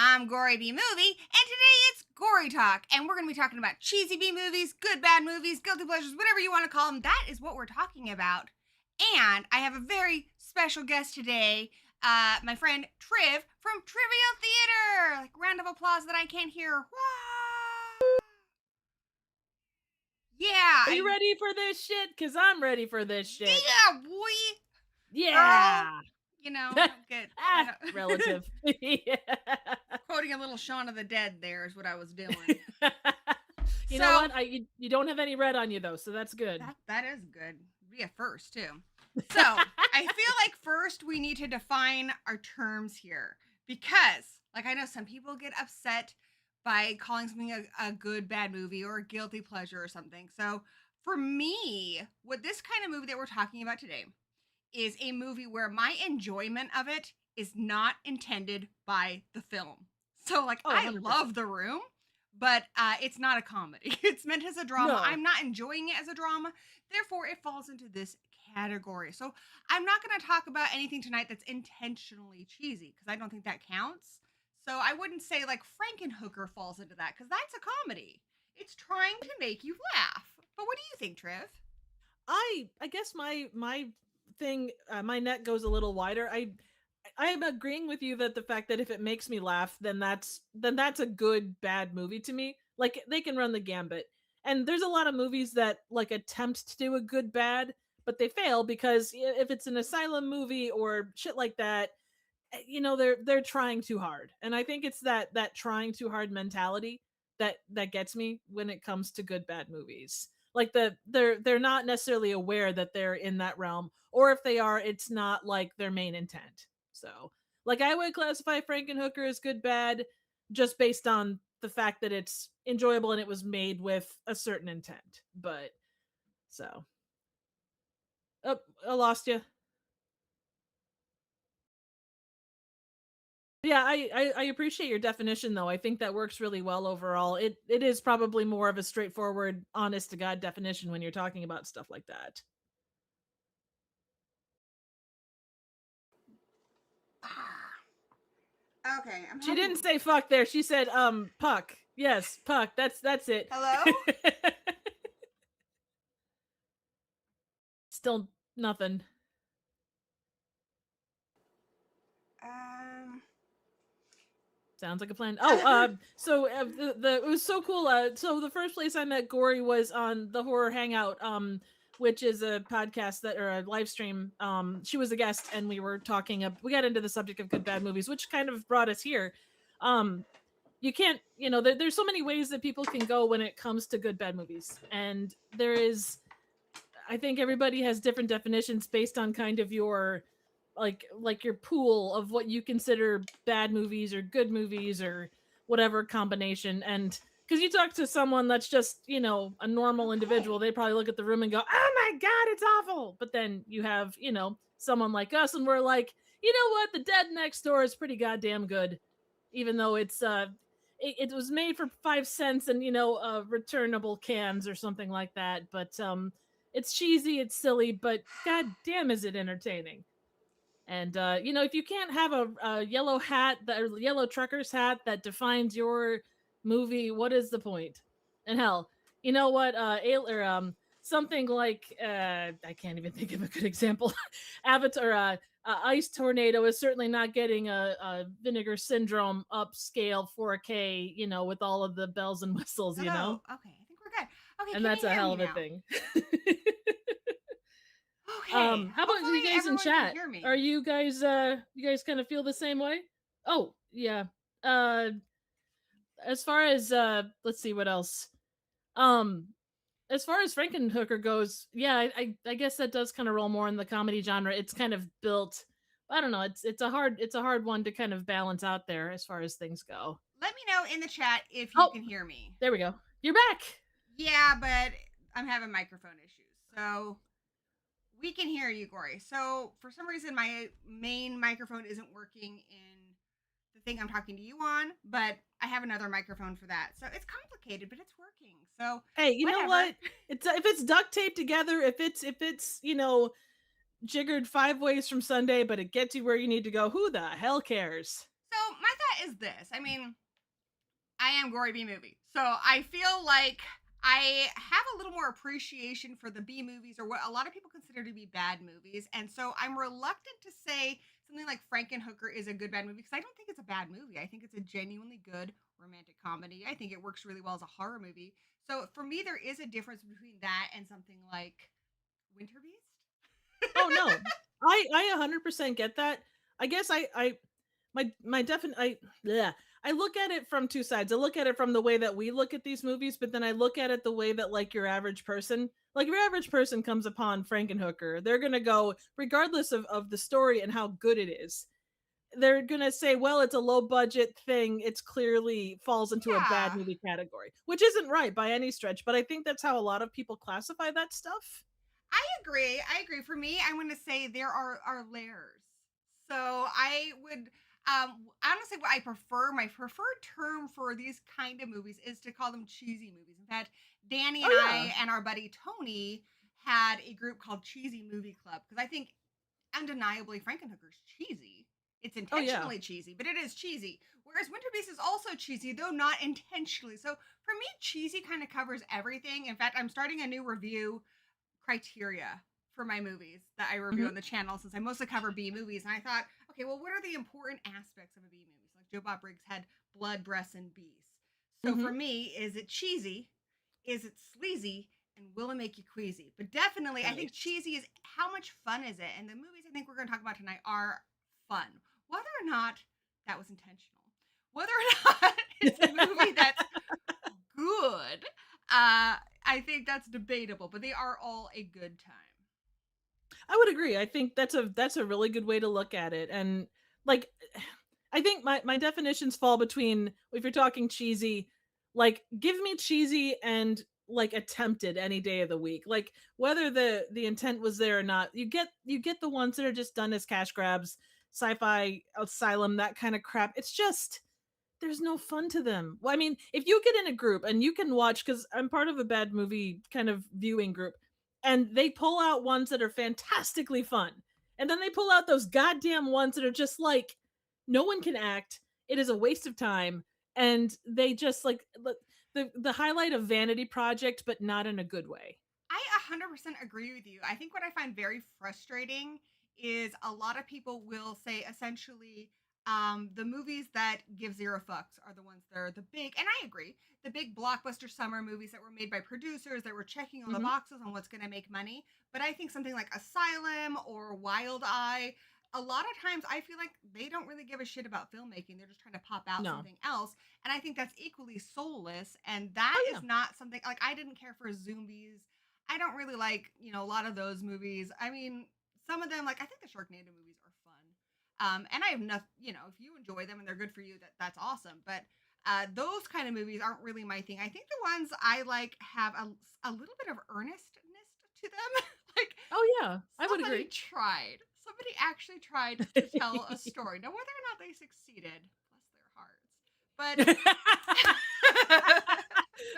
I'm Gory B Movie, and today it's Gory Talk, and we're going to be talking about cheesy B movies, good bad movies, guilty pleasures, whatever you want to call them. That is what we're talking about. And I have a very special guest today, my friend Triv from Trivial Theater. Like, round of applause that I can't hear. Wah! Yeah. Are you ready for this shit? Because I'm ready for this shit. Yeah, boy. Yeah. Girl. You know, good. Relative. Yeah. Quoting a little Shaun of the Dead there is what I was doing. You know what? You don't have any red on you, though, so that's good. That is good. Be a first, too. So, I feel like first we need to define our terms here. Because, like, I know some people get upset by calling something a good, bad movie or a guilty pleasure or something. So, for me, with this kind of movie that we're talking about today is a movie where my enjoyment of it is not intended by the film. So, like, I love The Room, but it's not a comedy. It's meant as a drama. No. I'm not enjoying it as a drama. Therefore, it falls into this category. So, I'm not going to talk about anything tonight that's intentionally cheesy because I don't think that counts. So, I wouldn't say, like, Frankenhooker falls into that because that's a comedy. It's trying to make you laugh. But what do you think, Triv? I guess my thing, my net goes a little wider. I am agreeing with you that the fact that if it makes me laugh, then that's a good bad movie to me. Like, they can run the gambit. And there's a lot of movies that like attempt to do a good bad, but they fail because if it's an asylum movie or shit like that, you know, they're trying too hard. And I think it's that trying too hard mentality that gets me when it comes to good bad movies. Like they're not necessarily aware that they're in that realm, or if they are, it's not like their main intent. So, like, I would classify Frankenhooker as good bad just based on the fact that it's enjoyable and it was made with a certain intent. But so, I lost you. Yeah, I appreciate your definition, though. I think that works really well overall. It is probably more of a straightforward, honest to God definition when you're talking about stuff like that. Okay. She didn't say fuck there. She said puck. Yes, puck. That's it. Hello? Still nothing. Sounds like a plan. Oh, so it was so cool. So the first place I met Gory was on the Horror Hangout, which is a podcast or a live stream. She was a guest, and we were talking. We got into the subject of good bad movies, which kind of brought us here. You can't, you know, there's so many ways that people can go when it comes to good bad movies, and there is. I think everybody has different definitions based on kind of your. Like your pool of what you consider bad movies or good movies or whatever combination. And because you talk to someone that's just, you know, a normal individual, they probably look at the room and go, oh my God, it's awful. But then you have, you know, someone like us and we're like, you know what? The Dead Next Door is pretty goddamn good. Even though it's it was made for 5 cents and returnable cans or something like that. But it's cheesy, it's silly, but god damn, is it entertaining. And if you can't have a yellow hat, the yellow trucker's hat that defines your movie, what is the point? And hell, you know what? Something like I can't even think of a good example. Avatar, Ice Tornado is certainly not getting a Vinegar Syndrome upscale 4K, with all of the bells and whistles, Oh, okay. I think we're good. Okay, and can that's you a hear hell me of a now? thing. Okay. How about Hopefully you guys in everyone can chat? hear Are me. you guys kind of feel the same way? Oh, yeah. Uh as far as let's see what else. Um as far as Frankenhooker goes, yeah, I guess that does kind of roll more in the comedy genre. It's kind of built, I don't know, it's a hard one to kind of balance out there as far as things go. Let me know in the chat if you Oh, can hear me. there we go. You're back. Yeah, but I'm having microphone issues. So we can hear you, Gory. So for some reason, my main microphone isn't working in the thing I'm talking to you on, but I have another microphone for that. So it's complicated, but it's working. So Hey, you know whatever. what? It's if it's duct taped together, if it's jiggered 5 ways from Sunday, but it gets you where you need to go, who the hell cares? So my thought is this. I mean, I am Gory B Movie. So I feel like I have a little more appreciation for the B movies or what a lot of people consider to be bad movies. And so I'm reluctant to say something like Frankenhooker is a good bad movie because I don't think it's a bad movie. I think it's a genuinely good romantic comedy. I think it works really well as a horror movie. So for me, there is a difference between that and something like Winter Beast. Oh no. I 100% get that. I guess my defin I yeah. I look at it from two sides. I look at it from the way that we look at these movies, but then I look at it the way that like your average person comes upon Frankenhooker, they're gonna go, regardless of the story and how good it is, they're gonna say, well, it's a low budget thing. It's clearly falls into a bad Yeah. movie category, which isn't right by any stretch. But I think that's how a lot of people classify that stuff. I agree. I agree. For me, I'm going to say there are layers. So I would honestly what I prefer my preferred term for these kind of movies is to call them cheesy movies. In fact, Danny and Oh yeah. I and our buddy Tony had a group called Cheesy Movie Club because I think undeniably Frankenhooker's cheesy. It's Oh yeah. intentionally cheesy, but it is cheesy. Whereas Winter Beast is also cheesy, though not intentionally. So for me, cheesy kind of covers everything. In fact, I'm starting a new review criteria for my movies that I review Hmm. on the channel since I mostly cover B movies. And I thought, okay, well, what are the important aspects of a B movie? So like Joe Bob Briggs had blood, breasts, and bees. So Hmm. for me, is it cheesy? Is it sleazy? And will it make you queasy? But definitely, I think Nice. cheesy is how much fun is it? And the movies I think we're going to talk about tonight are fun, whether or not that was intentional, whether or not it's a movie that's good. I think that's debatable, but they are all a good time. I would agree. I think that's a really good way to look at it. And like I think my definitions fall between, if you're talking cheesy, like give me cheesy and like attempted any day of the week. Like whether the intent was there or not, you get the ones that are just done as cash grabs, sci-fi asylum, that kind of crap. It's just there's no fun to them. Well, I mean, if you get in a group and you can watch, because I'm part of a bad movie kind of viewing group, and they pull out ones that are fantastically fun, and then they pull out those goddamn ones that are just like, no one can act. It is a waste of time, and they just like the highlight of vanity project, but not in a good way. I 100% agree with you. I think what I find very frustrating is a lot of people will say essentially the movies that give zero fucks are the ones that are the big, and I agree, the big blockbuster summer movies that were made by producers that were checking all the Hmm. boxes on what's going to make money. But I think something like Asylum or Wild Eye, a lot of times I feel like they don't really give a shit about filmmaking. They're just trying to pop out No. something else. And I think that's equally soulless. And that Oh is yeah. not something like I didn't care for Zombies. I don't really like, a lot of those movies. I mean, some of them, like I think the Sharknado movies are fun. And I have nothing, if you enjoy them and they're good for you, that's awesome. But those kind of movies aren't really my thing. I think the ones I like have a little bit of earnestness to them. Like Oh yeah. I would somebody agree. tried. Somebody actually tried to tell a story. Now, whether or not they succeeded, bless their hearts. But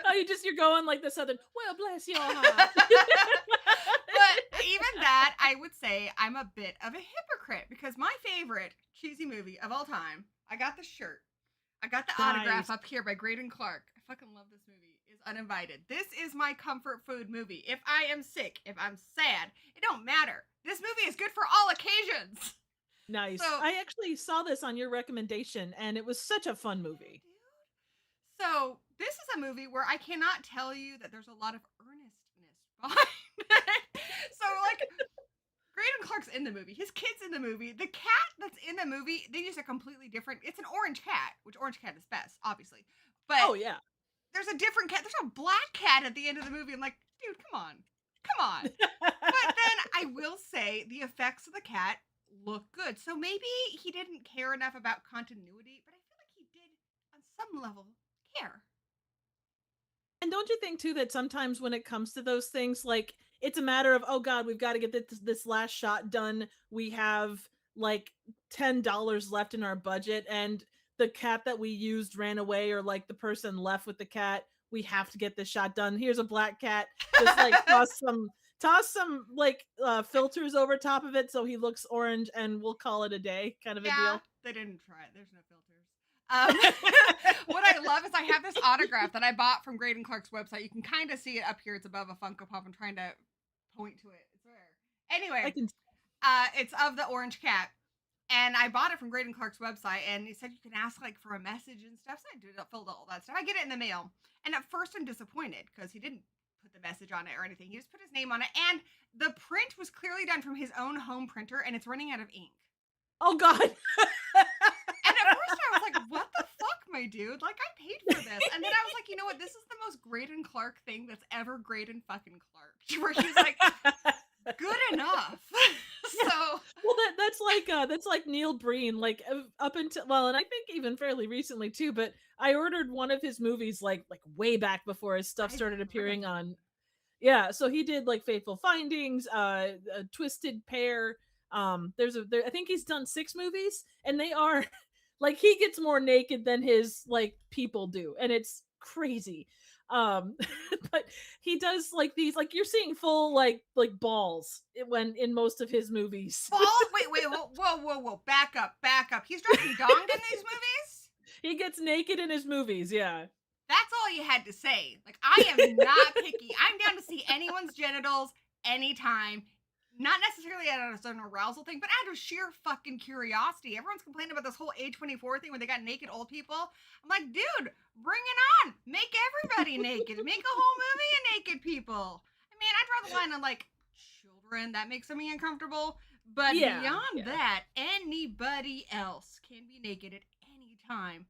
Oh, you're going like the southern. Well, bless your heart. but even that, I would say I'm a bit of a hypocrite because my favorite cheesy movie of all time, I got the shirt. I got the autograph Nice. up here by Graydon Clark. I fucking love this movie. Is Uninvited. This is my comfort food movie. If I am sick, if I'm sad, it don't matter. This movie is good for all occasions. Nice. So I actually saw this on your recommendation, and it was such a fun movie. So this is a movie where I cannot tell you that there's a lot of earnestness behind it. So like Graydon Clark's in the movie. His kid's in the movie. The cat that's in the movie, they use a completely different. It's an orange cat, which orange cat is best, obviously. But Oh yeah. there's a different cat. There's a black cat at the end of the movie. I'm like, dude, come on, come on. But then I will say the effects of the cat look good. So maybe he didn't care enough about continuity, but I feel like he did on some level care. And don't you think too that sometimes when it comes to those things, like it's a matter of, oh God, we've got to get this last shot done. We have like $10 left in our budget, and the cat that we used ran away, or like the person left with the cat. We have to get this shot done. Here's a black cat. Just like toss some like filters over top of it so he looks orange, and we'll call it a day, kind of a Yeah, deal. they didn't try it. There's no filters. What I love is I have this autograph that I bought from Graydon Clark's website. You can kind of see it up here. It's above a Funko Pop. I'm trying to point to it. It's there. I Anyway, can. it's of the orange cat. And I bought it from Graydon Clark's website, and he said you can ask like for a message and stuff. So I did filled all that stuff. I get it in the mail, and at first I'm disappointed because he didn't put the message on it or anything. He just put his name on it, and the print was clearly done from his own home printer, and it's running out of ink. Oh God. And at first I was like, what the fuck, my dude? Like, I paid for this. And then I was like, you know what? This is the most Graydon Clark thing that's ever Graydon fucking Clark. Where he's like, good enough. So Well, that's like Neil Breen, like up until, well, and I think even fairly recently too. But I ordered one of his movies like way back before his stuff I've started heard of appearing him. on. Yeah, so he did like Fateful Findings, a Twisted Pair. I think he's done 6 movies, and they are like he gets more naked than his like people do, and it's crazy. Um, but he does like these, like you're seeing full like balls when in most of his movies. Ball? Wait, whoa. Back up, back up. He's dropping dong in these movies? He gets naked in his movies, yeah. That's all you had to say. Like, I am not picky. I'm down to see anyone's genitals anytime. Not necessarily as an arousal thing, but out of sheer fucking curiosity. Everyone's complaining about this whole A24 thing when they got naked old people. I'm like, dude, bring it on. Make everybody naked. Make a whole movie of naked people. I mean, I draw the line on like children. That makes me uncomfortable. But Yeah, beyond yeah. that, anybody else can be naked at any time.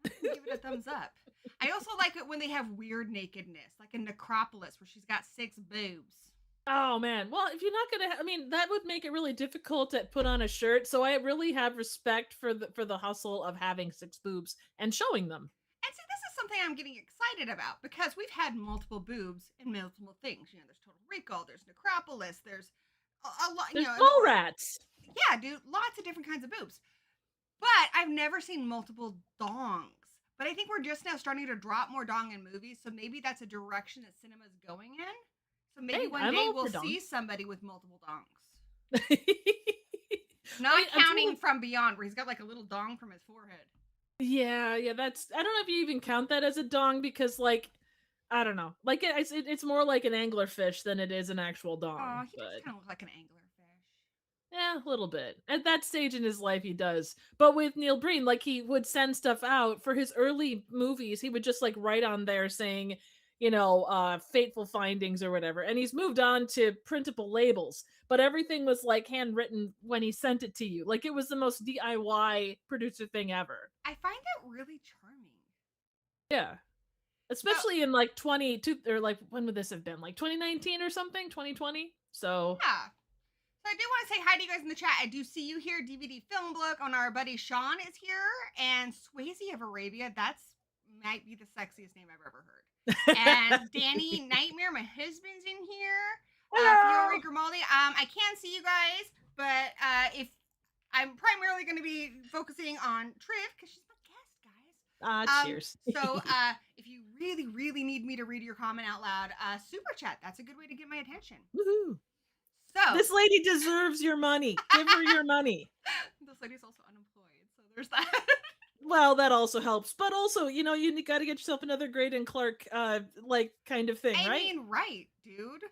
I'm gonna give it a thumbs up. I also like it when they have weird nakedness, like in Necropolis, where she's got 6 boobs. Oh man. Well, if you're not gonna, I mean, that would make it really difficult to put on a shirt. So I really have respect for the hustle of having 6 boobs and showing them. And see, this is something I'm getting excited about because we've had multiple boobs in multiple things. You know, there's Total Recall, there's Necropolis, there's a lot, you There's know, mole rats. yeah, dude, lots of different kinds of boobs. But I've never seen multiple dongs. But I think we're just now starting to drop more dong in movies, so maybe that's a direction that cinema's going in. So maybe Hey, one I'm day all we'll for see dongs. somebody with multiple dongs. I Not mean, I'm trying counting to- From Beyond, where he's got like a little dong from his forehead. yeah, that's. I don't know if you even count that as a dong because, like, I don't know. Like, it's more like an anglerfish than it is an actual Oh, dong. he does But kind of look like an anglerfish. yeah, a little bit. At that stage in his life, he does. But with Neil Breen, like he would send stuff out for his early movies. He would just like write on there saying, fateful findings or whatever. And he's moved on to printable labels. But everything was like handwritten when he sent it to you. Like it was the most DIY producer thing ever. I find that really charming. Yeah. So, Especially in like 22 or like when would this have been? Like 2019 or something? 2020? So yeah. So I do want to say hi to you guys in the chat. I do see you here. DVD Film Book on our buddy Sean is here. And Swayze of Arabia, that's might be the sexiest name I've ever heard. And Danny Nightmare, my husband's in here. Fiore Grimaldi. I can see you guys, but if I'm primarily going to be focusing on Triv because she's my guest, guys. Um, Cheers. if you really, really need me to read your comment out loud, super chat. That's a good way to get my attention. Woohoo. So This lady deserves your money. Give her your money. this lady's also unemployed, so there's that. Well, that also helps. But also, you got to get yourself another Graydon Clark, like kind of thing, I right? mean, right, dude.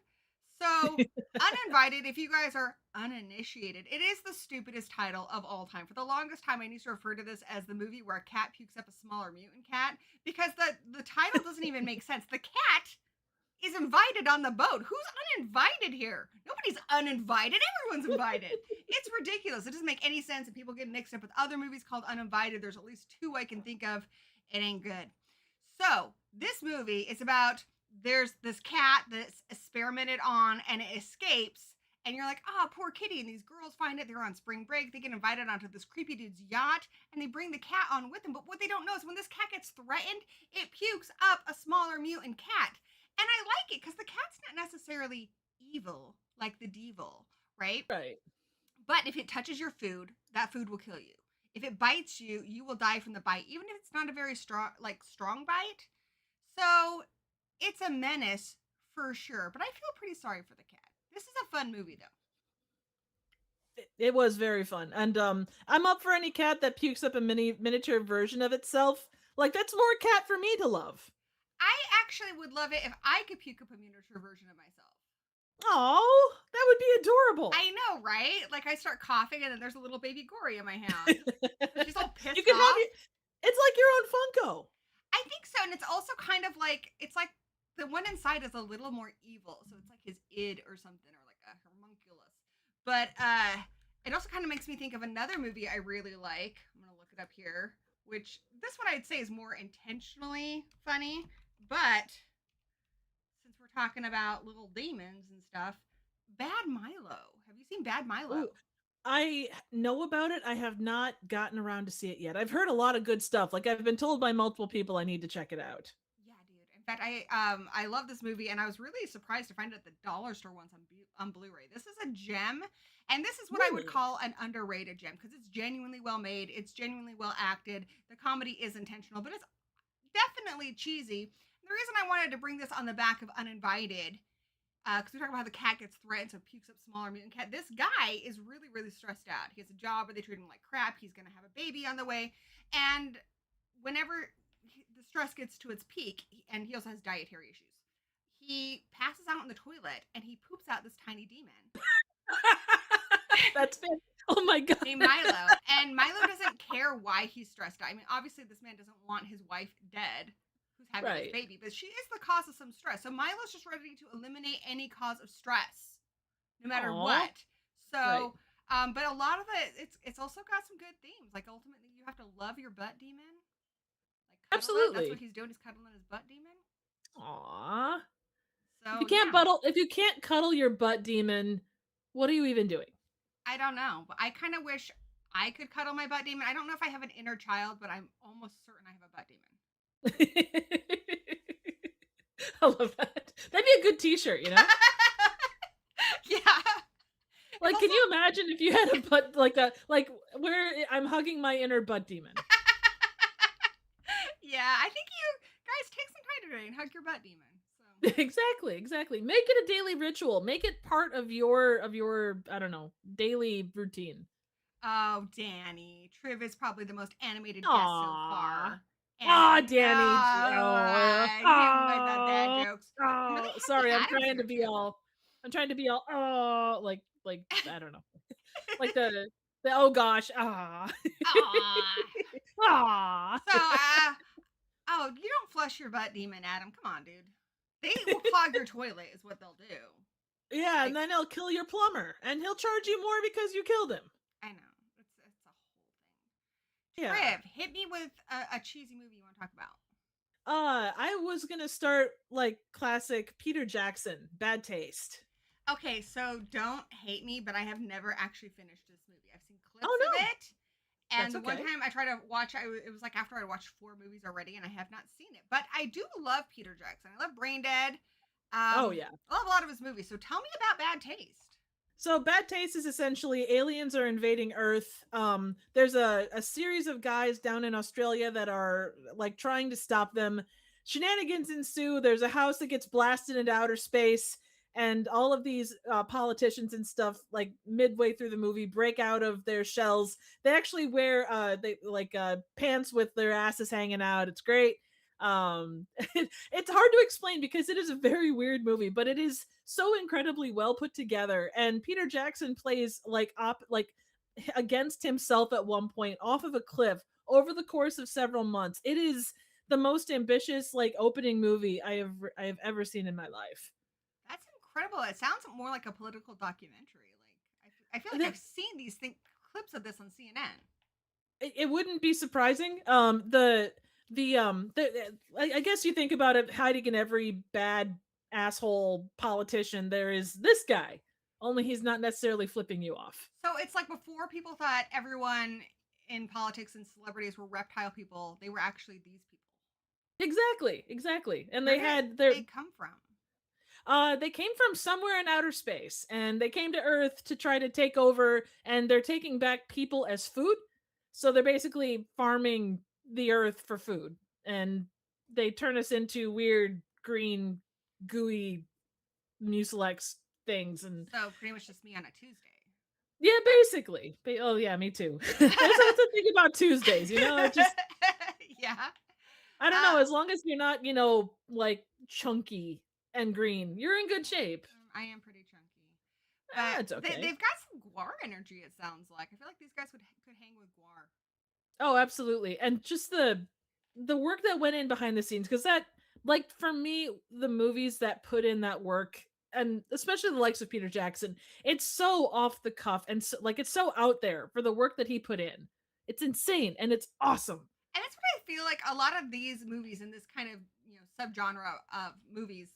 So, uninvited, if you guys are uninitiated, it is the stupidest title of all time. For the longest time, I used to refer to this as the movie where a cat pukes up a smaller mutant cat because the title doesn't even make sense. The cat is invited on the boat. Who's uninvited here? Nobody's uninvited. Everyone's invited. It's ridiculous. It doesn't make any sense, and people get mixed up with other movies called Uninvited. There's at least two I can think of. It ain't good. So, this movie is about there's this cat that's experimented on and it escapes. And you're like, oh, poor kitty. And these girls find it. They're on spring break. They get invited onto this creepy dude's yacht and they bring the cat on with them. But what they don't know is when this cat gets threatened, it pukes up a smaller mutant cat. And I like it because the cat's not necessarily evil like the devil, right? Right. But if it touches your food, that food will kill you. If it bites you, you will die from the bite, even if it's not a very strong bite. So it's a menace for sure. But I feel pretty sorry for the cat. This is a fun movie though. It was very fun. And I'm up for any cat that pukes up a miniature version of itself. Like, that's more cat for me to love. I actually would love it if I could puke up a miniature version of myself. Oh, that would be adorable. I know, right? Like I start coughing and then there's a little baby Gory in my hand. She's all pissed You can off. It's like your own Funko. I think so. And it's also kind of like, it's like the one inside is a little more evil. So it's like his id or something, or like a homunculus. But it also kind of makes me think of another movie I really like. I'm going to look it up here, which this one I'd say is more intentionally funny. But since we're talking about little demons and stuff, Bad Milo. Have you seen Bad Milo? Ooh, I know about it. I have not gotten around to see it yet. I've heard a lot of good stuff. Like, I've been told by multiple people I need to check it out. Yeah, dude. In fact, I love this movie, and I was really surprised to find it at the dollar store once on Blu-ray. This is a gem, and this is what I would call an underrated gem because it's genuinely well made. It's genuinely well acted. The comedy is intentional, but it's definitely cheesy. The reason I wanted to bring this on the back of Uninvited, because we talk about how the cat gets threatened, so pukes up smaller mutant cat. This guy is really, really stressed out. He has a job where they treat him like crap. He's going to have a baby on the way. And whenever the stress gets to its peak, and he also has dietary issues, he passes out in the toilet and he poops out this tiny demon. That's fantastic. Oh my God. Named Milo. And Milo doesn't care why he's stressed out. I mean, obviously, this man doesn't want his wife dead, who's having this baby, but she is the cause of some stress. So Milo's just ready to eliminate any cause of stress, no matter what. So, but a lot of it, it's also got some good themes. Like ultimately, you have to love your butt demon. Like absolutely, that's what he's doing. He's cuddling his butt demon. Aww. So if you can't cuddle your butt demon, what are you even doing? I don't know, but I kind of wish I could cuddle my butt demon. I don't know if I have an inner child, but I'm almost certain I have a butt demon. I love that. That'd be a good t-shirt, you know? Yeah. Like, can you imagine if you had a butt like that? Like, where I'm hugging my inner butt demon. Yeah, I think you guys take some time today and hug your butt demon. Exactly. Make it a daily ritual. Make it part of your I don't know, daily routine. Oh, Danny. Triv is probably the most animated guest so far. Aw, Danny. Dad jokes. Oh, sorry, I'm trying to be all like I don't know. Like the oh gosh. So oh, you don't flush your butt demon, Adam. Come on, dude. They will clog your toilet is what they'll do. Yeah, and then he'll kill your plumber and he'll charge you more because you killed him. I know. It's a whole thing. Yeah. Triv, hit me with a cheesy movie you want to talk about. I was gonna start like classic Peter Jackson, Bad Taste. Okay, so don't hate me, but I have never actually finished this movie. I've seen clips of it. And the one time I tried to watch, it was like after I watched 4 movies already, and I have not seen it. But I do love Peter Jackson. I love Brain Dead. Oh yeah, I love a lot of his movies. So tell me about Bad Taste. So bad taste is essentially aliens are invading Earth. There's a series of guys down in Australia that are like trying to stop them. Shenanigans ensue. There's a house that gets blasted into outer space, and all of these politicians and stuff, like midway through the movie, break out of their shells. They actually wear they like pants with their asses hanging out. It's great. It's hard to explain because it is a very weird movie, but it is so incredibly well put together. And Peter Jackson plays like against himself at one point off of a cliff over the course of several months. It is the most ambitious like opening movie I have ever seen in my life. That's incredible. It sounds more like a political documentary. Like I feel like That I've seen clips of this on CNN. it wouldn't be surprising. I guess you think about it, hiding in every bad asshole politician, there is this guy. Only he's not necessarily flipping you off. So it's like before people thought everyone in politics and celebrities were reptile people, they were actually these people. Exactly, exactly. And Where they did had their they come from? they came from somewhere in outer space and they came to Earth to try to take over, and they're taking back people as food. So they're basically farming the Earth for food, and they turn us into weird green gooey mucilex things. And So pretty much just me on a Tuesday. yeah, basically. Oh yeah, me too. That's the thing about Tuesdays, it just, Yeah. I don't know, Uh, as long as you're not, like chunky and green, you're in good shape. I am pretty chunky, but It's okay. they've got some guar energy. It sounds like I feel like these guys could hang with guar. Oh, absolutely. And just the work that went in behind the scenes, because that, like, for me, the movies that put in that work, and especially the likes of Peter Jackson, it's so off the cuff and so, like, it's so out there for the work that he put in. It's insane and it's awesome. And that's what I feel like a lot of these movies in this kind of subgenre of movies.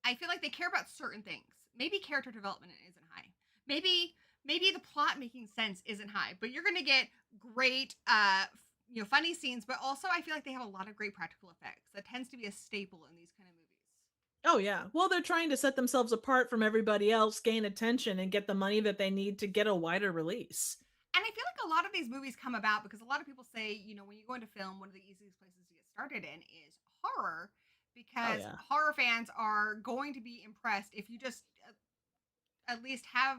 I feel like they care about certain things. Maybe character development isn't high. Maybe the plot making sense isn't high, but you're gonna get great funny scenes, but also I feel like they have a lot of great practical effects. That tends to be a staple in these kind of movies. Oh yeah. Well, they're trying to set themselves apart from everybody else, gain attention, and get the money that they need to get a wider release. And I feel like a lot of these movies come about because a lot of people say, when you go into film, one of the easiest places to get started in is horror Oh because yeah. horror fans are going to be impressed if you just at least have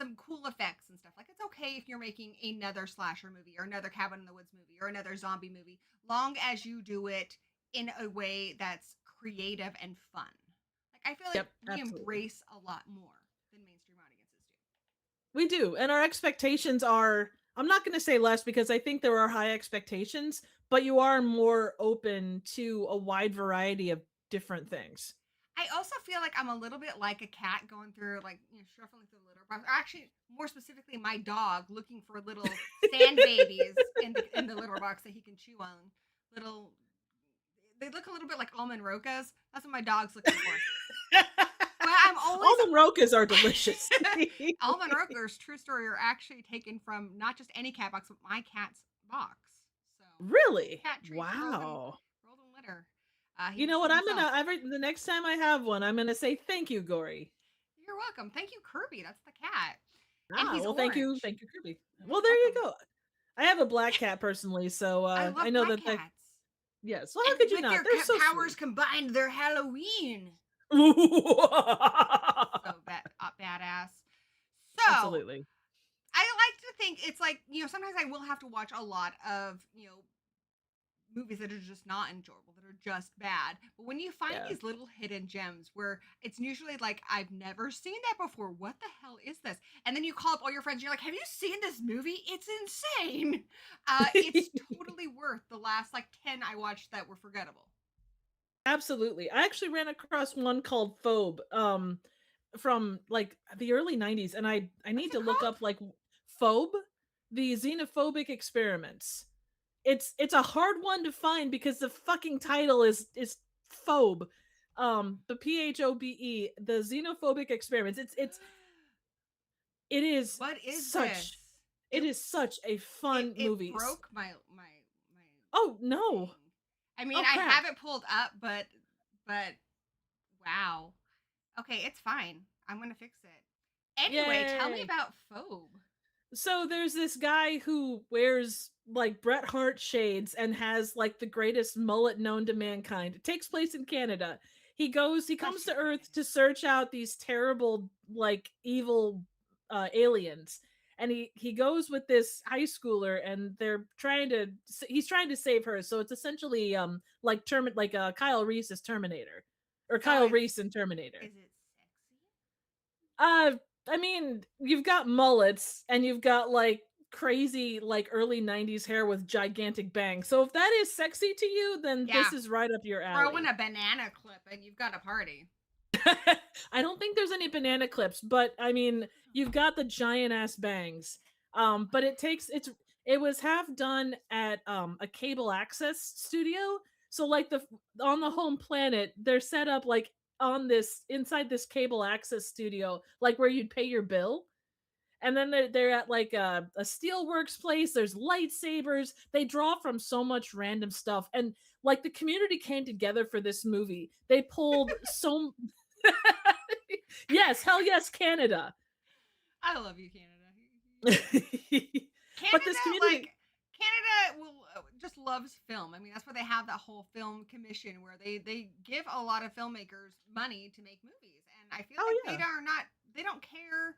some cool effects and stuff. Like it's okay if you're making another slasher movie or another cabin in the woods movie or another zombie movie, long as you do it in a way that's creative and fun. Like I feel like Yep, we absolutely. embrace a lot more than mainstream audiences do. We do. And our expectations are, I'm not going to say less because I think there are high expectations, but you are more open to a wide variety of different things. I also feel like I'm a little bit like a cat going through, like, shuffling through the litter box. Or actually, more specifically, my dog looking for little sand babies in the litter box that he can chew on. Little, they look a little bit like almond rokas. That's what my dog's looking for. But I'm always Almond rokas are delicious. almond rokas. True story are actually taken from not just any cat box, but my cat's box. So Really? cat treats Wow. rolled in litter. He You know eats what? them I'm himself. gonna every the next time I have one, I'm gonna say thank you, Gory. You're welcome. Thank you, Kirby. That's the cat. And Ah, he's well, orange. thank you, Kirby. You're Well, there you welcome. go. I have a black cat personally, so I I love know black that cats. yes. Well, how And could you with not? their They're so powers sweet. combined, they're Halloween. So badass. So Absolutely. I like to think it's like, sometimes I will have to watch a lot of, movies that are just not enjoyable, that are just bad. But when you find Yeah. these little hidden gems where it's usually like, I've never seen that before. What the hell is this? And then you call up all your friends and you're like, have you seen this movie? It's insane. It's totally worth the last like 10 I watched that were forgettable. Absolutely. I actually ran across one called Phobe, from like the early 90s, and I What's need it to look called? up like Phobe, the xenophobic experiments. It's a hard one to find because the fucking title is Phobe. The PHOBE, the xenophobic experiments. It is What is this? such it It is such a it fun it movie. broke my Oh no. thing. I mean, Oh I crap. have it pulled up, but wow. Okay, it's fine. I'm gonna fix it. Anyway, tell me Yay. about Phobe. So there's this guy who wears like Bret Hart shades and has like the greatest mullet known to mankind. It takes place in Canada. He comes Bless to you, Earth Canada. to search out these terrible, like evil aliens. And he goes with this high schooler, and he's trying to save her. So it's essentially like Kyle Reese's Terminator, or So Kyle Reese in Terminator. is it sexy? Uh, I mean, you've got mullets and you've got like crazy like early 90s hair with gigantic bangs. So if that is sexy to you, then Yeah. this is right up your Throw in alley. a banana clip and you've got a party. I don't think there's any banana clips, but I mean, you've got the giant ass bangs. But it was half done at a cable access studio. So like the on the home planet, they're set up like on this inside this cable access studio, like where you'd pay your bill. And then they're at like a steelworks place. There's lightsabers. They draw from so much random stuff, and like the community came together for this movie. They pulled so yes, hell yes, Canada. I love you, Canada. But this Canada, community, like Canada, will just loves film. I mean, that's why they have that whole film commission where they give a lot of filmmakers money to make movies, and I feel oh like yeah, they don't care.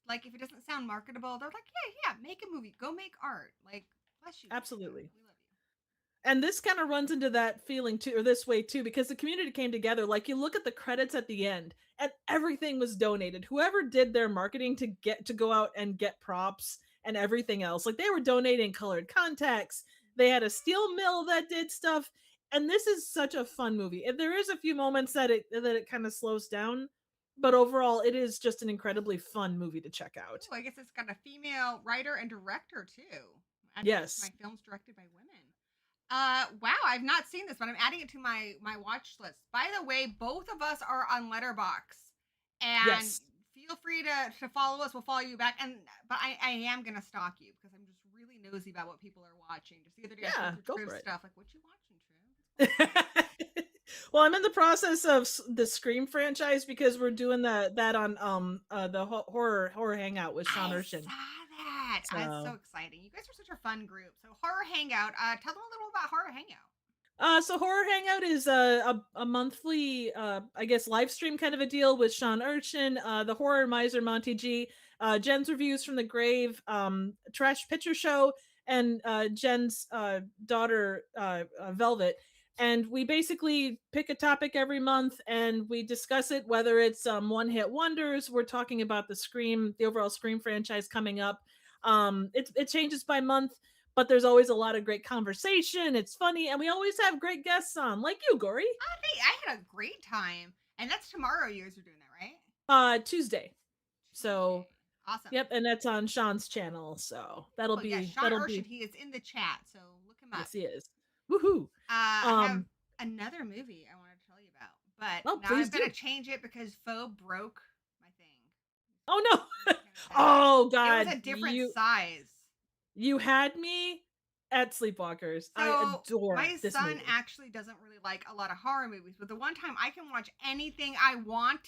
Like if it doesn't sound marketable, they're like, yeah, make a movie, go make art. Like, bless you, Canada, absolutely. we love you. And this kind of runs into that feeling too, or this way too, because the community came together. Like you look at the credits at the end, and everything was donated. Whoever did their marketing to go out and get props and everything else, like they were donating colored contacts. They had a steel mill that did stuff, and this is such a fun movie. And there is a few moments that it kind of slows down, but overall, it is just an incredibly fun movie to check out. Oh, I guess it's got a female writer and director too. Adding it to my Yes, films directed by women. Wow, I've not seen this, but I'm adding it to my watch list. By the way, both of us are on Letterbox, and yes, feel free to follow us. We'll follow you back, and but I am gonna stalk you because I'm just really nosy about what people are watching. Just the other day, I scrolled yeah, through go for Triv's it. stuff, like what you watching, Triv? What's going on? Well, I'm in the process of the Scream franchise because we're doing that on the horror hangout with Sean I Urshan. saw that. It's so So exciting. You guys are such a fun group. So horror hangout. Tell them a little about horror hangout. so horror hangout is a monthly I guess live stream kind of a deal with Sean Urshan, the horror miser Monty G, Jen's reviews from the grave, trash picture show, and Jen's daughter Velvet. And we basically pick a topic every month and we discuss it, whether it's one hit wonders. We're talking about the overall Scream franchise coming up. It changes by month, but there's always a lot of great conversation. It's funny, and we always have great guests on, like you, Gory. I had a great time. And that's tomorrow you guys are doing that, right? Tuesday. So, Tuesday. Awesome. yep, and that's on Sean's channel. So Cool. Yeah, Sean that'll Urshan, be he is in the chat, so look him up. yes, he is. Woohoo! I have Um, another movie I want to tell you about, but oh, now please I've got do. to change it because Foe broke my thing. Oh no! Kind of sad. Oh It was God, a different size. you had me at Sleepwalkers. I So adore my this son movie. actually doesn't really like a lot of horror movies, but the one time I can watch anything I want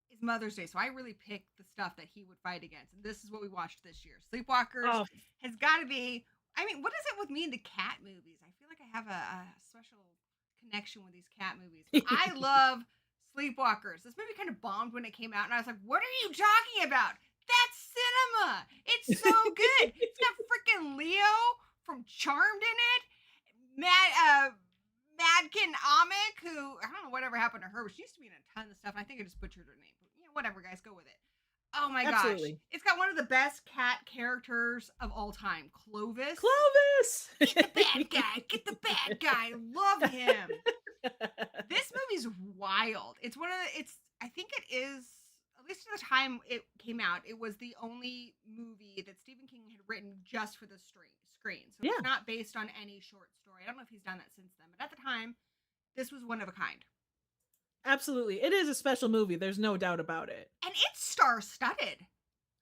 is Mother's Day. So I really pick the stuff that he would fight against. And this is what we watched this year. Sleepwalkers Oh, has got to be. I mean, what is it with me and the cat movies? I feel like I have a special connection with these cat movies. But I love Sleepwalkers. This movie kind of bombed when it came out, and I was like, what are you talking about? That's cinema. It's so good. It's got freaking Leo from Charmed in it. Madkin Amick, who I don't know whatever happened to her, but she used to be in a ton of stuff. And I think I just butchered her name. But whatever, guys, go with it. Oh my gosh. absolutely, It's got one of the best cat characters of all time, Clovis. Clovis. Get the bad guy. Get the bad guy. Love him. This movie's wild. It's one of the, it's, I think it is, at least at the time it came out, it was the only movie that Stephen King had written just for the screen. So Yeah, it's not based on any short story. I don't know if he's done that since then, but at the time, this was one of a kind. absolutely. It is a special movie. There's no doubt about it. And it's star studded.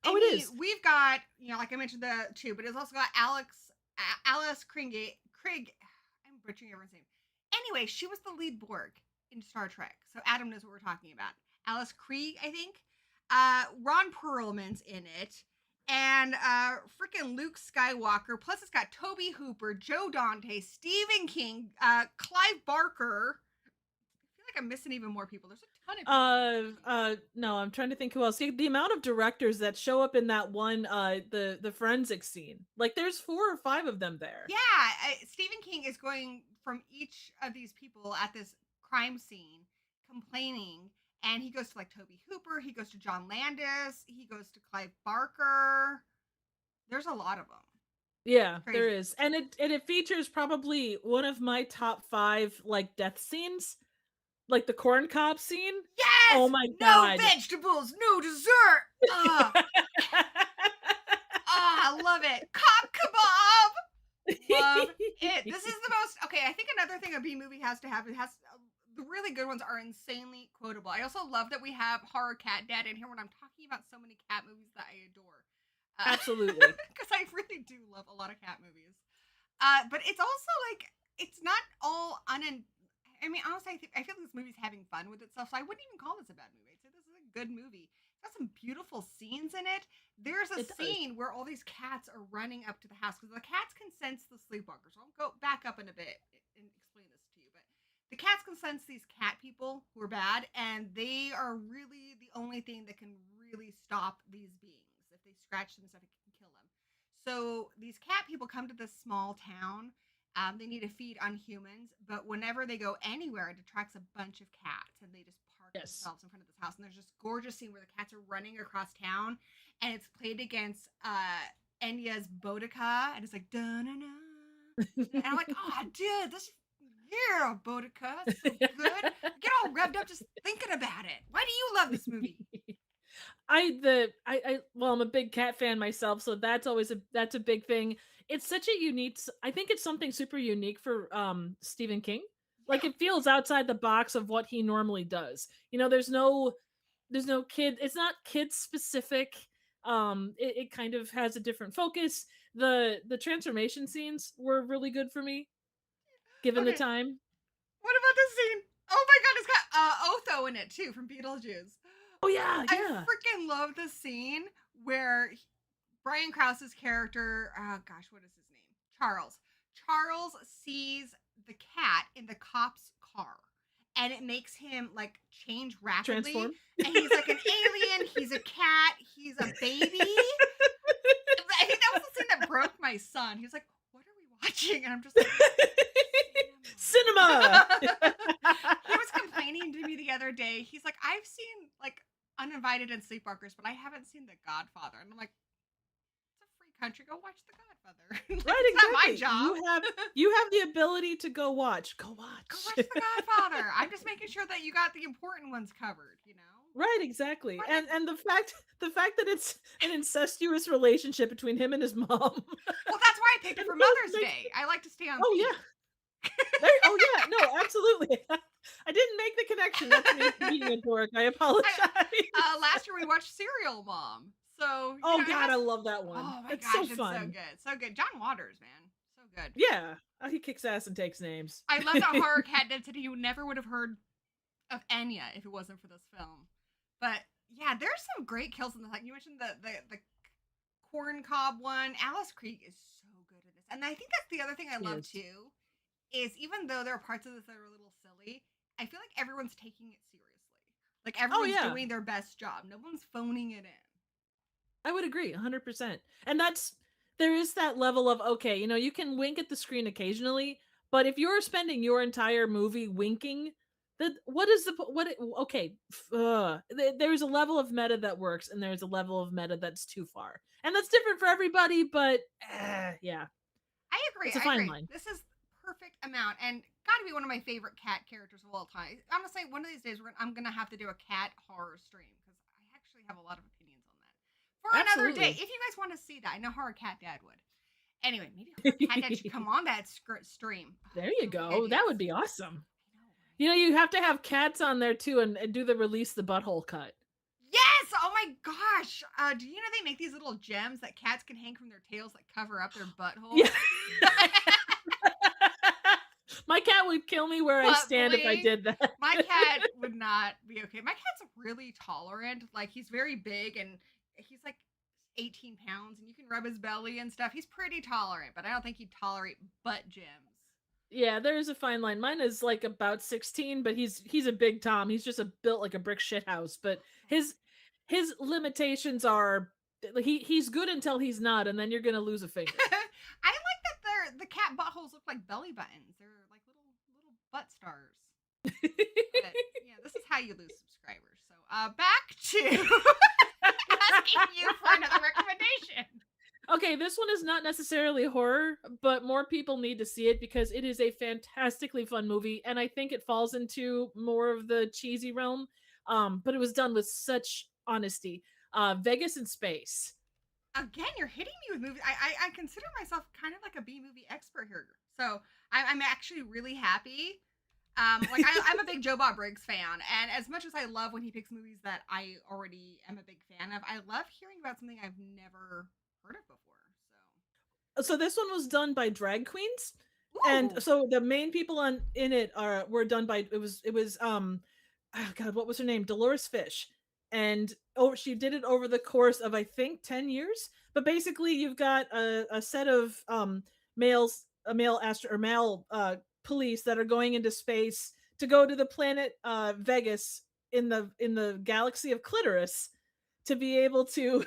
Oh, it is. We've got, like I mentioned the two, but it's also got Alice Craig, I'm butchering everyone's name. Anyway, she was the lead Borg in Star Trek. So Adam knows what we're talking about. Alice Krieg, I think. Ron Perlman's in it. And freaking Luke Skywalker. Plus, it's got Toby Hooper, Joe Dante, Stephen King, Clive Barker. I feel like I'm missing even more people. There's a ton of people. No, I'm trying to think who else. See, the amount of directors that show up in that one, the forensic scene. Like, there's 4 or 5 of them there. Yeah, Stephen King is going from each of these people at this crime scene, complaining, and he goes to like Toby Hooper, he goes to John Landis, he goes to Clive Barker. There's a lot of them. Yeah, there is, and it features probably one of my top 5 like death scenes, like the corn cob scene. Yes. Oh my god. No vegetables, no dessert. I love it. Cob kebab. Love it. This is the most. Okay, I think another thing a B movie has to have. It has the really good ones are insanely quotable. I also love that we have Horror Cat Dad in here when I'm talking about so many cat movies that I adore. Absolutely, because I really do love a lot of cat movies. But it's also like it's not all I mean, honestly, I feel like this movie's having fun with itself, so I wouldn't even call this a bad movie. I'd say this is a good movie. It's got some beautiful scenes in it. There's a scene where all these cats are running up to the house because the cats can sense the sleepwalkers. So I'll go back up in a bit and explain this to you. But the cats can sense these cat people who are bad, and they are really the only thing that can really stop these beings. If they scratch them, stuff, it can kill them. So these cat people come to this small town. They need to feed on humans, but whenever they go anywhere, it attracts a bunch of cats, and they just park themselves in front of this house. And there's this gorgeous scene where the cats are running across town, and it's played against Enya's Boudica, and it's like da-na-na. And I'm like, oh, dude, this Boudica, so good. Get all revved up just thinking about it. Why do you love this movie? Well, I'm a big cat fan myself, so that's a big thing. It's such a unique. I think it's something super unique for Stephen King. Like, it feels outside the box of what he normally does. You know, there's no kid. It's not kid specific. It kind of has a different focus. The transformation scenes were really good for me, given the time. What about this scene? Oh my god, it's got Otho in it too from Beetlejuice. Oh yeah. I freaking love the scene where Brian Krause's character, oh gosh, what is his name? Charles. Charles sees the cat in the cop's car, and it makes him like change rapidly. Transform. And he's like an alien, he's a cat, he's a baby. I think that was the scene that broke my son. He was like, what are we watching? And I'm just like, cinema. He was complaining to me the other day. He's like, I've seen like Uninvited and Sleepwalkers, but I haven't seen The Godfather. And I'm like, it's a free country. Go watch The Godfather. Like, Right, it's exactly. not my job. You have the ability to go watch. Go watch. Go watch The Godfather. I'm just making sure that you got the important ones covered, you know? Right, exactly. And the fact that it's an incestuous relationship between him and his mom. Well, that's why I picked it for Mother's Day. I like to stay on theme. No, absolutely. I didn't make the connection. That's me being a dork. I apologize. Last year we watched Serial Mom. So God, I love that one. Oh my it's gosh, so it's fun. so good. So good. John Waters, man. So good. Yeah. He kicks ass and takes names. I love that Horror Cat Dad said he never would have heard of Enya if it wasn't for this film. But yeah, there's some great kills in this. Like you mentioned the corn cob one. Alice Creek is so good in this. And I think that's the other thing I love too. Is even though there are parts of this that are a little silly, I feel like everyone's taking it seriously. Like everyone's doing their best job. No one's phoning it in. I would agree 100%. And there is that level of, okay, you know, you can wink at the screen occasionally, but if you're spending your entire movie winking, there's a level of meta that works, and there's a level of meta that's too far. And that's different for everybody, but yeah. I agree. It's a fine line. This is perfect amount, and gotta be one of my favorite cat characters of all time. Honestly, one of these days I'm gonna have to do a cat horror stream because I actually have a lot of opinions on that for another day. If you guys want to see that, I know Horror Cat Dad would. Anyway, maybe Horror Cat Dad should come on that stream. There you go. That would be awesome. You know, you have to have cats on there too, and do the release the butthole cut. Yes! Oh my gosh! Do you know they make these little gems that cats can hang from their tails that cover up their butthole? Yeah. My cat would kill me where I stand if I did that. My cat would not be okay. My cat's really tolerant. Like he's very big and he's like 18 pounds and you can rub his belly and stuff. He's pretty tolerant, but I don't think he'd tolerate butt gyms. Yeah, there is a fine line. Mine is like about 16, but he's a big Tom. He's just built like a brick shit house. But his limitations are he's good until he's not, and then you're gonna lose a finger. I like that the cat buttholes look like belly buttons. They're like little butt stars. But yeah, this is how you lose subscribers. So back to asking you for another recommendation. Okay, this one is not necessarily horror, but more people need to see it because it is a fantastically fun movie, and I think it falls into more of the cheesy realm. But it was done with such honesty. Vegas in Space. Again, you're hitting me with movies. I consider myself kind of like a B movie expert here. So I'm actually really happy. Like I'm a big Joe Bob Briggs fan, and as much as I love when he picks movies that I already am a big fan of, I love hearing about something I've never heard of before. So this one was done by drag queens, So, and so the main people in it were done by it was oh god, what was her name? Dolores Fish. And she did it over the course of I think 10 years. But basically you've got a set of male police that are going into space to go to the planet Vegas in the galaxy of Clitoris to be able to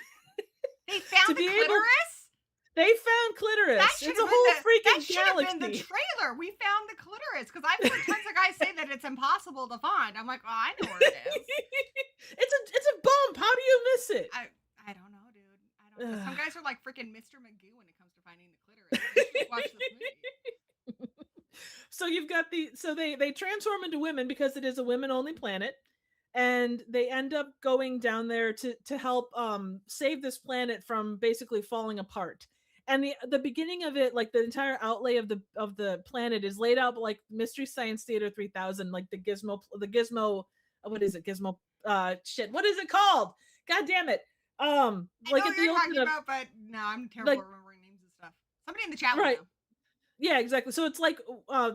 they found the clitoris. They found Clitoris. It's a whole freaking galaxy. That should have been the trailer. We found the clitoris because I've heard tons of guys say that it's impossible to find. I'm like, oh, I know where it is. It's a bump. How do you miss it? I don't know, dude. I don't know. Some guys are like freaking Mr. Magoo when it comes to finding the clitoris. You should watch this movie. So you've got they transform into women because it is a women only planet, and they end up going down there to help save this planet from basically falling apart. And the beginning of it, like the entire outlay of the planet is laid out like Mystery Science Theater 3000, like the gizmo what is it, gizmo shit, what is it called, god damn it, like I know what you're talking about, but no, I'm terrible at remembering names and stuff. Somebody in the chat right will know. Yeah, exactly. So it's like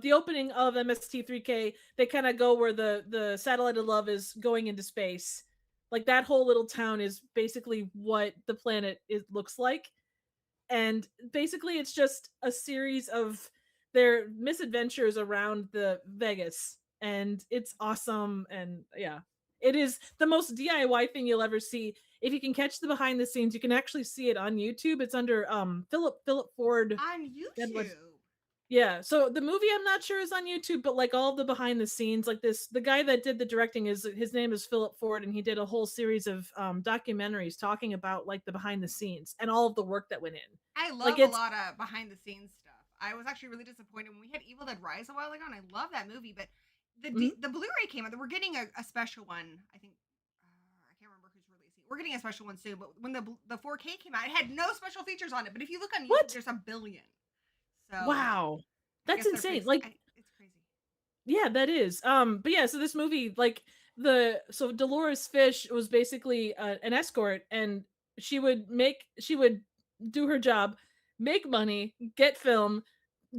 the opening of MST3K. They kind of go where the satellite of love is going into space. Like that whole little town is basically what the planet looks like, and basically it's just a series of their misadventures around the Vegas, and it's awesome. And yeah, it is the most DIY thing you'll ever see. If you can catch the behind the scenes, you can actually see it on YouTube. It's under Philip Ford on YouTube. Yeah, so the movie I'm not sure is on YouTube, but like all the behind the scenes, like the guy that did the directing his name is Philip Ford, and he did a whole series of documentaries talking about like the behind the scenes and all of the work that went in. I love a lot of behind the scenes stuff. I was actually really disappointed when we had Evil Dead Rise a while ago, and I love that movie, but the Blu-ray came out. We're getting a special one. I think I can't remember who's releasing it. We're getting a special one soon, but when the 4K came out, it had no special features on it. But if you look on YouTube, there's a billion. So wow, that's insane. Like it's crazy. Yeah, that is. But yeah, so this movie, like Dolores Fish was basically an escort, and she would do her job, make money, get film,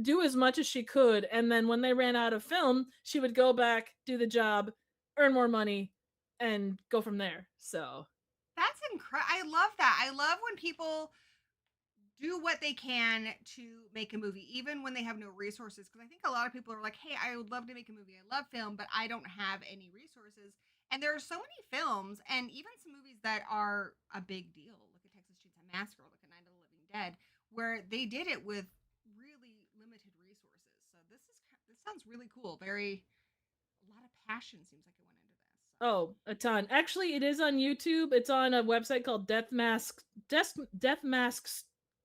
do as much as she could, and then when they ran out of film, she would go back, do the job, earn more money, and go from there. So that's incredible. I love that. I love when people do what they can to make a movie, even when they have no resources. Because I think a lot of people are like, hey, I would love to make a movie. I love film, but I don't have any resources. And there are so many films and even some movies that are a big deal. Look at Texas Chainsaw Massacre, look at Night of the Living Dead, where they did it with really limited resources. So this sounds really cool. A lot of passion seems like it went into this. So. Oh, a ton. Actually, it is on YouTube. It's on a website called Death Masks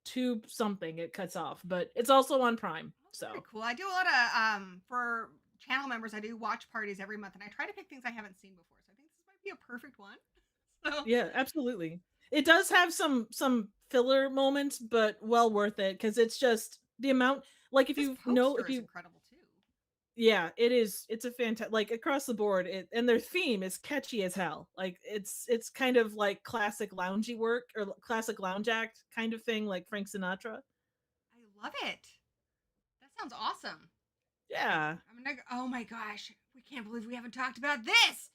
Tube something. It cuts off, but it's also on Prime. So very cool. I do a lot of for channel members. I do watch parties every month, and I try to pick things I haven't seen before. So I think this might be a perfect one. So. Yeah, absolutely. It does have some filler moments, but well worth it because it's just the amount. Like if you know, if you incredible too. Yeah, it is. It's a fantastic, like across the board. And their theme is catchy as hell. Like it's kind of like classic loungy work or classic lounge act kind of thing, like Frank Sinatra. I love it. That sounds awesome. Yeah. Oh my gosh, we can't believe we haven't talked about this.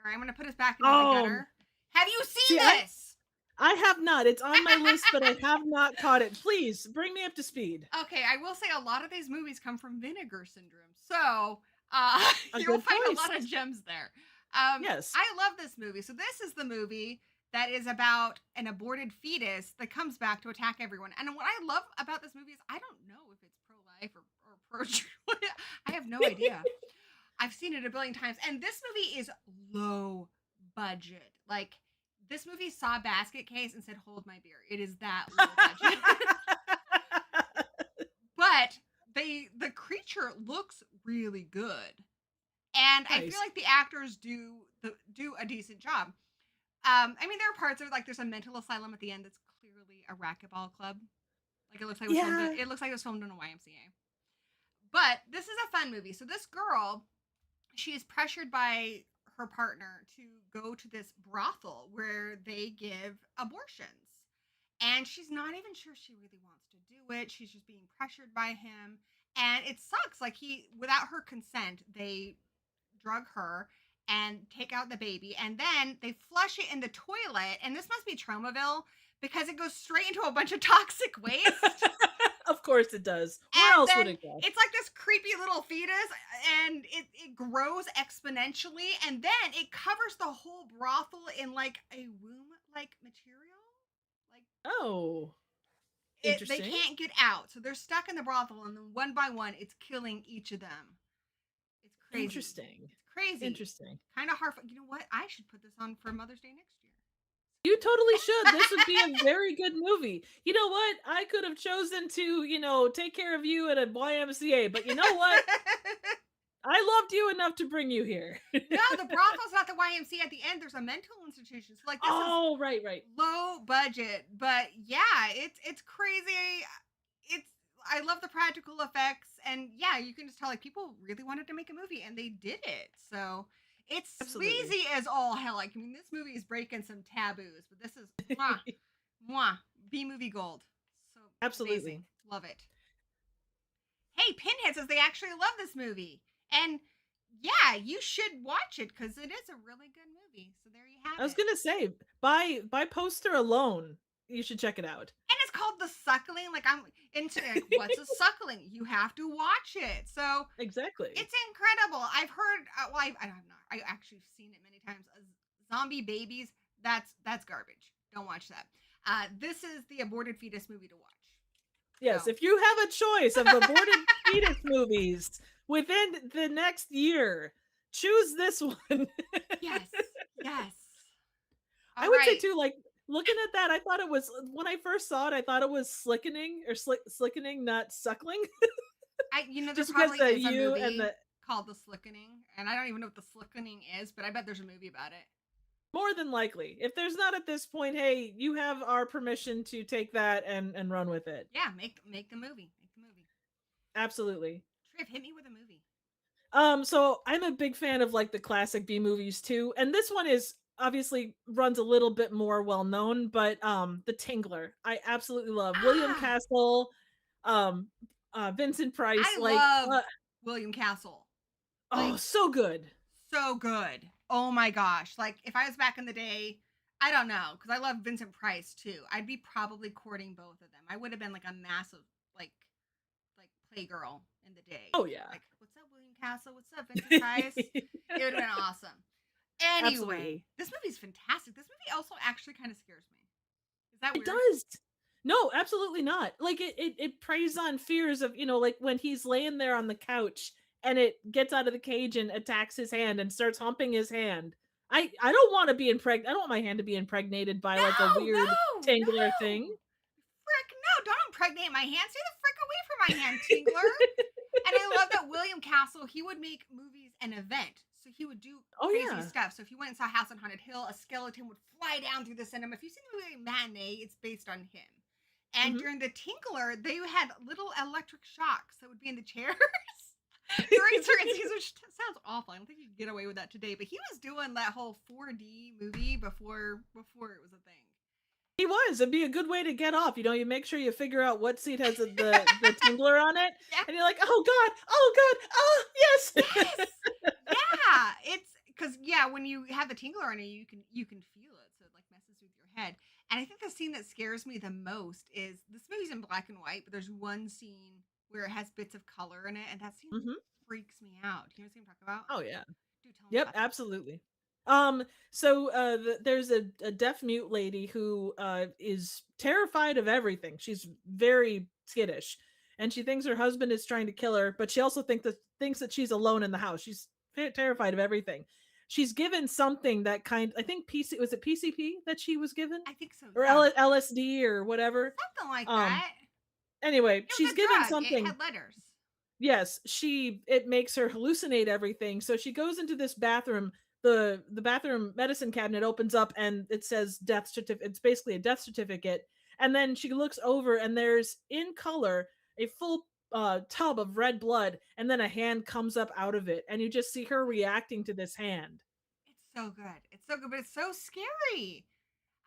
All right, I'm gonna put us back into the Oh, gutter. Have you seen see, this? I have not. It's on my list, but I have not caught it. Please bring me up to speed. Okay, I will say a lot of these movies come from Vinegar Syndrome, so uh, A you'll good find a choice. lot of gems there. Yes. I love this movie. So this is the movie that is about an aborted fetus that comes back to attack everyone. And what I love about this movie is I don't know if it's pro-life or pro. I have no idea. I've seen it a billion times, and this movie is low budget. Like this movie saw Basket Case and said, "Hold my beer." It is that low budget. But the creature looks really good, and I feel Nice. like the actors do a decent job. I mean, there are parts of like there's a mental asylum at the end that's clearly a racquetball club. Like it looks like Yeah. it looks like it was filmed in a YMCA. But this is a fun movie. So this girl, she is pressured by her partner to go to this brothel where they give abortions. And she's not even sure she really wants to do it. She's just being pressured by him. And it sucks. Like without her consent, they drug her and take out the baby. And then they flush it in the toilet. And this must be Traumaville because it goes straight into a bunch of toxic waste. Of course it does. Where And else then would it go? it's like this creepy little fetus and it grows exponentially. And then it covers the whole brothel in like a womb like material. Like Oh, they interesting. can't get out. So they're stuck in the brothel and then one by one it's killing each of them. It's crazy. Interesting. It's crazy. Interesting. Kind of hard. You know what? I should put this on for Mother's Day next year. You totally should. This would be a very good movie. You know what? I could have chosen to, take care of you at a YMCA, but you know what? I loved you enough to bring you here. No, the brothel's not the YMCA. At the end, there's a mental institution. So like this is right. low budget, but yeah, it's crazy. It's I love the practical effects, and yeah, you can just tell like people really wanted to make a movie, and they did it. So it's Absolutely. sleazy as all hell. Like I mean, this movie is breaking some taboos, but this is mwah, B movie gold. So Absolutely. amazing. Love it. Hey, Pinhead says they actually love this movie, and yeah, you should watch it because it is a really good movie. So there you have it. I was gonna say, by poster alone, you should check it out. And it's called The Suckling. Like I'm into like, what's a suckling? You have to watch it. So Exactly. it's incredible. I've heard. Well, I have not. I actually seen it many times. Zombie babies. That's garbage. Don't watch that. This is the aborted fetus movie to watch. Yes, So. if you have a choice of aborted fetus movies within the next year, choose this one. Yes. I would say too, like looking at that, I thought it was when I first saw it, I thought it was slickening or slickening, not suckling. There Just probably because the is a U movie and the called The Slickening, and I don't even know what The Slickening is, but I bet there's a movie about it. more than likely, if there's not at this point, hey, you have our permission to take that and run with it. Yeah, make the movie. Make the movie. Absolutely. Triv, hit me with a movie. So I'm a big fan of like the classic B movies too, and this one is obviously runs a little bit more well known, but The Tingler, I absolutely love. William Castle, Vincent Price. I love William Castle. Like, so good. So good. Oh my gosh. Like if I was back in the day, I don't know, because I love Vincent Price too. I'd be probably courting both of them. I would have been like a massive like playgirl in the day. Oh yeah. Like, what's up, William Castle? What's up, Vincent Price? It would have been awesome. Anyway, Absolutely. This movie's fantastic. This movie also actually kind of scares me. Is that weird? It does. No, absolutely not. Like it preys on fears of, like when he's laying there on the couch and it gets out of the cage and attacks his hand and starts humping his hand. I don't want to be impregnated. I don't want my hand to be impregnated by like a weird tingler thing. Frick, no, don't impregnate my hand. Stay the frick away from my hand, tingler. And I love that William Castle, he would make movies an event. So he would do crazy stuff. So if you went and saw House on Haunted Hill, a skeleton would fly down through the cinema. If you've seen the movie Matinee, it's based on him. And during the Tinkler, they had little electric shocks that would be in the chairs during certain scenes, which sounds awful. I don't think you could get away with that today. But he was doing that whole 4D movie before it was a thing. He was. It'd be a good way to get off. You make sure you figure out what seat has the tingler on it. Yeah. And you're like, oh God, oh yes. Yeah. It's because, when you have the tingler on it, you can feel it, so it like messes with your head. And I think the scene that scares me the most is this movie's in black and white, but there's one scene where it has bits of color in it, and that scene Mhm. freaks me out. Do you know what I'm talking about? Oh yeah. Do tell me Yep, about that. absolutely. So there's a deaf mute lady who is terrified of everything. She's very skittish, and she thinks her husband is trying to kill her, but she also thinks that she's alone in the house. She's terrified of everything. She's given something that I think was it PCP that she was given, I think so. or Yeah, LSD or whatever. something like Um that. anyway, It was she's a given drug. It something. had letters. Yes, it makes her hallucinate everything. So she goes into this bathroom. The bathroom medicine cabinet opens up and it says death certificate. It's basically a death certificate. And then she looks over and there's in color a full tub of red blood, and then a hand comes up out of it, and you just see her reacting to this hand. It's so good. It's so good, but it's so scary.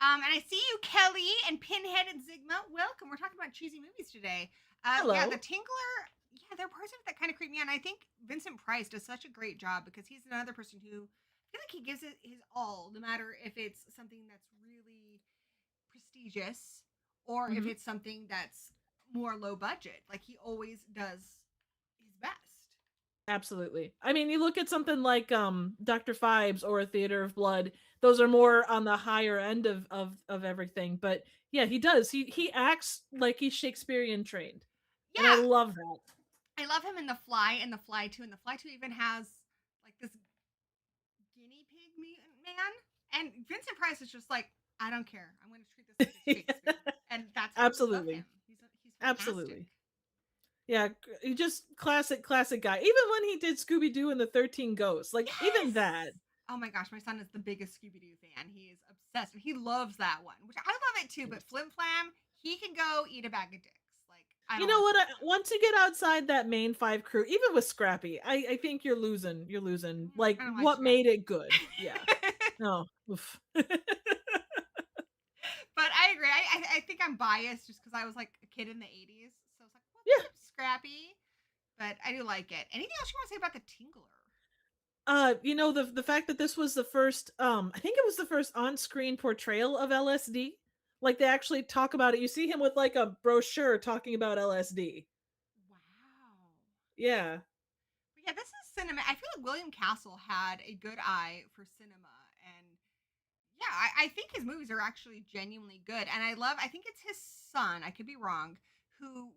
And I see you, Kelly and Pinhead and Zigma. Welcome. We're talking about cheesy movies today. Yeah, the Hello. Tinkler. Yeah, there are parts of it that kind of creep me out. And I think Vincent Price does such a great job because he's another person who I feel like he gives it his all, no matter if it's something that's really prestigious or if Mhm. it's something that's more low budget. Like he always does his best. Absolutely. I mean, you look at something like Dr. Phibes or A Theater of Blood, those are more on the higher end of everything, but yeah, he does. He acts like he's Shakespearean trained. And I Yeah, love that. I love him in The Fly and The Fly 2. And The Fly 2 even has like this guinea pig man. And Vincent Price is just like, I don't care. I'm going to treat this like it's Shakespeare. And that's why we love him. Absolutely. He's fantastic. Absolutely. Yeah, he just classic guy. Even when he did Scooby Doo and the 13 Ghosts, like even Yes. that. Oh my gosh, my son is the biggest Scooby Doo fan. He is obsessed. And he loves that one, which I love it too. But Flim Flam, he can go eat a bag of dicks. Like I You don't know want to what? see that. Once you get outside that main five crew, even with Scrappy, I think you're losing. You're losing. Like I don't like what Scrappy. made it good? Yeah. No. Oof. But I agree. I think I'm biased just because I was like a kid in the 80s. So I was like, what's Yeah. up, Scrappy? But I do like it. Anything else you want to say about the Tingler? The fact that this was the first I think it was the first on-screen portrayal of LSD. Like they actually talk about it. You see him with like a brochure talking about LSD. Wow. Yeah. But yeah, this is cinema. I feel like William Castle had a good eye for cinema. And yeah, I think his movies are actually genuinely good. And I think it's his son, I could be wrong, who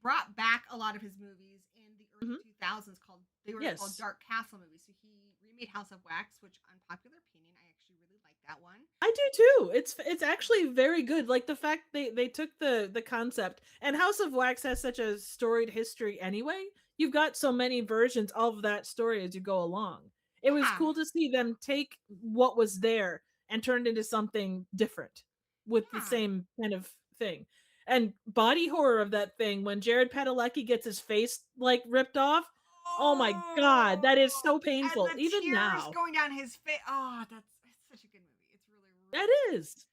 brought back a lot of his movies in the early Mhm. 2000s they were called Yes. Dark Castle movies. So he remade House of Wax, which unpopular opinion, I actually really like that one. I do too. It's actually very good. Like the fact they took the concept, and House of Wax has such a storied history anyway. You've got so many versions of that story as you go along. It was Yeah. cool to see them take what was there and turn it into something different with the Yeah. same kind of thing. And body horror of that thing when Jared Padalecki gets his face like ripped off. Oh my god, that is Oh, so and painful the even tears now. going down his face. Oh, that's it's such a good movie. It's really, That really good. is.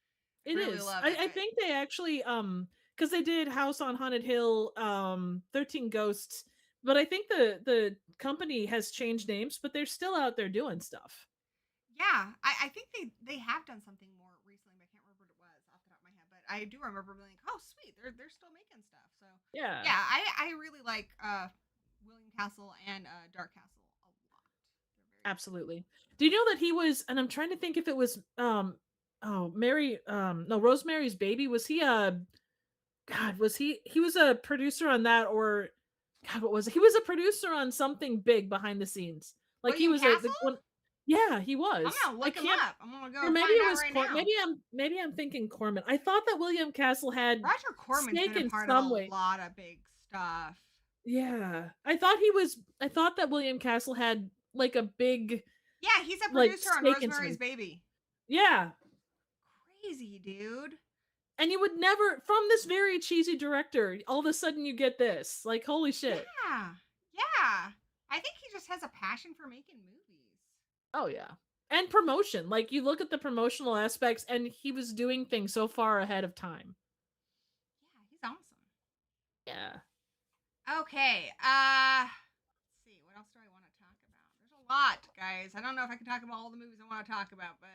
I It really is. love it. I But think they actually because they did House on Haunted Hill, 13 Ghosts, but I think the company has changed names, but they're still out there doing stuff. yeah, I think they have done something more recently, but I can't remember what it was off the top of my head. But I do remember being like, oh sweet, they're still making stuff. So Yeah, yeah, I really like William Castle and Dark Castle a lot. They're very good. absolutely. Do you know that he was, and I'm trying to think if it was oh, Mary no, Rosemary's Baby, was he a god, was he was a producer on that, or god, what was it? He was a producer on something big behind the scenes. Like he William was a Castle? one. Yeah, he I'm was. gonna I look him can't. up. I'm gonna Or go maybe find it out was right now. maybe I'm thinking Corman. I thought that William Castle had Roger Corman's stake been a in part of a some way. lot of big stuff. Yeah. I thought that William Castle had like a big Yeah, he's a like producer on stake in Rosemary's something. Baby. Yeah. Crazy, dude. And you would never, from this very cheesy director, all of a sudden you get this. Like holy shit. Yeah. Yeah. I think he just has a passion for making movies. Oh yeah. And promotion. Like you look at the promotional aspects and he was doing things so far ahead of time. Yeah, he's awesome. Yeah. Okay. Let's see. What else do I want to talk about? There's a lot, guys. I don't know if I can talk about all the movies I want to talk about, but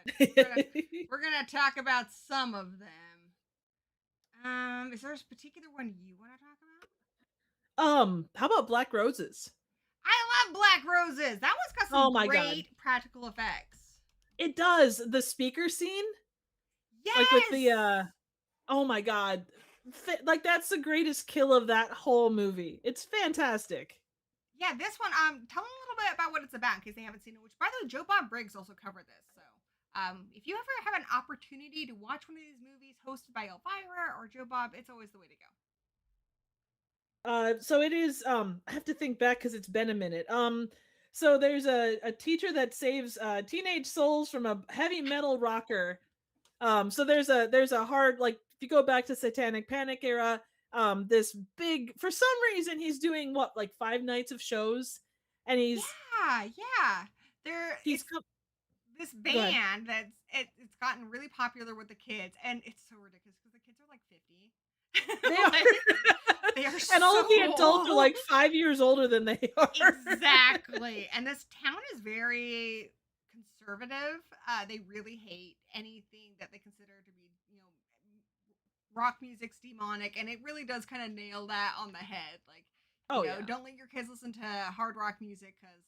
we're gonna talk about some of them. Is there a particular one you want to talk about? How about Black Roses? I love Black Roses. That one's got some Oh my god. great practical effects. It does. The speaker scene, like with Yes. the oh my god. Like that's the greatest kill of that whole movie. It's fantastic. Yeah, this one. Tell them a little bit about what it's about in case they haven't seen it. Which, by the way, Joe Bob Briggs also covered this. So, if you ever have an opportunity to watch one of these movies hosted by Elvira or Joe Bob, it's always the way to go. So it is I have to think back because it's been a minute. So there's a teacher that saves teenage souls from a heavy metal rocker. So there's a hard, like if you go back to Satanic Panic era, this big, for some reason he's doing what, like 5 nights of shows, and Yeah. There, he's it's come this go ahead. band it's gotten really popular with the kids, and it's so ridiculous because the kids are like 50. They are Like, they are and all of the so adults are old. like 5 years older than they are. Exactly. And this town is very conservative. They really hate anything that they consider to be, rock music's demonic, and it really does kind of nail that on the head. Like, Oh yeah. don't let your kids listen to hard rock music because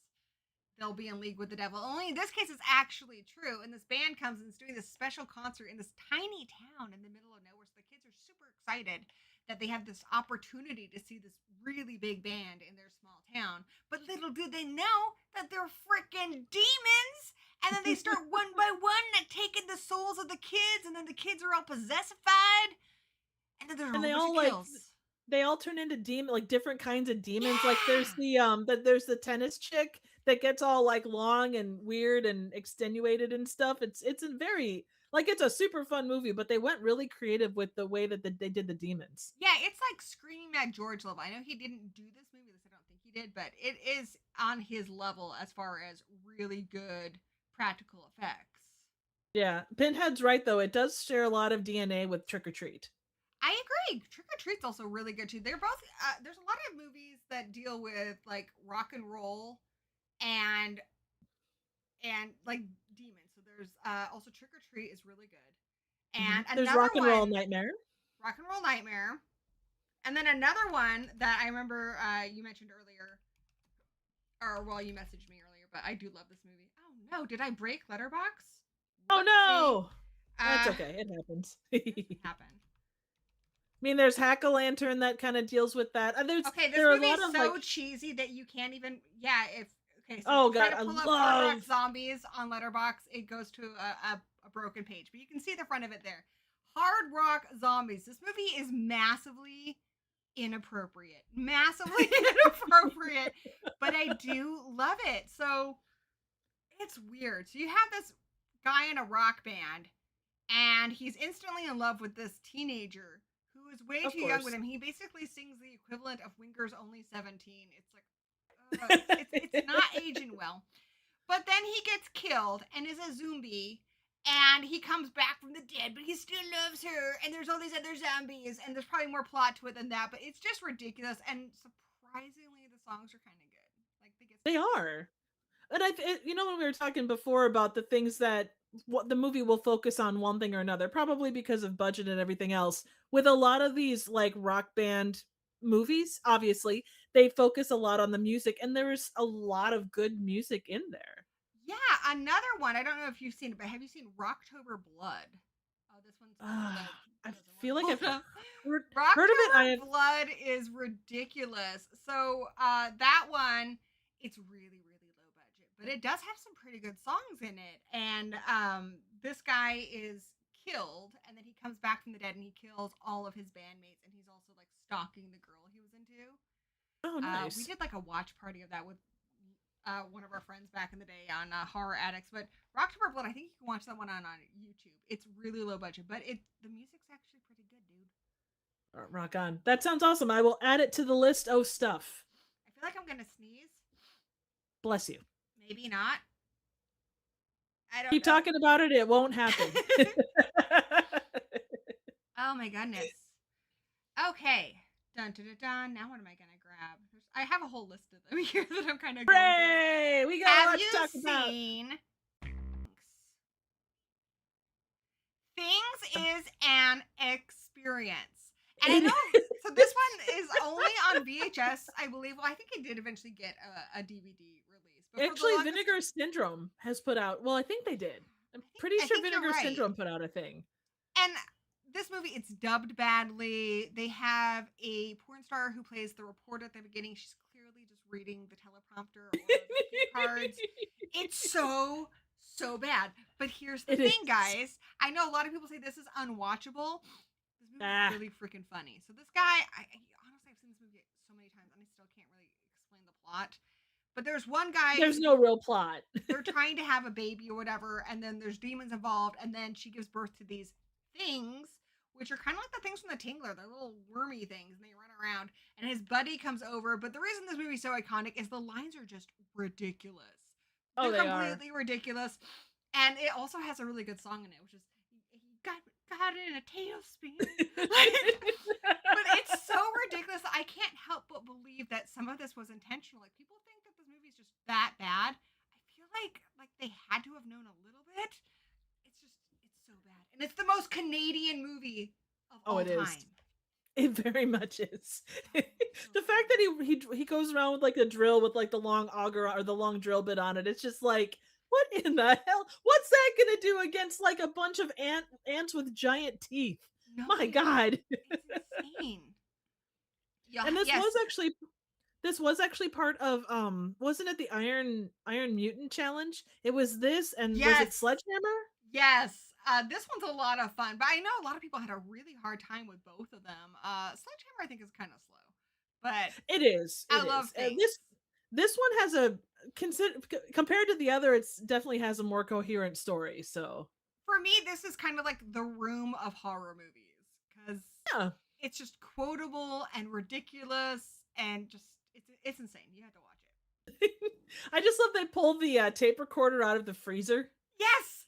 they'll be in league with the devil. Only in this case, it's actually true. And this band comes and is doing this special concert in this tiny town in the middle of nowhere. So the kids are super excited that they have this opportunity to see this really big band in their small town. But little do they know that they're freaking demons. And then they start one by one taking the souls of the kids, and then the kids are all possessified. And then there's a And whole they bunch all of like kills. they all turn into like different kinds of demons. Like Yeah. there's the tennis chick that gets all like long and weird and extenuated and stuff. It's a very, like, it's a super fun movie, but they went really creative with the way that they did the demons. Yeah, it's like screaming at George level. I know he didn't do this movie. This I don't think he did, but it is on his level as far as really good practical effects. Yeah, Pinhead's right though. It does share a lot of DNA with Trick or Treat. I agree. Trick or Treat's also really good too. They're both. There's a lot of movies that deal with like rock and roll and like demons. So there's also Trick or Treat is really good, and There's another Rock and Roll one, Nightmare. Rock and Roll Nightmare, and then another one that I remember you mentioned earlier, or well, you messaged me earlier, but I do love this movie. Oh no, did I break Letterbox? Oh Whoopsie. no, that's okay. It happens. Doesn't happen. I mean, there's Hack a Lantern that kind of deals with that. Okay, this there are a movie lot is of so like, cheesy that you can't even. Yeah, if okay, so if oh you try god, to I pull up Hard Rock love. Zombies on Letterbox, it goes to a broken page, but you can see the front of it there. Hard Rock Zombies. This movie is massively inappropriate, massively inappropriate, but I do love it. So it's weird. So you have this guy in a rock band, and he's instantly in love with this teenager who is way Of too young with course. him. He basically sings the equivalent of Winger's Only 17. It's like, it's not aging well. But then he gets killed and is a zombie, and he comes back from the dead, but he still loves her. And there's all these other zombies, and there's probably more plot to it than that. But it's just ridiculous, and surprisingly, the songs are kind of good. Like they get They are. And when we were talking before about the things that what the movie will focus on one thing or another, probably because of budget and everything else. With a lot of these like rock band movies, obviously, they focus a lot on the music, and there's a lot of good music in there. Yeah, another one. I don't know if you've seen it, but have you seen Rocktober Blood? Oh, this one's I doesn't feel like want I've to pull up. heard of it. Rocktober Blood is ridiculous. So that one, it's really really low budget, but it does have some pretty good songs in it. And this guy is killed, and then he comes back from the dead, and he kills all of his bandmates, and he's also like stalking the girl he was into. Oh, We nice. did like a watch party of that with one of our friends back in the day on Horror Addicts. But Rocktober Blood, I think you can watch that one on YouTube. It's really low budget, but the music's actually pretty good, dude. Rock on. That sounds awesome. I will add it to the list of stuff. I feel like I'm gonna sneeze. Bless you. Maybe not. I don't Keep know. talking about it. It won't happen. Oh my goodness. Okay. Dun, dun, dun, dun. Now what am I gonna grab? I have a whole list of them here that I'm kind of going through. Hooray! We got a Have lot to you talk about. seen Things is an experience? And I It know, so this one is only on VHS, I believe. Well, I think it did eventually get a DVD release. But for the actually, longest, Vinegar Syndrome has put out. Well, I think they did. I'm pretty I sure think you're Vinegar right. Syndrome put out a thing. And this movie, it's dubbed badly. They have a porn star who plays the reporter at the beginning. She's clearly just reading the teleprompter or the cue cards. It's so bad. But here's the It thing, is. guys. I know a lot of people say this is unwatchable. This movie Ah. is really freaking funny. So this guy, honestly, I've seen this movie so many times, and I still can't really explain the plot. But there's one guy. There's no real plot. They're trying to have a baby or whatever, and then there's demons involved, and then she gives birth to these things, which are kind of like the things from the Tingler. They're little wormy things, and they run around. And his buddy comes over. But the reason this movie is so iconic is the lines are just ridiculous. Oh, They're they completely ridiculous. And it also has a really good song in it, which is he got it in a tailspin. But it's so ridiculous that I can't help but believe that some of this was intentional. Like, people think that this movie is just that bad. I feel like they had to have known a little bit. It's so bad. And it's the most Canadian movie of all time. Is. It very much is. The fact that he goes around with like a drill with like the long auger or the long drill bit on it, it's just like, what in the hell? What's that gonna do against like a bunch of ants with giant teeth? No, My God. It's insane. Yeah, And this was actually part of wasn't it the Iron Mutant Challenge? It was this, and was it Sledgehammer? Yes. This one's a lot of fun, but I know a lot of people had a really hard time with both of them. Sledgehammer, I think, is kind of slow, but it is. I love Things. This one has a compared to the other, it's definitely has a more coherent story. So for me, this is kind of like the Room of horror movies, because it's just quotable and ridiculous, and just it's insane. You have to watch it. I just love they pulled the tape recorder out of the freezer. Yes.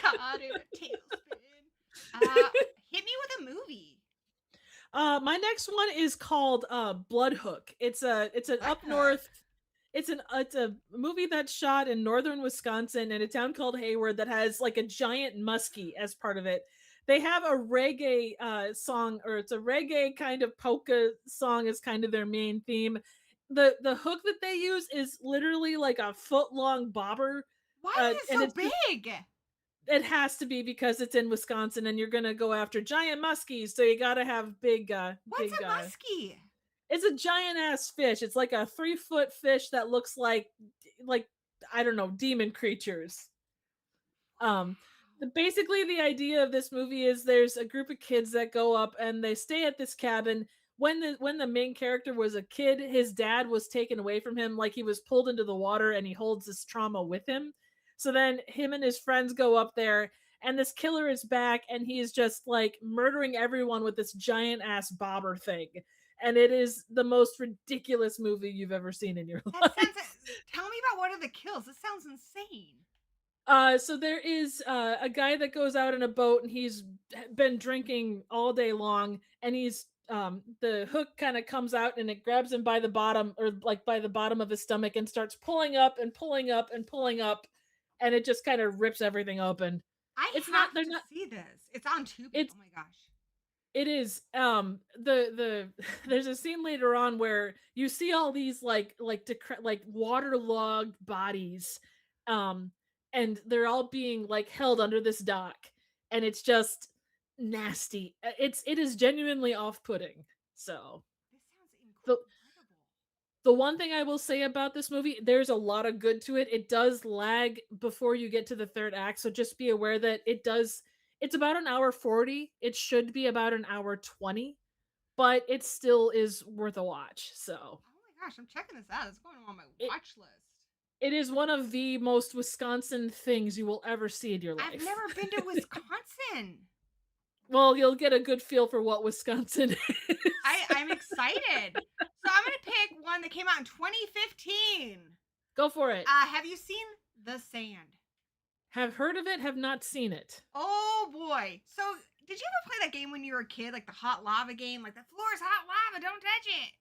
God, in a tailspin. Hit me with a movie. My next one is called Blood Hook. It's an up north. It's a movie that's shot in northern Wisconsin in a town called Hayward that has like a giant muskie as part of it. They have a reggae song, or it's a reggae kind of polka song as kind of their main theme. The hook that they use is literally like a foot long bobber. Why is it so big? It has to be because it's in Wisconsin and you're gonna go after giant muskies, so you gotta have big. What's a muskie? It's a giant ass fish. It's like a 3-foot fish that looks like I don't know, demon creatures. Basically the idea of this movie is there's a group of kids that go up and they stay at this cabin. When the main character was a kid, his dad was taken away from him, like he was pulled into the water, and he holds this trauma with him. So then him and his friends go up there, and this killer is back, and he's just like murdering everyone with this giant ass bobber thing. And it is the most ridiculous movie you've ever seen in your life. Tell me about one of the kills. This sounds insane. So there is a guy that goes out in a boat, and he's been drinking all day long, and he's the hook kind of comes out and it grabs him by the bottom, or like by the bottom of his stomach, and starts pulling up and pulling up and pulling up, and it just kind of rips everything open. It's not see this. It's on Tubi. Oh my gosh. It is. There's a scene later on where you see all these like waterlogged bodies, and they're all being like held under this dock, and it's just nasty. It is genuinely off-putting. So this sounds incredible. The one thing I will say about this movie, there's a lot of good to it. It does lag before you get to the third act, so just be aware that it's about an hour 40. It should be about an hour 20, but it still is worth a watch. So oh my gosh, I'm checking this out. It's going on my watch list. It is one of the most Wisconsin things you will ever see in your life. I've never been to Wisconsin. Well, you'll get a good feel for what Wisconsin is. I'm excited. So I'm going to pick one that came out in 2015. Go for it. Have you seen The Sand? Have heard of it, have not seen it. Oh boy. So Did you ever play that game when you were a kid, like the hot lava game? Like the floor's hot lava, don't touch it.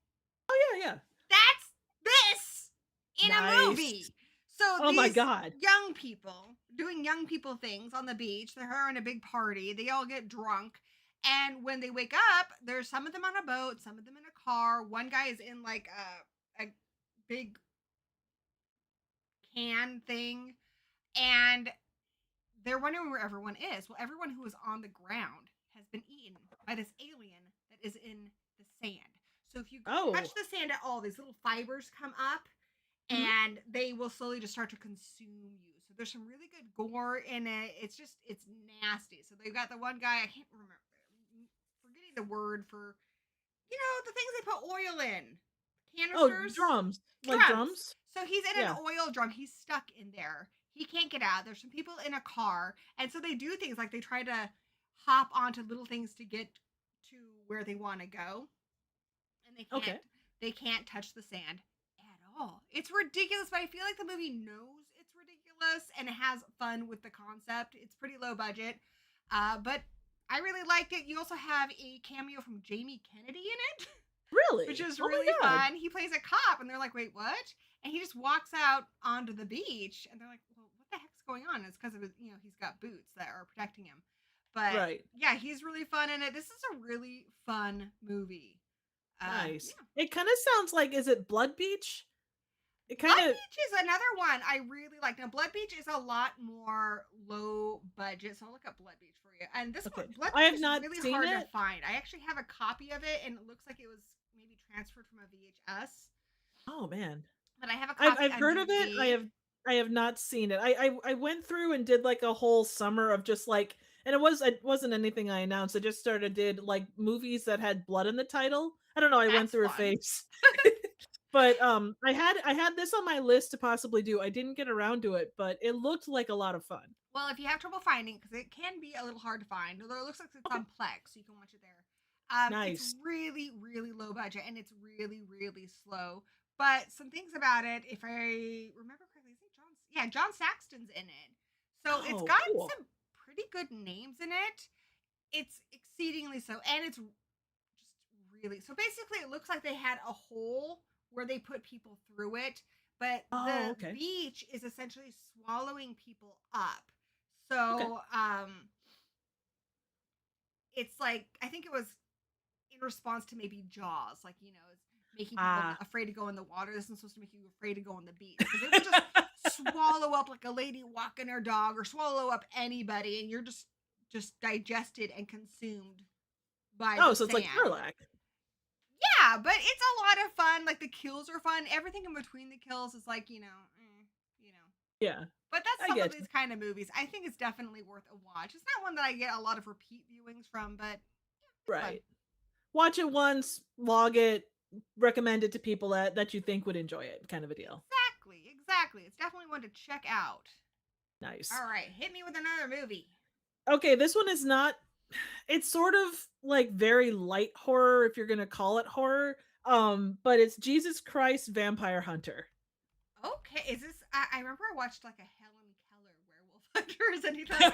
Oh yeah, yeah. That's this in a Nice. movie. So Oh my these god. young people doing young people things on the beach. They're having a big party. They all get drunk. And when they wake up, there's some of them on a boat, some of them in a car. One guy is in like a big can thing. And they're wondering where everyone is. Well, everyone who is on the ground has been eaten by this alien that is in the sand. So if you touch Oh. the sand at all, these little fibers come up Mhm. and they will slowly just start to consume you. So there's some really good gore in it. It's nasty. So they've got the one guy, I can't remember, forgetting the word for, the things they put oil in. Oh, Canisters? drums. Like Drums. drums? So he's in an Yeah. oil drum. He's stuck in there. He can't get out. There's some people in a car. And so they do things like they try to hop onto little things to get to where they want to go. And Okay. they can't touch the sand at all. It's ridiculous, but I feel like the movie knows it's ridiculous and it has fun with the concept. It's pretty low budget. But I really liked it. You also have a cameo from Jamie Kennedy in it. Which Really? is Oh my really god. fun. He plays a cop, and they're like, "Wait, what?" And he just walks out onto the beach, and they're like, "Well, what the heck's going on?" And it's because of his, he's got boots that are protecting him. But Right. yeah, he's really fun in it. This is a really fun movie. Nice. Yeah. It kind of sounds like, is it Blood Beach? It kind Blood of Beach is another one I really like. Now, Blood Beach is a lot more low budget, so I'll look up Blood Beach for you. And this okay. one, Blood I Beach have is not really seen hard to it. find. I actually have a copy of it, and it looks like it was maybe transferred from a VHS. Oh man. But I have a I've copy I've on heard of it. DVD. I have not seen it. I went through and did like a whole summer of just like, and it wasn't anything I announced. I just started did like movies that had blood in the title. I don't know, I went That's through a fun. phase. But I had this on my list to possibly do. I didn't get around to it, but it looked like a lot of fun. Well, if you have trouble finding, because it can be a little hard to find, although it looks like it's Okay. on Plex, so you can watch it there. It's Nice. really, really low budget and it's really, really slow. But some things about it, if I remember correctly, I think John Saxton's in it. So it's Oh, got cool. some pretty good names in it. It's exceedingly so, and it's just really so. Basically, it looks like they had a hole where they put people through it, but Oh, the okay. beach is essentially swallowing people up. Okay. So, it's like I think it was in response to maybe Jaws, like is making people Ah. afraid to go in the water. This isn't supposed to make you afraid to go on the beach because it would just swallow up like a lady walking her dog, or swallow up anybody, and you're just digested and consumed by Oh, the so it's like sand. Sherlock. Yeah, but it's a lot of fun. Like the kills are fun. Everything in between the kills is like you know. Yeah, But that's I some of get you. these kind of movies. I think it's definitely worth a watch. It's not one that I get a lot of repeat viewings from, but it's fun. Right. Watch it once, log it, recommend it to people that you think would enjoy it, kind of a deal. Exactly, exactly. It's definitely one to check out. Nice. All right, hit me with another movie. Okay, this one is not, it's sort of like very light horror if you're going to call it horror. But it's Jesus Christ Vampire Hunter. Okay, is this? I remember I watched like a Helen Keller Werewolf Hunter. Is anything like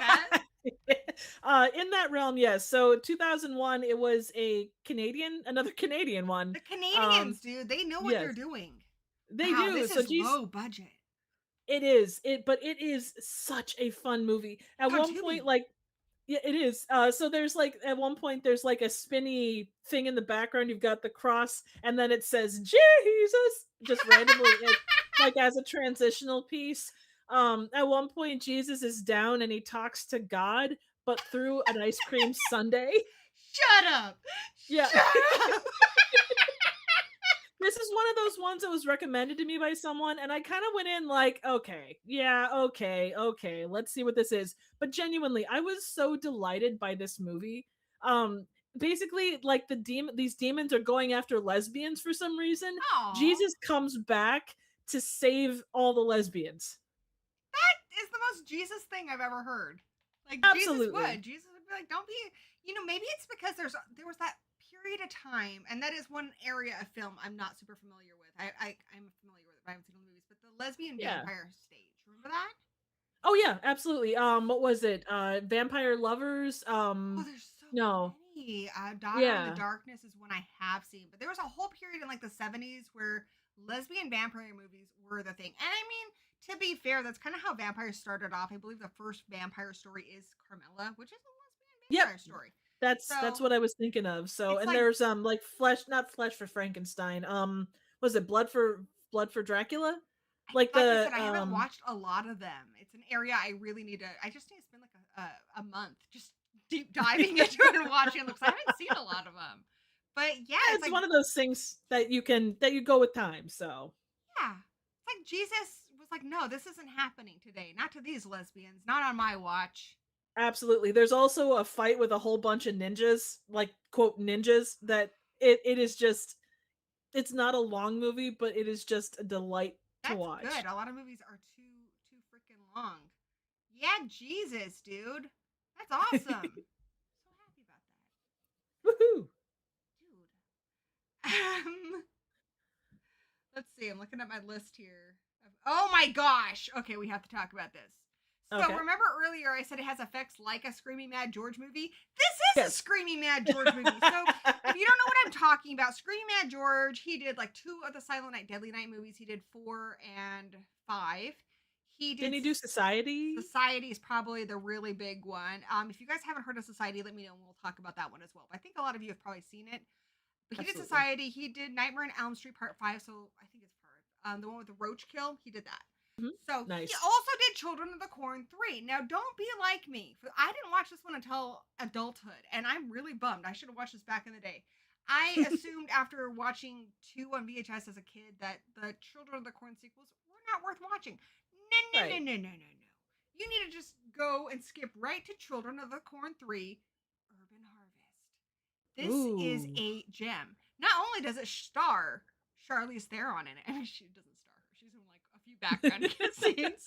that? In that realm, yes. So 2001, it was another Canadian one. The Canadians, Um, dude, they know what they're yes, doing. they Wow, do. this So is geez, low budget. but it is such a fun movie. At one point, Cartoony. like, yeah, it is. So there's like at one point there's like a spinny thing in the background. You've got the cross, and then it says Jesus just randomly, like as a transitional piece. At one point, Jesus is down and he talks to God, but through an ice cream sundae. Shut up! Yeah. Shut up! This is one of those ones that was recommended to me by someone, and I kind of went in like, okay, yeah, okay, let's see what this is. But genuinely, I was so delighted by this movie. Basically, like these demons are going after lesbians for some reason. Aw, Jesus comes back to save all the lesbians. that is the most Jesus thing I've ever heard. Like Jesus Absolutely. would. Jesus would be like, "Don't be." Maybe it's because there was that period of time, and that is one area of film I'm not super familiar with. I'm familiar with it, but I haven't seen the movies. But the lesbian Yeah. vampire stage, remember that? Oh yeah, absolutely. What was it? Vampire Lovers. Oh, there's so No. many. Daughter in the Yeah. Darkness is one I have seen, but there was a whole period in like the 70s where lesbian vampire movies were the thing. And I mean, to be fair, that's kind of how vampires started off. I believe the first vampire story is Carmilla, which is a lesbian Yep. vampire story. That's So what I was thinking of. So, it's and like, there's like flesh, not flesh for Frankenstein. Was it Blood for Dracula? Like like I the said, I haven't watched a lot of them. It's an area I really need to. I just need to spend like a month just deep diving into it and watching them because I haven't seen a lot of them. But yeah, it's it's like, one of those things that you go with time. So, yeah, it's like Jesus was like, no, this isn't happening today. Not to these lesbians. Not on my watch. absolutely. There's also a fight with a whole bunch of ninjas, like quote ninjas that it is just it's not a long movie, but it is just a delight to That's watch. good. A lot of movies are too freaking long. Yeah, Jesus, dude. That's awesome. So happy about Woohoo. that, dude. Let's see. I'm looking at my list here. Oh my gosh. Okay, we have to talk about this. So Okay. remember earlier I said it has effects like a Screaming Mad George movie? This is Yes. a Screaming Mad George movie. So if you don't know what I'm talking about, Screaming Mad George, he did like 2 of the Silent Night, Deadly Night movies. He did 4 and 5. He Didn't did he do Society? Society is probably the really big one. If you guys haven't heard of Society, let me know and we'll talk about that one as well. But I think a lot of you have probably seen it. But he did Absolutely. Society. He did Nightmare on Elm Street Part 5. So I think it's part the one with the roach kill. He did that. Mhm. So Nice. he also did Children of the Corn 3. Now don't be like me. I didn't watch this one until adulthood, and I'm really bummed. I should have watched this back in the day. I assumed after watching 2 on VHS as a kid that the Children of the Corn sequels were not worth watching. No, no, Right. no, no, no, no, no. You need to just go and skip right to Children of the Corn 3, Urban Harvest. This is Ooh. a gem. Not only does it star Charlize Theron in it, I mean, she doesn't star her. She's in like a few background scenes.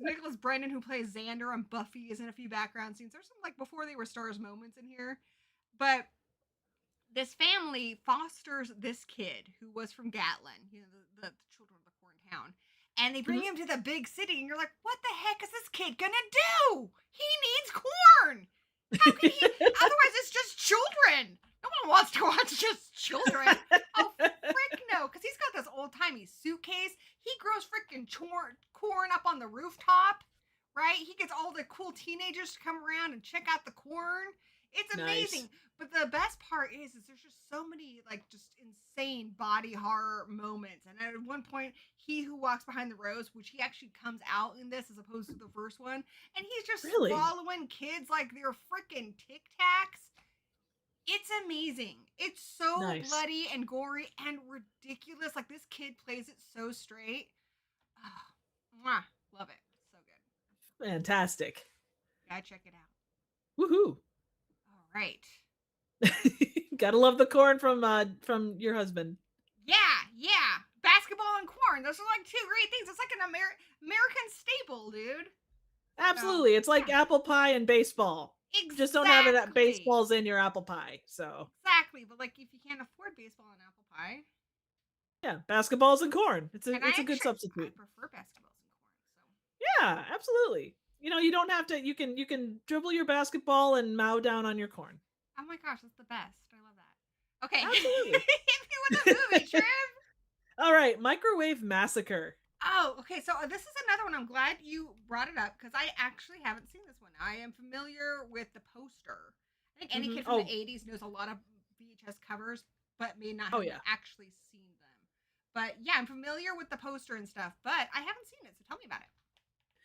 Nicholas Brennan, who plays Xander on Buffy, is in a few background scenes. There's some like before they were stars moments in here, but this family fosters this kid who was from Gatlin, the children of the Corn town, and they bring him to the big city, and you're like, what the heck is this kid gonna do? He needs corn. How can he? Otherwise, it's just children. No one wants to watch just children. Oh, frick no, because he's got this old-timey suitcase. He grows freaking corn up on the rooftop, right? He gets all the cool teenagers to come around and check out the corn. It's amazing. Nice. But the best part is there's just so many like just insane body horror moments. And at one point, he who walks behind the rose, which he actually comes out in this as opposed to the first one, and he's just Really? swallowing kids like they're freaking Tic Tacs. It's amazing. It's so Nice. bloody and gory and ridiculous. Like this kid plays it so straight. Oh, mwah, love it. So good. Fantastic. Gotta check it out. Woohoo. All right. Gotta love the corn from your husband. Yeah. Basketball and corn. Those are like 2 great things. It's like an American staple, dude. Absolutely. It's like apple pie and baseball. Exactly. Just don't have it at baseball's in your apple pie. So exactly, but like if you can't afford baseball and apple pie, yeah, basketballs and corn. It's a good substitute. I prefer basketballs and corn. So yeah, absolutely. You don't have to. You can dribble your basketball and mow down on your corn. Oh my gosh, that's the best. I love that. Okay, absolutely. Hit me with a movie, Triv. All right, Microwave Massacre. Oh, okay. So this is another one. I'm glad you brought it up because I actually haven't seen this one. I am familiar with the poster. I think any kid from the 80s knows a lot of VHS covers, but may not have actually seen them. But yeah, I'm familiar with the poster and stuff, but I haven't seen it. So tell me about it.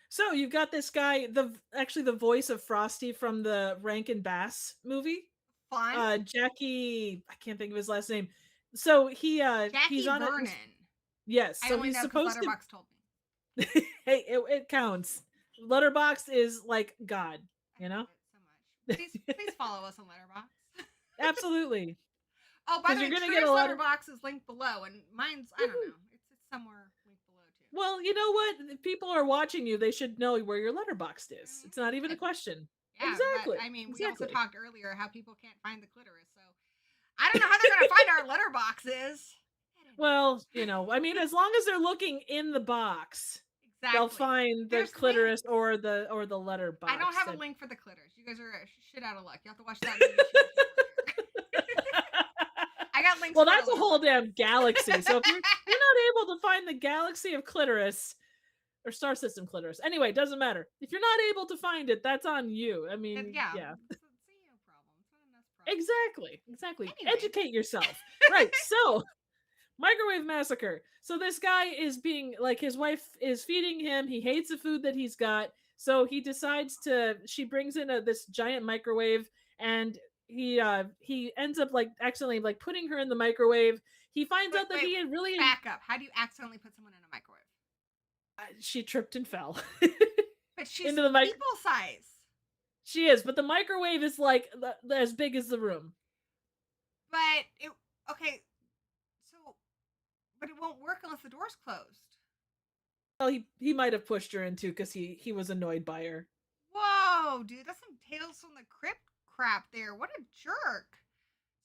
So you've got this guy, the voice of Frosty from the Rankin Bass movie. Fun. Jackie, I can't think of his last name. So he's on Vernon. Yes, I so only he's know supposed Letterboxd told me. Hey, it counts. Letterboxd is like God, you know. So much. Please follow us on Letterboxd. Absolutely. Oh, by the way, Triv's Letterboxd is linked below, and mine's I don't know. It's somewhere linked below too. Well, you know what? If people are watching you, they should know where your Letterboxd is. It's not even a question. Yeah, exactly. I mean, we also talked earlier how people can't find the clitoris, so I don't know how they're gonna find our letterboxes. Well, I mean, as long as they're looking in the box. they'll Exactly. find the There's clitoris links. or the letterbox. I don't have a And link for the clitoris. You guys are shit out of luck. You have to watch that movie she mentioned earlier. I got links well, for that's all a of whole them. damn galaxy. So if you're not able to find the galaxy of clitoris or star system clitoris, anyway, doesn't matter. If you're not able to find it, that's on you. I mean, Yeah, yeah. it's a CEO problem. It's not an us problem. Exactly. Anyway, Educate yourself. Right. So, microwave massacre. So this guy is being like, his wife is feeding him. He hates the food that he's got. So he decides to, she brings in this giant microwave, and he ends up like accidentally like putting her in the microwave. He finds out that wait, he had really back up. How do you accidentally put someone in a microwave? she tripped and fell But she's into the mic. people size. She is, but the microwave is like as big as the room. But it okay. So, but it won't work unless the door's closed. Well, he might have pushed her into because he was annoyed by her. Whoa, dude, that's some Tales from the Crypt crap there. What a jerk.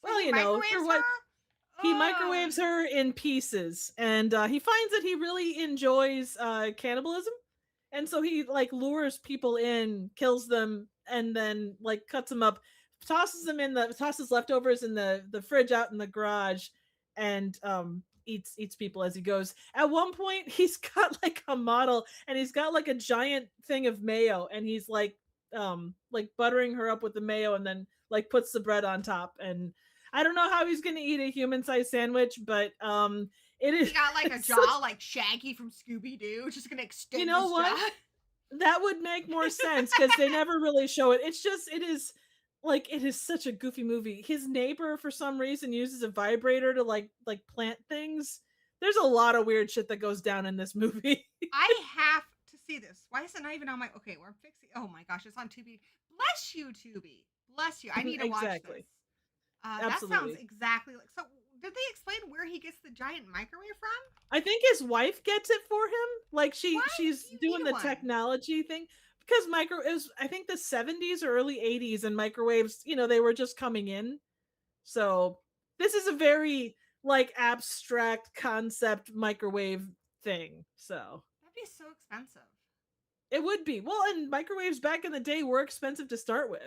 So Well, he you know, microwaves for what her? he microwaves her in pieces, and he finds that he really enjoys cannibalism, and so he like lures people in, kills them, and then like cuts them up, tosses leftovers in the fridge out in the garage, and eats people as he goes. At one point, he's got like a model, and he's got like a giant thing of mayo, and he's like buttering her up with the mayo, and then like puts the bread on top. And I don't know how he's gonna eat a human-sized sandwich, but it is. He got like a jaw like Shaggy from Scooby Doo, just gonna extend You know his what? jaw. That would make more sense because they never really show it. It is like it is such a goofy movie. His neighbor, for some reason, uses a vibrator to like plant things. There's a lot of weird shit that goes down in this movie. I have to see this. Why is it not even on my? Okay, we're fixing. Oh my gosh, it's on Tubi. Bless you, Tubi. Bless you. I need to watch Exactly. this. That sounds Absolutely. exactly like. So, did they explain where he gets the giant microwave from? I think his wife gets it for him. Like Why she's do you doing need the one? technology thing because it was I think the 70s or early 80s, and microwaves, they were just coming in. So this is a very like abstract concept microwave thing. So That'd be so expensive. it would be. Well, and microwaves back in the day were expensive to start with.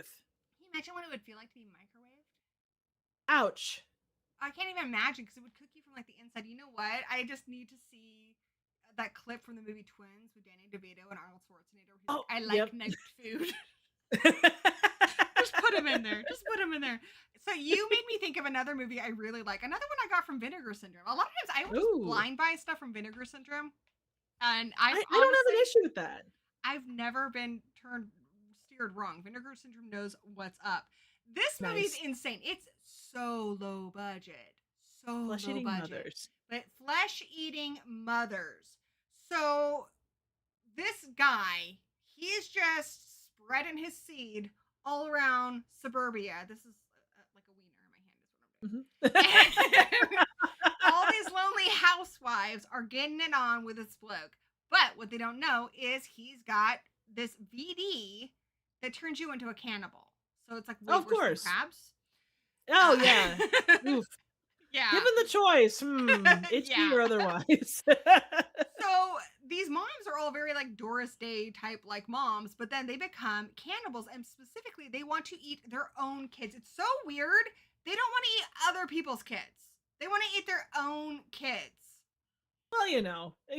Can you imagine what it would feel like to be microwaved? Ouch. I can't even imagine because it would cook you from like the inside. You know what? I just need to see that clip from the movie Twins with Danny DeVito and Arnold Schwarzenegger. He's like, I like necked food. Just put him in there. Just put him in there. So you made me think of another movie I really like. Another one I got from Vinegar Syndrome. A lot of times I will just blind buy stuff from Vinegar Syndrome. And I don't have an issue with that. I've never been steered wrong. Vinegar Syndrome knows what's up. This movie's insane. It's so low budget. So flesh-eating low budget. mothers. But flesh-eating mothers. So this guy, he's just spreading his seed all around suburbia. This is like a wiener in my hand is what I'm doing. All these lonely housewives are getting it on with this bloke. But what they don't know is he's got this VD that turns you into a cannibal. So it's like way of course crabs. Oh yeah. Oof. Yeah. Given the choice, itchy or otherwise. So these moms are all very like Doris Day type like moms, but then they become cannibals, and specifically they want to eat their own kids. It's so weird. They don't want to eat other people's kids. They want to eat their own kids. Well, you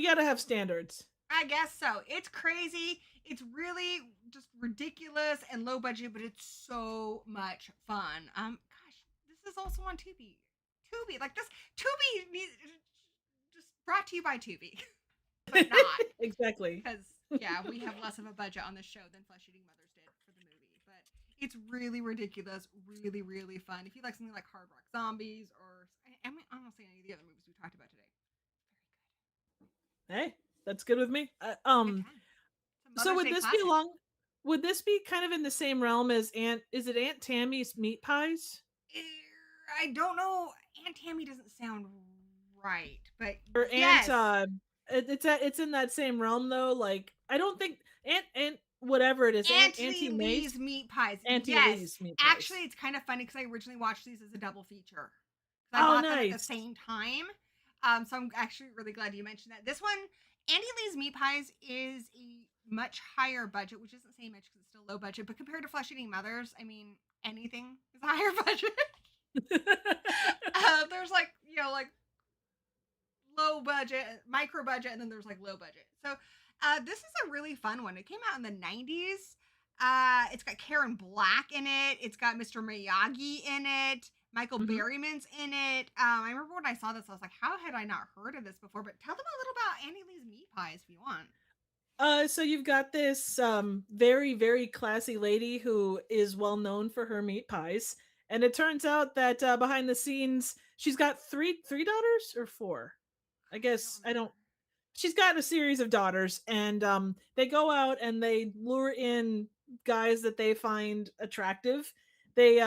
gotta have standards. I guess so. It's crazy. It's really just ridiculous and low budget, but it's so much fun. Gosh, this is also on Tubi. Like this, Tubi needs just brought to you by Tubi, but not exactly. because we have less of a budget on this show than Flesh Eating Mothers did for the movie. But it's really ridiculous, really really fun. If you like something like Hard Rock Zombies or honestly any of the other movies we talked about today, very good. Hey, that's good with me. So would this be kind of in the same realm as is it Aunt Tammy's meat pies? I don't know. Aunt Tammy doesn't sound right, but or Aunt it's in that same realm though. Like I don't think Aunt whatever it is, Auntie Lee's meat pies. Auntie Lee's meat pies. Actually, it's kind of funny because I originally watched these as a double feature. I bought them at the same time. So I'm actually really glad you mentioned that. This one Andy Lee's Meat Pies is a much higher budget, which isn't saying much because it's still low budget, but compared to Flesh Eating Mothers, I mean, anything is a higher budget. There's like, like low budget, micro budget, and then there's like low budget. So this is a really fun one. It came out in the 90s. It's got Karen Black in it. It's got Mr. Miyagi in it. Michael Mhm. Berryman's in it. I remember when I saw this, I was like, how had I not heard of this before? But tell them a little about Annie Lee's Meat Pies if you want. So you've got this very very classy lady who is well known for her meat pies, and it turns out that behind the scenes she's got three daughters or four. I I don't guess I remember. don't. She's got a series of daughters, and they go out and they lure in guys that they find attractive. They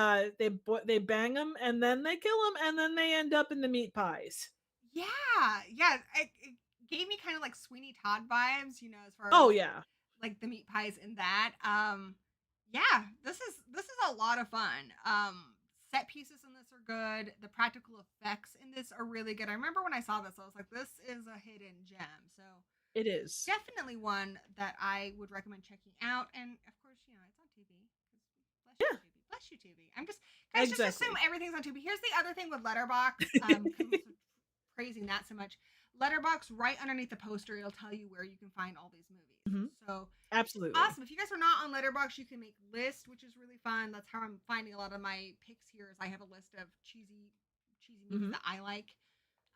bang them and then they kill them and then they end up in the meat pies. Yeah, yeah. It gave me kind of like Sweeney Todd vibes, as far as Oh yeah, like the meat pies in that. Yeah, this is a lot of fun. Set pieces in this are good. The practical effects in this are really good. I remember when I saw this, I was like, this is a hidden gem. So it is. definitely one that I would recommend checking out. And of course, it's on Tubi. Bless you, Yeah, Tubi. Bless you, Tubi. I'm just guys, just assume exactly. everything's on Tubi. Here's the other thing with Letterbox. 'Cause I'm so praising that so much. Letterbox, right underneath the poster, it'll tell you where you can find all these movies. Mhm. So it's Absolutely. awesome. If you guys are not on Letterbox, you can make lists, which is really fun. That's how I'm finding a lot of my picks here. Is I have a list of cheesy movies Mhm. that I like.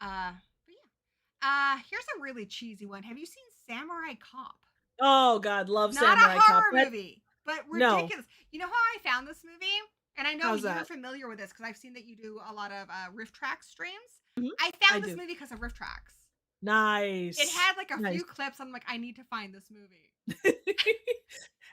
But yeah. Here's a really cheesy one. Have you seen Samurai Cop? Oh god, love Not a Samurai Cop. horror That movie, but no. ridiculous. You know how I found this movie? And I know How's you're that? familiar with this because I've seen that you do a lot of Riff Tracks streams. Mhm. I I found this do. movie because of Riff Tracks. It Nice. had like a Nice. few clips. I'm like, I need to find this movie.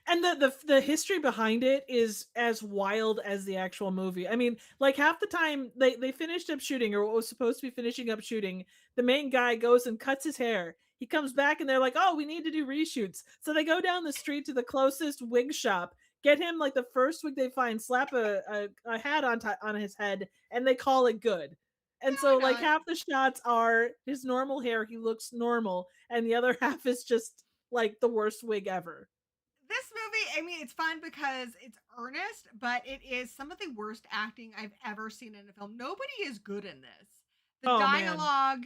And the history behind it is as wild as the actual movie. I mean, like half the time they finished up shooting or what was supposed to be finishing up shooting, the main guy goes and cuts his hair. He comes back and they're like, "Oh, we need to do reshoots." So they go down the street to the closest wig shop, get him like the first wig they find, slap a hat on his head, and they call it good. And so No, like no. half the shots are his normal hair, he looks normal, and the other half is just like the worst wig ever. This movie, I mean, it's fun because it's earnest, but it is some of the worst acting I've ever seen in a film. Nobody is good in this. The Oh man. dialogue,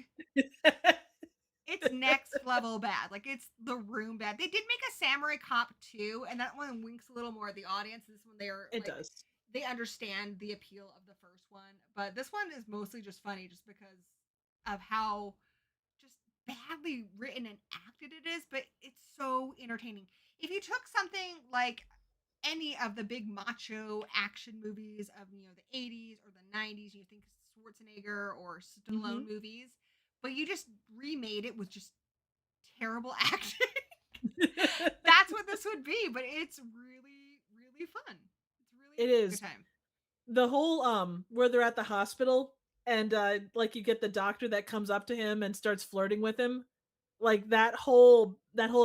it's next level bad. Like it's the room bad. They did make a Samurai Cop 2, and that one winks a little more at the audience. This one they're It like does. they understand the appeal of the first one. But this one is mostly just funny just because of how just badly written and acted it is, but it's so entertaining. If you took something like any of the big macho action movies of the 80s or the 90s, you think Schwarzenegger or Stallone Mhm. movies, but you just remade it with just terrible acting. That's what this would be, but it's really really fun. It's It really a good is. time. The whole where they're at the hospital and like you get the doctor that comes up to him and starts flirting with him. Like that whole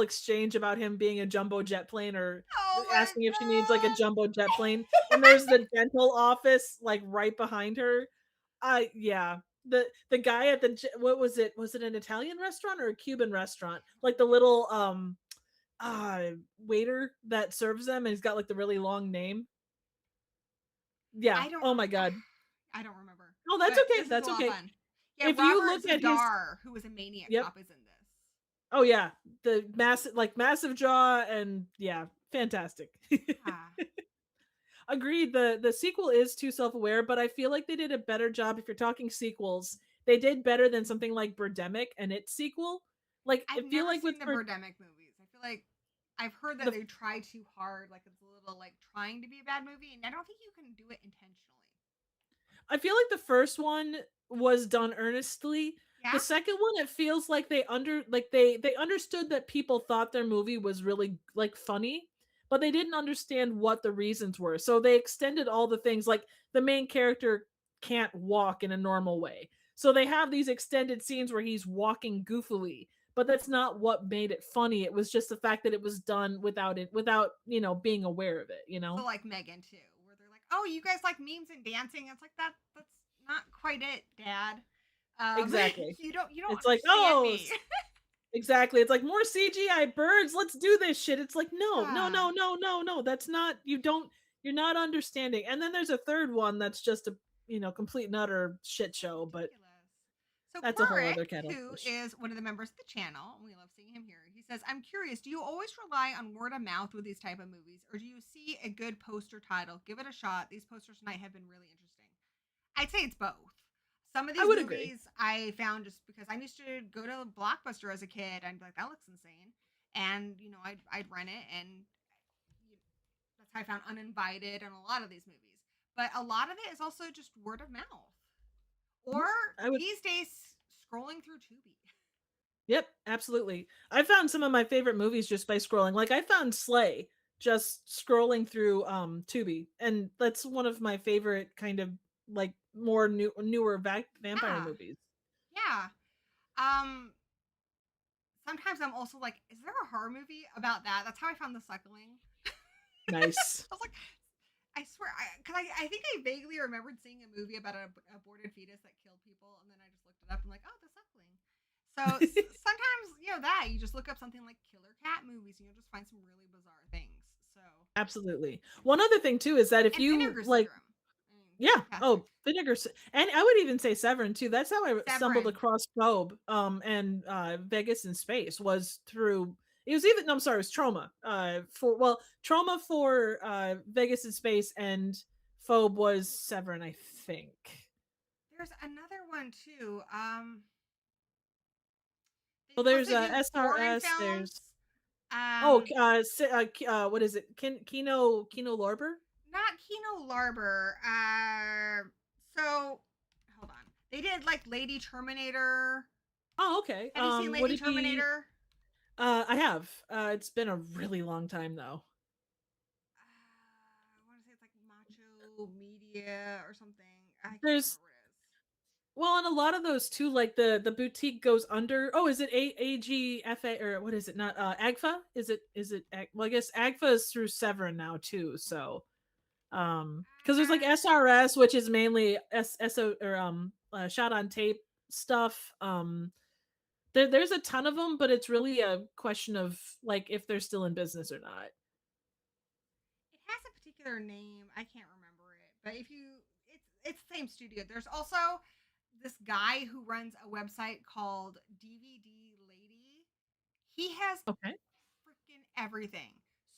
exchange about him being a jumbo jet plane or Oh my asking if she needs like a god. jumbo jet plane and there's the dental office like right behind her. I yeah. The guy at what was it? Was it an Italian restaurant or a Cuban restaurant? Like the little uh waiter that serves them and he's got like the really long name. Yeah. I don't Oh my god. I don't remember. Oh, that's But okay. this is a That's lot of okay. fun. Yeah, If you Robert look at his Zadar, who was a maniac yep. cop, is in this. Oh yeah. The massive jaw and yeah, fantastic. Yeah. Agreed. The sequel is too self-aware, but I feel like they did a better job if you're talking sequels. They did better than something like Birdemic and its sequel. Like I I've feel never like seen with the Birdemic movies. I feel like I've heard that the they try too hard, like it's a little like trying to be a bad movie, and I don't think you can do it intentionally. I feel like the first one was done earnestly. Yeah? The second one, it feels like they understood that people thought their movie was really like funny, but they didn't understand what the reasons were. So they extended all the things like the main character can't walk in a normal way. So they have these extended scenes where he's walking goofily, but that's not what made it funny. It was just the fact that it was done without, being aware of it. So like Megan too, where they're like, "Oh, you guys like memes and dancing?" It's like that's not quite it, Dad. Exactly. you don't It's like, understand "Oh, me. Exactly. It's like more CGI birds. Let's do this shit. It's like, no, no, Yeah. no, no, no, no. That's not, you're not understanding. And then there's a third one that's just a, complete and utter shit So show, but ridiculous. So that's a whole Quirk, other kettle of who fish. is one of the members of the channel, and we love seeing him here. He says, "I'm curious. Do you always rely on word of mouth with these type of movies, or do you see a good poster title? Give it a shot. These posters tonight have been really interesting." I'd say it's both. Some of I these would agree. movies I found just because I used to go to Blockbuster as a kid. I'd be like, "That looks insane," and I'd rent it, and that's how I found Uninvited and a lot of these movies. But a lot of it is also just word of mouth. Mhm. Or I would. these days, scrolling through Tubi. Yep, absolutely. I found some of my favorite movies just by scrolling. Like I found Slay just scrolling through Tubi, and that's one of my favorite kind of like more newer vampire Yeah, movies. yeah. Um, Sometimes I'm also like, is there a horror movie about that? That's how I found The Suckling. Nice. I was like, I swear, because I think I vaguely remembered seeing a movie about an aborted fetus that killed people, and then I just looked it up and like, oh, The Suckling. So sometimes that you just look up something like killer cat movies, and you'll just find some really bizarre things. So Absolutely. One other thing too is that if and you Vinegar like, Syndrome. I mean, yeah, fantastic. oh, and I would even say Severin too. That's how I stumbled Severin. across Phobe and Vegas in Space was through. It was even no, I'm sorry, it was Trauma. Trauma for Vegas in Space and Phobe was Severin, I think. There's another one too. They Well, there's mostly do foreign SRS. films. There's Um, what is it? Kino Lorber. Not Kino Larber. So hold on. They did like Lady Terminator. Oh, okay. Have you seen Would Lady it be? Terminator? I have. It's been a really long time though. I want to say it's like Macho Media or something. I can't There's remember what it is. Well, and a lot of those too, like the boutique goes under. Oh, is it AGFA or what is it? Not Agfa? Well, I guess Agfa is through Severin now too. So, because there's like SRS, which is mainly SO or shot on tape stuff. There's a ton of them, but it's really a question of like if they're still in business or not. It has a particular name. I can't remember it, but if you, it's the same studio. There's also this guy who runs a website called DVD Lady. He has Okay, freaking everything.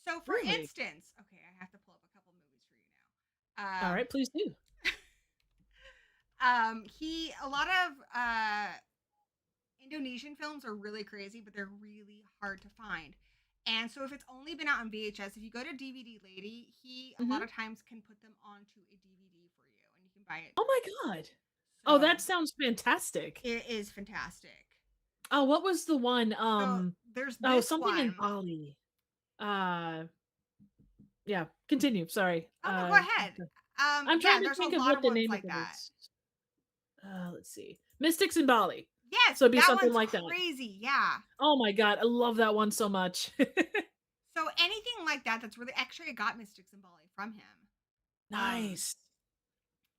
So, for really? instance, okay, I have to pull up a couple movies for you All now. right, please do. He a lot of Indonesian films are really crazy, but they're really hard to find. And so if it's only been out on VHS, if you go to DVD Lady, he a lot Hmm. of times can put them onto a DVD for you and you can buy it Oh my direct. god. Oh, So that sounds fantastic. it is fantastic. Oh, what was the one? So there's Oh, this something in one. Bali. Uh, yeah. Continue. Sorry. Oh no, go ahead. I'm Yeah, trying to there's a think of lot what of the ones name of like it that. is. Let's see. Mystics in Bali. Yes, So it'd be that something one's like that. crazy. Yeah. Oh my god, I love that one so much. So anything like that that's really actually I got Mystics and Bali from him. Um Nice.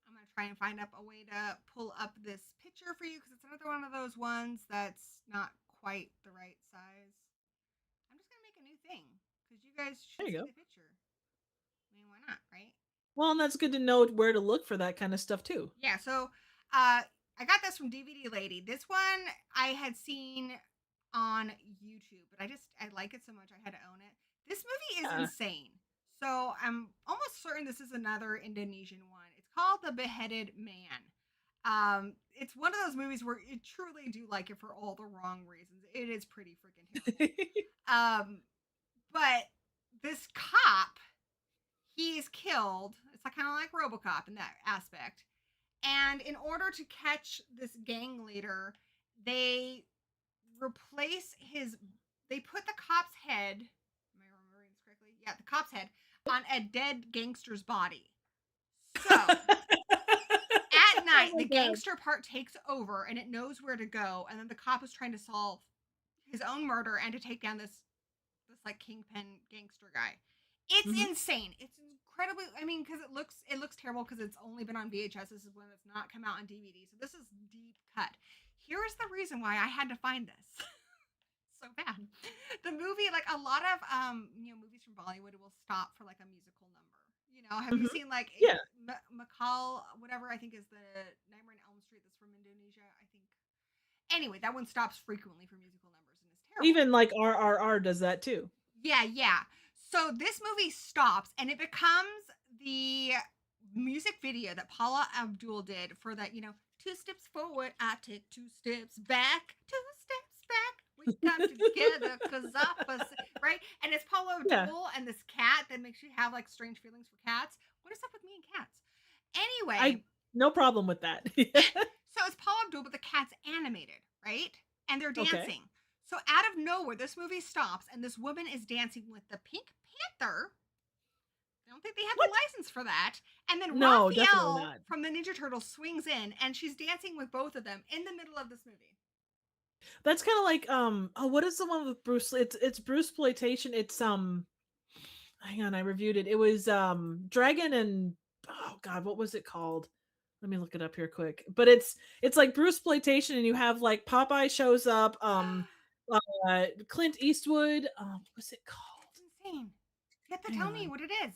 I'm gonna try and find up a way to pull up this picture for you because it's another one of those ones that's not quite the right size. I'm just gonna make a new thing because you guys There should you see go. the picture. I mean, why not, right? Well, and that's good to know where to look for that kind of stuff too. Yeah. So, I got this from DVD Lady. This one I had seen on YouTube, but I like it so much I had to own it. This movie is Yeah. insane. So I'm almost certain this is another Indonesian one. It's called The Beheaded Man. It's one of those movies where you truly do like it for all the wrong reasons. It is pretty freaking terrible. Um, but this cop, he's killed. It's like kind of like RoboCop in that aspect. And in order to catch this gang leader, they replace his. They put the cop's head. Am I remembering this correctly? Yeah, the cop's head on a dead gangster's body. So at Oh night, my the god. gangster part takes over and it knows where to go. And then the cop is trying to solve his own murder and to take down this like kingpin gangster guy. It's Hmm. insane. It's incredibly. I mean, because it looks terrible because it's only been on VHS. This is when it's not come out on DVD. So this is deep cut. Here is the reason why I had to find this. So bad. The movie, like a lot of movies from Bollywood will stop for like a musical number. Have you Mhm. seen like Yeah. Makal, whatever I think is the Nightmare on Elm Street that's from Indonesia, I think. Anyway, that one stops frequently for musical numbers and is terrible. Even like RRR does that too. Yeah, yeah. So this movie stops and it becomes the music video that Paula Abdul did for that, 2 steps forward, I take 2 steps back, 2 steps back. We come together because opposite, right? And it's Paula Yeah. Abdul and this cat that makes you have like strange feelings for cats. What is up with me and cats? I Anyway, no problem with that. so it's Paula Abdul, but the cat's animated, right? And they're Okay. dancing. So out of nowhere, this movie stops, and this woman is dancing with the Pink Panther. I don't think they have the What? license for that. And then No, definitely Raphael not. from the Ninja Turtles swings in, and she's dancing with both of them in the middle of this movie. That's kind of like oh, what is the one with Bruce Lee? It's Bruce Exploitation. It's hang on, I reviewed it. It was Dragon and oh god, what was it called? Let me look it up here quick. But it's like Bruce Exploitation, and you have like Popeye shows up, Clint Eastwood, what was it called? It's insane. You have to Hang tell me on. what it is.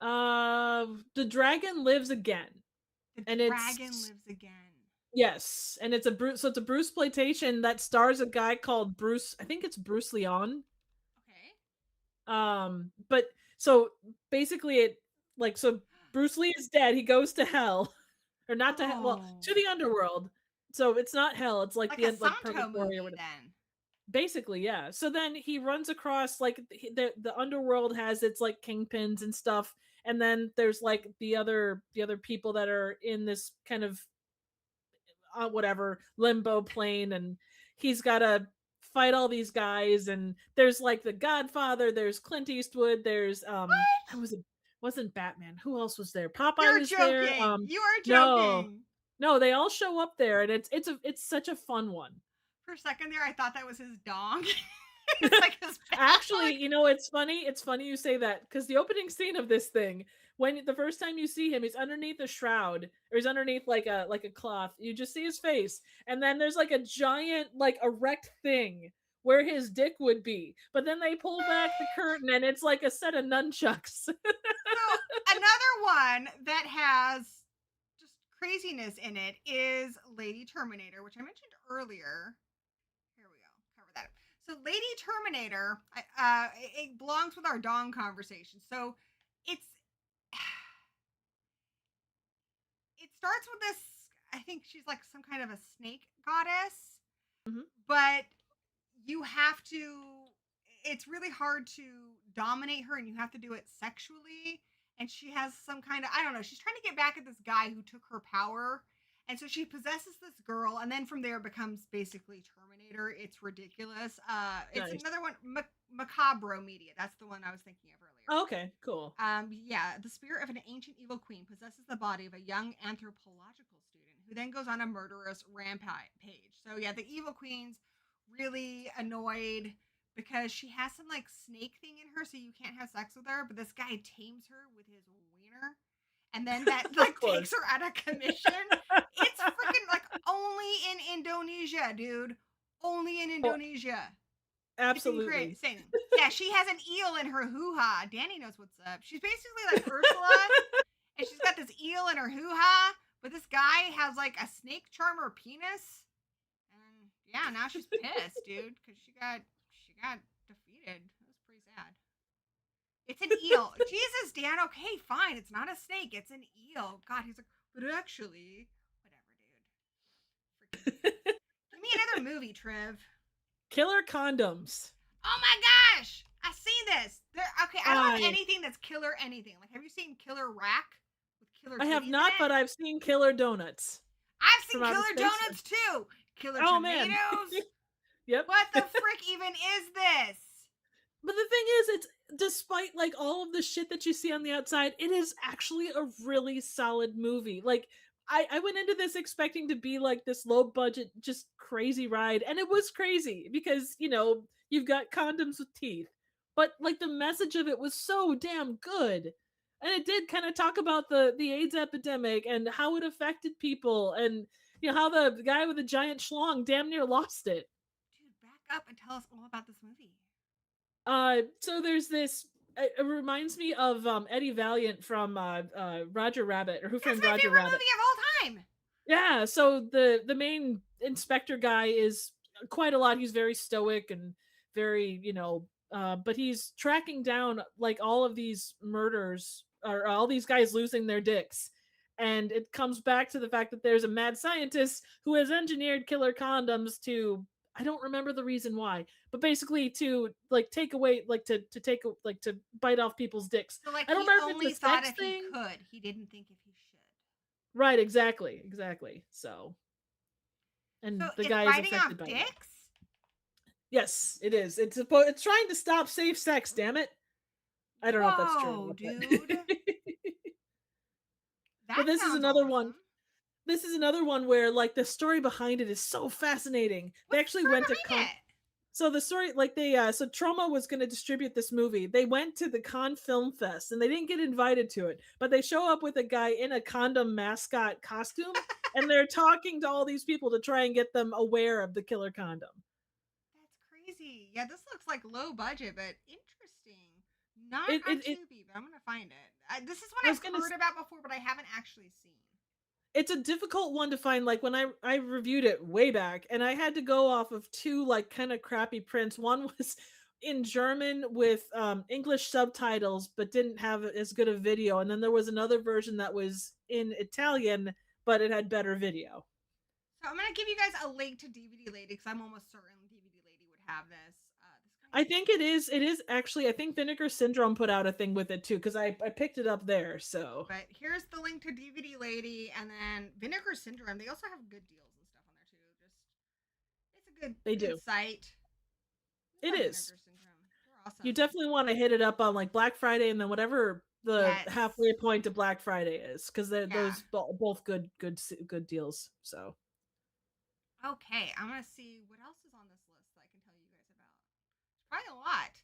The Dragon Lives Again. The And Dragon it's Lives Again. yes, and it's a Bruce Exploitation that stars a guy called Bruce, I think it's Bruce Leon. Okay. But so basically it like so Bruce Lee is dead, he goes to hell. Or not to hell, well, Oh. to the underworld. So it's not hell, it's like Like the a end, like Santo purgatory or movie, whatever. then. Basically, yeah. So then he runs across like the underworld has its like kingpins and stuff, and then there's like the other people that are in this kind of whatever limbo plane, and he's got to fight all these guys, and there's like the Godfather, there's Clint Eastwood, there's I What? wasn't Batman, who else was there? Popeye You're was there. joking. You are No, joking. no, they all show up there, and it's such a fun one. For a second there, I thought that was his dong. It's like his Actually, back. it's funny you say that, because the opening scene of this thing, when the first time you see him, he's underneath a shroud, or he's underneath like a cloth. You just see his face, and then there's like a giant like erect thing where his dick would be. But then they pull back the curtain, and it's like a set of nunchucks. So another one that has just craziness in it is Lady Terminator, which I mentioned earlier. Here we go. Cover that. So Lady Terminator, it belongs with our dong conversation. So it's it starts with this. I think she's like some kind of a snake goddess, Mhm. but you have to. It's really hard to dominate her, and you have to do it sexually. And she has some kind of, I don't know. She's trying to get back at this guy who took her power, and so she possesses this girl, and then from there becomes basically Terminator. It's ridiculous. It's Nice. another one, Macabro Media. That's the one I was thinking of earlier. Oh, okay, cool. Yeah, the spirit of an ancient evil queen possesses the body of a young anthropological student who then goes on a murderous rampage. So yeah, the evil queen's really annoyed because she has some like snake thing in her, so you can't have sex with her. But this guy tames her with his wiener, and then that Of like takes course. her out of commission. It's freaking like only in Indonesia, dude. Only in Well, Indonesia. It's absolutely. insane. Yeah, she has an eel in her hoo ha. Danny knows what's up. She's basically like Ursula, and she's got this eel in her hoo ha, but this guy has like a snake charmer penis. And yeah, now she's pissed, dude, because she got defeated. It was pretty sad. It's an eel. Jesus, Dan. Okay, fine. It's not a snake. It's an eel. God, he's like, but actually, whatever, dude. Freaking weird. Give me another movie, Trev. Killer condoms. Oh my gosh! I see this. Okay, I don't have I anything that's killer anything. Like, have you seen Killer Rack with killer I have titties in not, it? but I've seen killer donuts I've seen from outer Killer space. Donuts too. Killer Oh man. Tomatoes. Yep. What the frick even is this? But the thing is, it's despite like all of the shit that you see on the outside, it is actually a really solid movie. Like I went into this expecting to be like this low budget, just crazy ride, and it was crazy because you've got condoms with teeth, but like the message of it was so damn good, and it did kind of talk about the AIDS epidemic and how it affected people, and how the guy with the giant schlong damn near lost it. Dude, back up and tell us all about this movie. So there's this. It reminds me of Eddie Valiant from Roger Rabbit, or Who That's Framed my Roger favorite Rabbit. movie of all time. Yeah. So the main inspector guy is quite a lot. He's very stoic and very, but he's tracking down like all of these murders or all these guys losing their dicks. And it comes back to the fact that there's a mad scientist who has engineered killer condoms to, I don't remember the reason why, but basically to like take away, like to take, like to bite off people's dicks. So like I don't he remember if only it's a thought sex if he thing. could. He didn't think if he should. Right, exactly. So, So and the it's guy is biting off affected by that. dicks? Yes, it is. It's trying to stop safe sex. Damn it! I don't know if that's true. Or Whoa, not, dude. but That this is sounds another one. awesome. This is another one where like the story behind it is so fascinating. They What's the actually story went to behind it? so the story, like so Troma was going to distribute this movie. They went to the Cannes Film Fest and they didn't get invited to it, but they show up with a guy in a condom mascot costume and they're talking to all these people to try and get them aware of the killer condom. That's crazy. Yeah, this looks like low budget, but interesting. Not It on it, it Tubi, but I'm gonna find it. This is I what was I've gonna heard about before, but I haven't actually seen. it's a difficult one to find. Like when I reviewed it way back and I had to go off of two like kind of crappy prints. One was in German with English subtitles but didn't have as good a video, and then there was another version that was in Italian but it had better video. So I'm gonna give you guys a link to DVD Lady because I'm almost certain DVD Lady would have this. This I guy. think it is actually, I think Vinegar Syndrome put out a thing with it too because I picked it up there. So But here's the link to DVD Lady and then Vinegar Syndrome. They also have good deals and stuff on there too. It's a they good do. site. It Love is. Vinegar Syndrome. They're awesome. You definitely want to hit it up on like Black Friday and then whatever the Yes. halfway point to Black Friday is, because they're Yeah. those both good deals. So Okay, I'm gonna see what else is on this list that I can tell you guys about. There's probably a lot.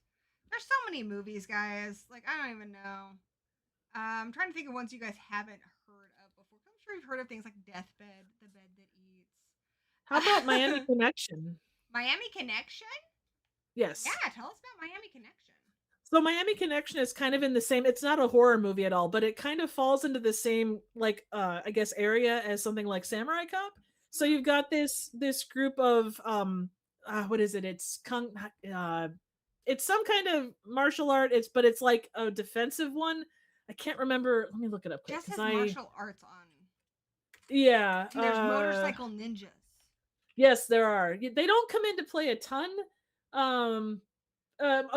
There's so many movies, guys. Like I don't even know. I'm trying to think of ones you guys haven't heard of before. I'm sure you've heard of things like Deathbed, The Bed That how about Miami Eats. Connection? Miami Connection? Yeah, Yes. tell us about Miami Connection. So Miami Connection is kind of in the same, it's not a horror movie at all, but it kind of falls into the same like I guess area as something like Samurai Cop. So you've got this group of what is it? It's some kind of martial art. It's like a defensive one. I can't remember. Let me look it up quick Just because has martial arts on. yeah. And there's motorcycle ninjas. Yes, there are. They don't come into play a ton. Um,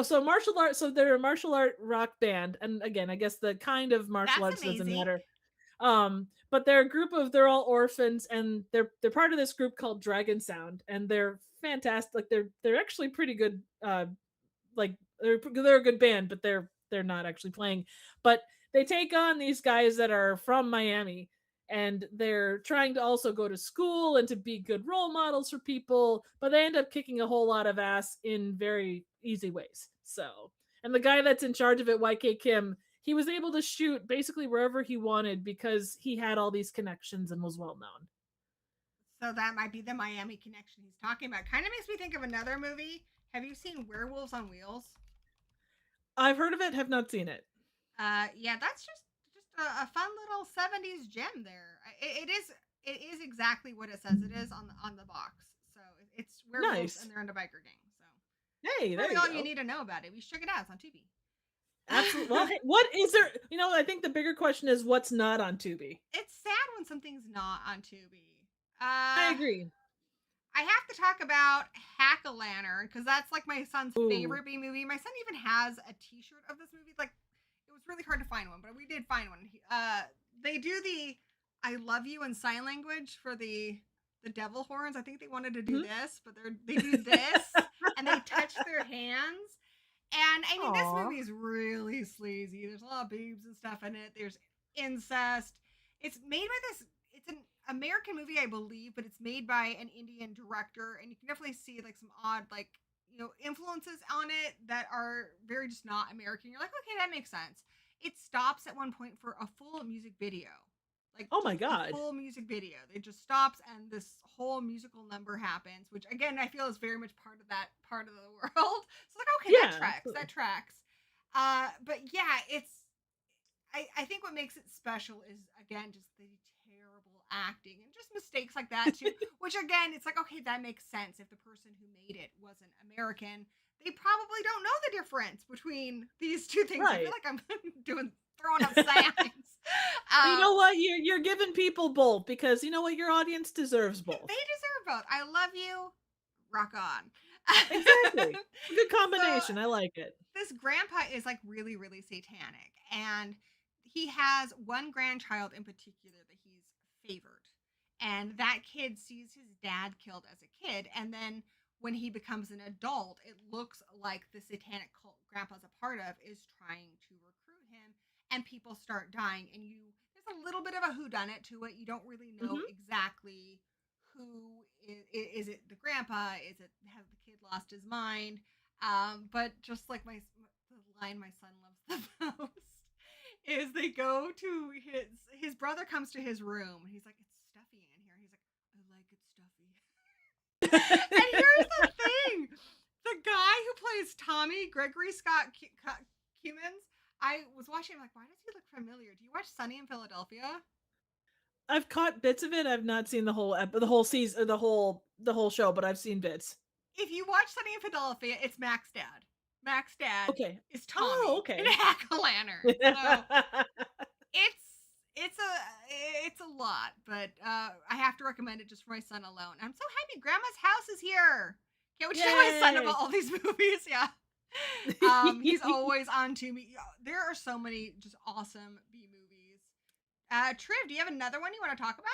so martial art. So they're a martial art rock band, and again, I guess the kind of martial That's arts doesn't amazing. matter. But they're a group of, they're all orphans, and they're part of this group called Dragon Sound, and they're fantastic. Like they're actually pretty good. Like they're a good band, but they're not actually playing. But they take on these guys that are from Miami, and they're trying to also go to school and to be good role models for people, but they end up kicking a whole lot of ass in very easy ways. So, and the guy that's in charge of it, YK Kim, he was able to shoot basically wherever he wanted because he had all these connections and was well known. So that might be the Miami Connection he's talking about. Kind of makes me think of another movie. Have you seen Werewolves on Wheels? I've heard of it, have not seen it. Yeah, that's just a fun little 70s gem there. It is exactly what it says it is on the box. So it's werewolves Nice. and they're in a biker gang. So Hey, there really you all go. you need to know about it. We should check it out. It's on Tubi. Absolutely. Well, hey, what is there? I think the bigger question is what's not on Tubi. It's sad when something's not on Tubi. I agree. I have to talk about Hack-A-Lantern because that's like my son's Ooh. favorite B movie. My son even has a T-shirt of this movie. Like it was really hard to find one, but we did find one. They do the "I love you" in sign language for the devil horns. I think they wanted to do this, but they do this and they touch their hands. And I mean, this movie is really sleazy. There's a lot of boobs and stuff in it. There's incest. It's made by this. It's an American movie, I believe, but it's made by an Indian director, and you can definitely see like some odd, like influences on it that are very just not American. You're like, okay, that makes sense. It stops at one point for a full music video. like Oh my just the god. full music video. It just stops and this whole musical number happens, which again I feel is very much part of that part of the world. So like, okay, that Yeah, tracks, that absolutely. tracks. But yeah, I think what makes it special is again just the terrible acting and just mistakes like that too. Which again, it's like, okay, that makes sense. If the person who made it wasn't American, they probably don't know the difference between these two things. I feel Right. like I'm doing throwing up signs. But you Uh, know what? You're giving people both because you know what? Your audience deserves they both. deserve both. I love you. Rock on. Exactly. A good So combination. I like it. this grandpa is like really, really satanic. And he has one grandchild in particular that he's favored. And that kid sees his dad killed as a kid. And then when he becomes an adult, it looks like the satanic cult grandpa's a part of is trying to recruit him. And people start dying. And there's a little bit of a whodunit to it. You don't really know Hmm. exactly who is it the grandpa? Is it has the kid lost his mind? But just like the line my son loves the most is they go to his brother comes to his room and he's like, it's stuffy in here. He's like, I like it stuffy. And here's the thing: the guy who plays Tommy, Gregory Scott Cummins, I was watching. I'm like, why does he look familiar? Do you watch Sunny in Philadelphia? I've caught bits of it. I've not seen the whole season, or the whole show, but I've seen bits. If you watch Sunny in Philadelphia, it's Mac's dad. Mac's dad Okay. is Oh, Tommy in okay. Hack a Lantern. So it's it's it's a lot, but I have to recommend it just for my son alone. I'm so happy Grandma's house is here. Can't wait to tell my son Yay. about all these movies. Yeah. He's always on to me. There are so many just awesome B movies. Triv, do you have another one you want to talk about?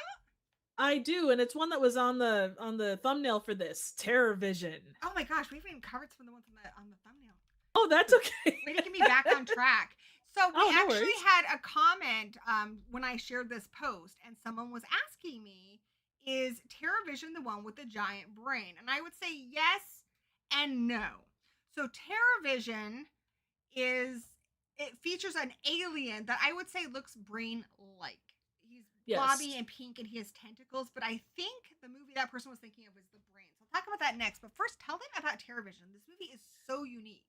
I do, and it's one that was on the thumbnail for this Terror Vision. Oh my gosh, we haven't even covered some of the ones on the thumbnail. Oh, that's okay. Way to get me back on track. So we Oh, no actually worries. had a comment when I shared this post, and someone was asking me, "Is TerraVision the one with the giant brain?" And I would say yes and no. So TerraVision is it features an alien that I would say looks brain-like. He's blobby Yes. and pink, and he has tentacles. But I think the movie that person was thinking of was the brain. So I'll talk about that next. But first, tell them about TerraVision. This movie is so unique.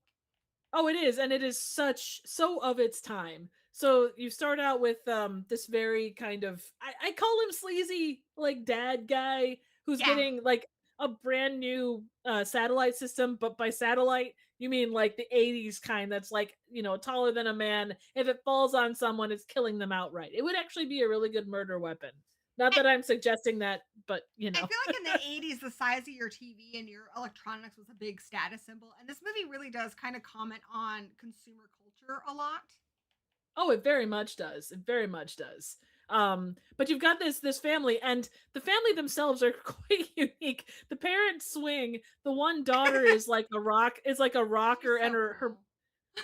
Oh, it is, and it is so of its time. So you start out with this very kind of I call him sleazy like dad guy who's Yeah. getting like a brand new satellite system, but by satellite you mean like the 80s kind that's like, taller than a man. If it falls on someone, it's killing them outright. It would actually be a really good murder weapon. Not that I'm suggesting that, but I feel like in the 80s, the size of your TV and your electronics was a big status symbol. And this movie really does kind of comment on consumer culture a lot. Oh, it very much does. It very much does. But you've got this family, and the family themselves are quite unique. The parents swing. The one daughter is like a She's rocker, and so her cool.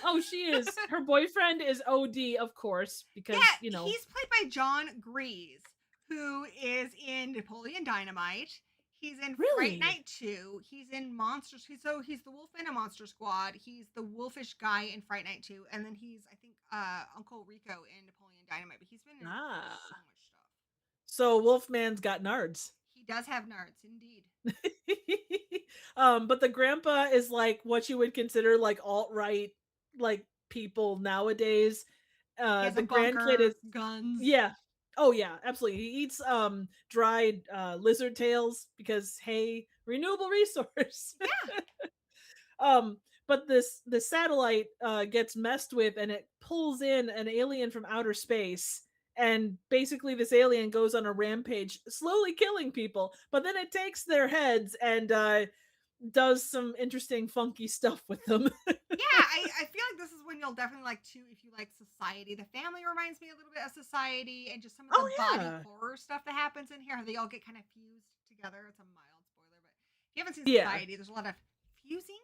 oh, she is. Her boyfriend is OD, of course, because Yeah, he's played by John Grease, who is in Napoleon Dynamite. He's in Fright really. Night 2. He's in Monsters. So he's the wolf in a Monster Squad. He's the wolfish guy in Fright Night 2. And then he's, I think, Uncle Rico in Napoleon Dynamite. But he's been in so Ah. much stuff. So Wolfman's got nards. He does have nards, indeed. But the grandpa is like what you would consider like alt-right like people nowadays. He has a The grandkid is bunker, guns. yeah. Oh yeah, absolutely. He eats dried lizard tails because hey, renewable resource. Yeah. But the satellite gets messed with and it pulls in an alien from outer space, and basically this alien goes on a rampage slowly killing people, but then it takes their heads and does some interesting funky stuff with them. Yeah, I feel like this is when you'll definitely like to, if you like Society. The family reminds me a little bit of Society and just some of the Oh body yeah. horror stuff that happens in here. How they all get kind of fused together. It's a mild spoiler, but if you haven't seen Yeah. Society, there's a lot of fusing.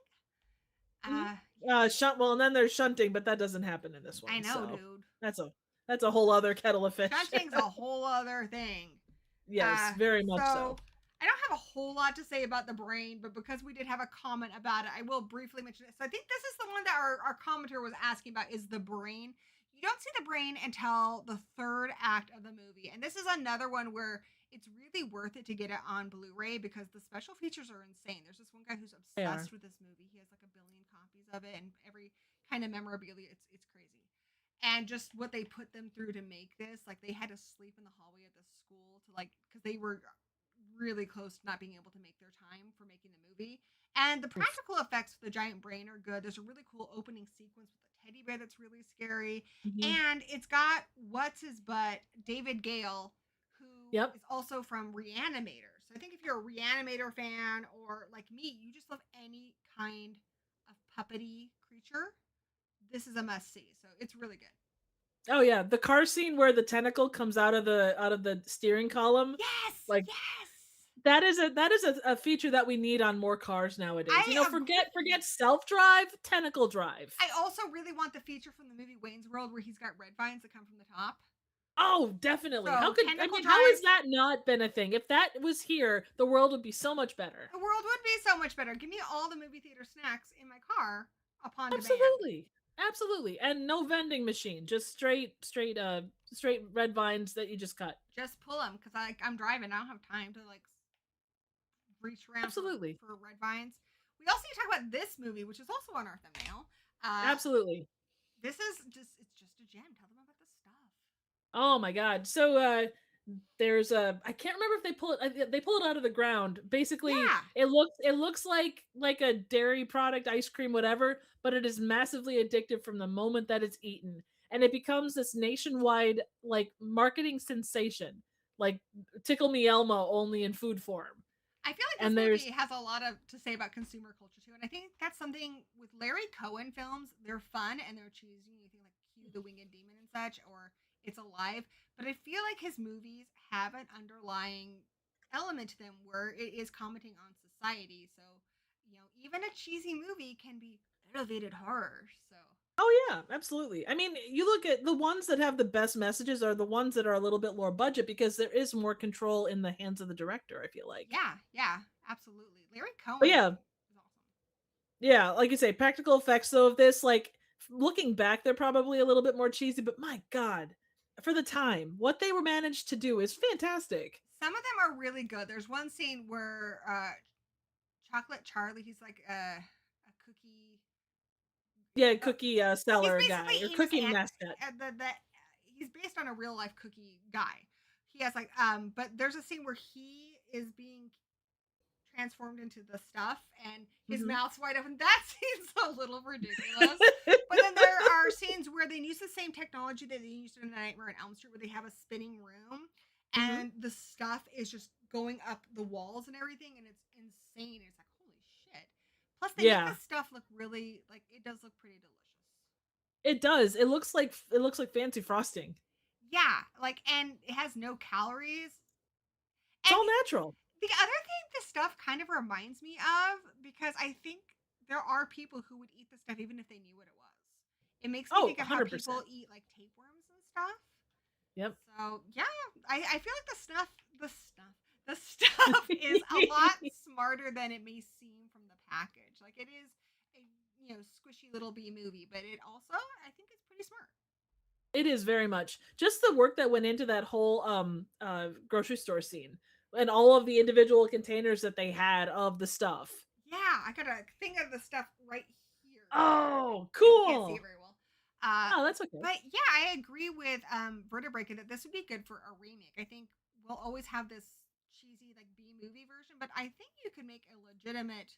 Mhm. Yeah, Shunt well, and then there's shunting, but that doesn't happen in this I one. know, So dude. that's a that's a whole other kettle of fish. Shunting's a whole other thing. Yes, Uh, very much so. so I don't have a whole lot to say about the brain, but because we did have a comment about it, I will briefly mention it. So I think this is the one that our commenter was asking about is the brain. You don't see the brain until the third act of the movie. And this is another one where it's really worth it to get it on Blu-ray because the special features are insane. There's this one guy who's They are. obsessed with this movie. He has like 1 billion copies of it and every kind of memorabilia. It's crazy. And just what they put them through to make this, like they had to sleep in the hallway of the school to like because they were really close to not being able to make their time for making the movie. And the Oof. practical effects for the giant brain are good. There's a really cool opening sequence with a teddy bear that's really scary. Mhm. And it's got what's his butt, David Gale, who Yep. is also from Reanimator. So I think if you're a Reanimator fan or like me, you just love any kind of puppety creature, this is a must see. So it's really good. Oh yeah, the car scene where the tentacle comes out of the steering column, Yes, like yes. that is a feature that we need on more cars nowadays. You know, I agree. forget self drive, tentacle drive. I also really want the feature from the movie Wayne's World where he's got red vines that come from the top. Oh, definitely. How So could I tentacle mean, how has drive, that not been a thing? If that was here, the world would be so much better. the world would be so much better. Give me all the movie theater snacks in my car upon demand. Absolutely. Absolutely. And no vending machine, just straight red vines that you just cut. Just pull them because I'm driving. I don't have time to like reach around Absolutely. for red vines. We also need to talk about this movie, which is also on our thumbnail. Uh, Absolutely. this is just it's just a gem. Tell them about the stuff. Oh my god. So there's a I can't remember if they pull it out of the ground. Basically, Yeah, it looks like a dairy product, ice cream, whatever, but it is massively addictive from the moment that it's eaten. And it becomes this nationwide like marketing sensation. Like Tickle Me Elmo only in food form. I feel like And this there's movie has a lot of to say about consumer culture too, and I think that's something with Larry Cohen films. They're fun and they're cheesy. You think like Cue the Winged Demon and such, or It's Alive. But I feel like his movies have an underlying element to them where it is commenting on society. So even a cheesy movie can be elevated horror. So Oh yeah, absolutely. I mean, you look at the ones that have the best messages are the ones that are a little bit lower budget because there is more control in the hands of the director, I feel like. yeah, yeah, absolutely. Larry But Cohen yeah, is awesome. yeah, like you say, practical effects though of this, like looking back, they're probably a little bit more cheesy, but my god, for the time, what they were managed to do is fantastic. Some of them are really good. There's one scene where Chocolate Charlie, he's like a cookie. Yeah, Uh, cookie he's seller basically guy or in this cookie mascot. the he's based on a real life cookie guy. He has like but there's a scene where he is being transformed into the stuff and his Mhm. mouth's wide open. That seems a little ridiculous. But then there are scenes where they use the same technology that they used in Nightmare on Elm Street, where they have a spinning room Mhm. and the stuff is just going up the walls and everything, and it's insane. It's like holy shit. Plus, they make Yeah, this stuff look really like it does look pretty delicious. it does. It looks like fancy frosting. Yeah, like and it has no calories. It's And all natural. the other thing this stuff kind of reminds me of, because I think there are people who would eat this stuff even if they knew what it was. It makes me Oh, think of how people 100%. eat like tapeworms and stuff. Yep. So yeah, I feel like the stuff is a lot smarter than it may seem from the package. Like it is a squishy little B movie, but it also I think it's pretty smart. It is very much. Just the work that went into that whole grocery store scene and all of the individual containers that they had of the stuff. Yeah, I got a thing of the stuff right here. Oh, You can't see it cool. very well. Uh, Oh, that's okay. but yeah, I agree with Vertebraker that this would be good for a remake. I think we'll always have this cheesy like B movie version, but I think you could make a legitimate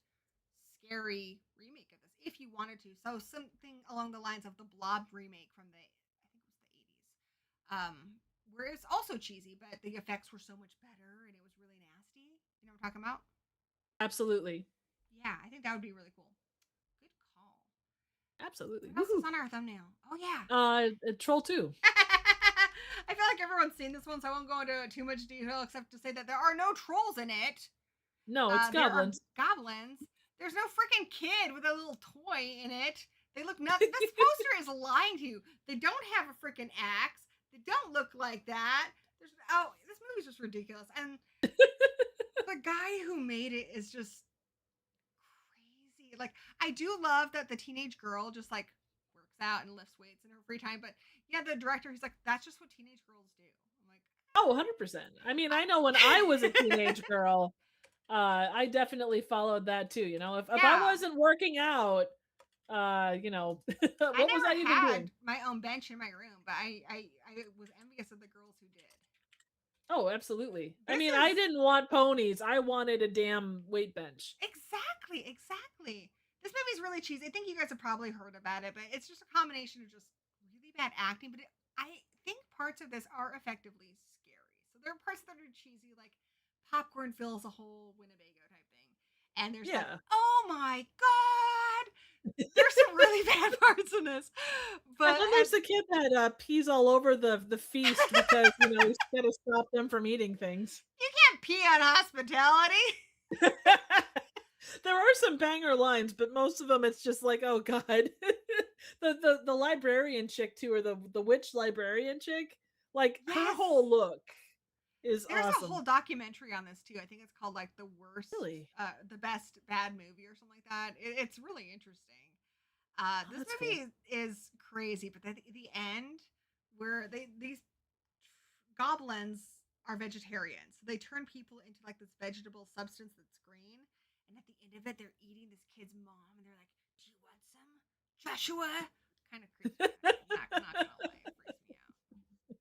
scary remake of this if you wanted to. So something along the lines of the Blob remake from the I think it was the 80s. Where it's also cheesy, but the effects were so much better and it was really nasty. You know what I'm talking about? Absolutely. Yeah, I think that would be really cool. Good call. Absolutely. What else is Woohoo. on our thumbnail? Oh yeah. Troll 2. I feel like everyone's seen this one, so I won't go into too much detail except to say that there are no trolls in it. No, it's There are goblins. goblins. There's no freaking kid with a little toy in it. They look nuts. This poster is lying to you. They don't have a freaking axe. They don't look like that. This movie's just ridiculous. And the guy who made it is just crazy. Like, I do love that the teenage girl just like works works out and lifts weights in her free time. But yeah, the director, he's like, that's just what teenage girls do. I'm like, Oh, 100%. I mean, I know when I was a teenage girl, I definitely followed that too. You know, if I yeah. wasn't working out, you know, I what was I never even had doing? my own bench in my room, but I was envious of the girls who did. Oh, absolutely. I This mean, I is didn't want ponies. I wanted a damn weight bench. exactly. This movie's really cheesy. I think you guys have probably heard about it, but it's just a combination of just really bad acting. But I think parts of this are effectively scary. So there are parts that are cheesy, like popcorn fills a whole Winnebago type thing, and there's like, Yeah. oh my god, there's some really bad parts in this. And But then there's the kid that pees all over the feast because, you know, he's got to stop them from eating things. you can't pee on hospitality. There are some banger lines, but most of them it's just like, oh god. The librarian chick too, or the witch librarian chick, like her Yes. whole look is There's a awesome. whole documentary on this too. I think it's called like Really? the best bad movie or something like that. It's really interesting. Oh, This that's cool. movie is crazy, but the end where these goblins are vegetarians, so they turn people into like this vegetable substance that's green, and at the end of it, they're eating this kid's mom, and they're like, "Do you want some, Joshua?" Kind of creeps me out. Not gonna lie, it freaks me out.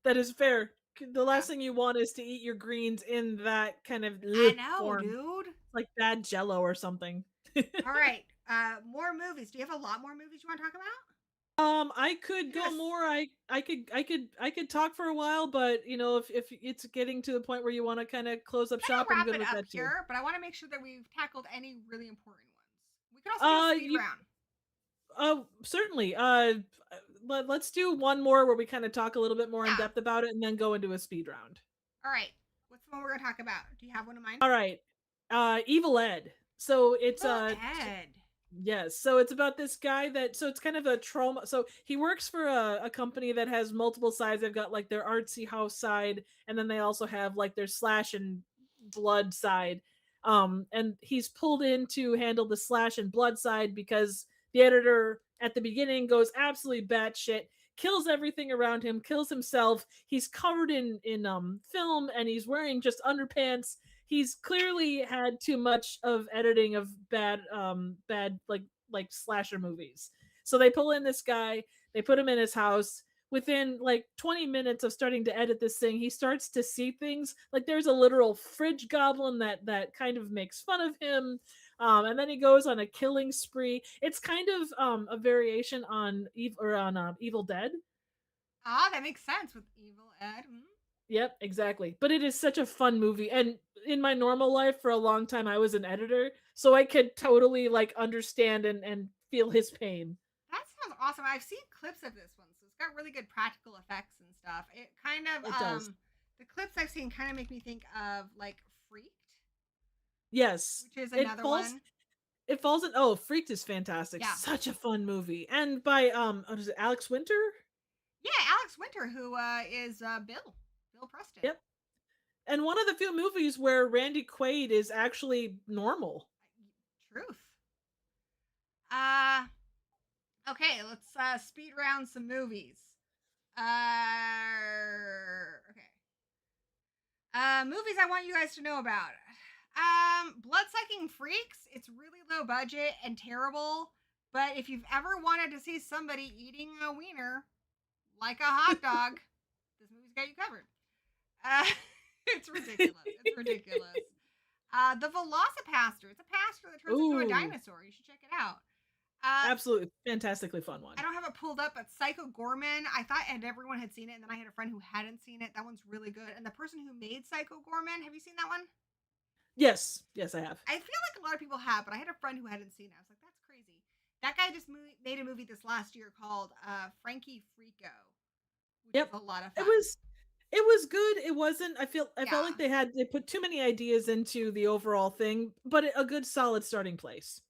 That is fair. The Yeah, last thing you want is to eat your greens in that kind of I ugh know, form, dude. like bad jello or something. All right. More movies. Do you have a lot more movies you want to talk about? I could Hit go us. more. I could talk for a while, but you know, if it's getting to the point where you want to kind of close up We're shop, gonna I'm wrap good it with up that too. here, but I want to make sure that we've tackled any really important ones. We can also do a speed You round. certainly. Let's do one more where we kind of talk a little bit more in Yeah. depth about it, and then go into a speed round. All right. What's the one we're gonna talk about? Do you have one in mind? All right. Evil Ed. So it's Evil Ed. yes. So it's about this guy that, so it's kind of a trauma. So he works for a company that has multiple sides. They've got like their artsy house side, and then they also have like their slash and blood side. And he's pulled in to handle the slash and blood side because the editor at the beginning goes absolutely batshit, kills everything around him, kills himself. He's covered in film, and he's wearing just underpants. He's clearly had too much of editing of bad like slasher movies. So they pull in this guy, they put him in his house. Within like 20 minutes of starting to edit this thing, he starts to see things. Like there's a literal fridge goblin that kind of makes fun of him. And then he goes on a killing spree. It's kind of a variation on Evil Dead. Ah, that makes sense with Evil Ed. Hmm? Yep, exactly. But it is such a fun movie. And in my normal life for a long time I was an editor, so I could totally like understand and feel his pain. That sounds awesome. I've seen clips of this one, so it's got really good practical effects and stuff. It kind of It does. the clips I've seen kind of make me think of like Freaked, Yes. which is It another falls one. it falls in, oh, Freaked is fantastic. Yeah. Such a fun movie. And by what is it, Alex Winter? Yeah, Alex Winter, who is Bill Preston. Yep. And one of the few movies where Randy Quaid is actually normal. Truth. Uh, okay, let's speed round some movies. Okay. Movies I want you guys to know about. Blood Sucking Freaks. It's really low budget and terrible, but if you've ever wanted to see somebody eating a wiener like a hot dog, this movie's got you covered. Uh, it's ridiculous. It's ridiculous. The Velocipaster. It's a pastor that turns into a Ooh, dinosaur. You should check it out. Uh, absolutely fantastically fun one. I don't have it pulled up, but Psycho Gorman. I thought everyone had seen it, and then I had a friend who hadn't seen it. That one's really good. And the person who made Psycho Gorman, have you seen that one? Yes, yes, I have. I feel like a lot of people have, but I had a friend who hadn't seen it. I was like, that's crazy. That guy just made a movie this last year called Frankie Frico, which is Yep. a lot of It fun. was it was good. It wasn't, I felt Yeah, like they put too many ideas into the overall thing, but a good solid starting place.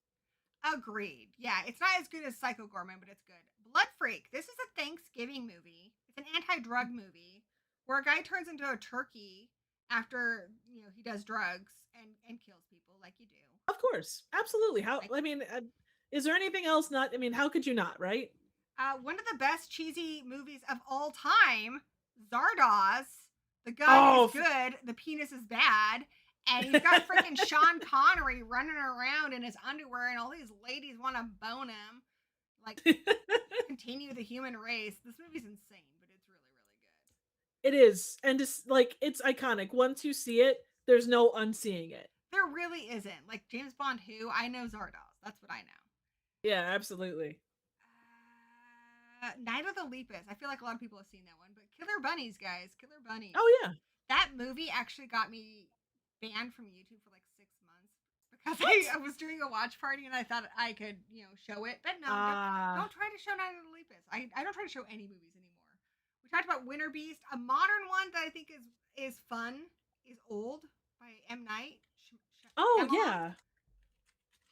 agreed. Yeah, it's not as good as Psycho Gorman, but it's good. Blood Freak. This is a Thanksgiving movie. It's an anti-drug movie where a guy turns into a turkey after he does drugs and kills people like you do. Of course. Absolutely. How Like I mean, is there anything else not, I mean, how could you not, right? One of the best cheesy movies of all time, Zardoz. The gun is Oh, good, the penis is bad, and he's got freaking Sean Connery running around in his underwear, and all these ladies want to bone him. Like, continue the human race. This movie's insane, but it's really, really good. it is, and just like it's iconic. Once you see it, there's no unseeing it. There really isn't. Like James Bond, who I know Zardoz. That's what I know. Yeah, absolutely. Night of the Lepus. I feel like a lot of people have seen that one, but Killer Bunnies, guys, Killer Bunnies. Oh yeah. That movie actually got me banned from YouTube for like 6 months because I was doing a watch party and I thought I could, show it. But no, don't try to show Night of the Lepus. I don't try to show any movies anymore. We talked about Winter Beast. A modern one that I think is fun is Old by M. Night. Oh yeah.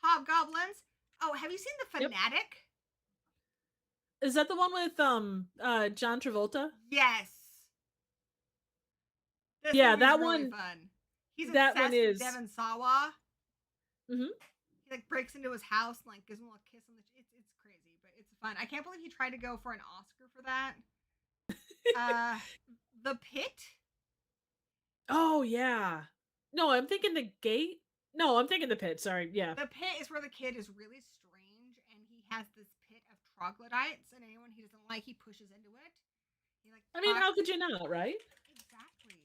Hobgoblins. Oh, have you seen The Fanatic? Is that the one with John Travolta? Yes. This Yeah, movie's that really one. fun. He's That obsessed one is. with Devon Sawa. Mhm. He like breaks into his house and like gives him a little kiss on the. It's crazy, but it's fun. I can't believe he tried to go for an Oscar for that. The Pit. Oh yeah. No, I'm thinking The Gate. No, I'm thinking The Pit. Sorry. Yeah. The Pit is where the kid is really strange and he has this pit of troglodytes, and anyone he doesn't like, he pushes into it. He like. I mean, how could you not, right? Exactly.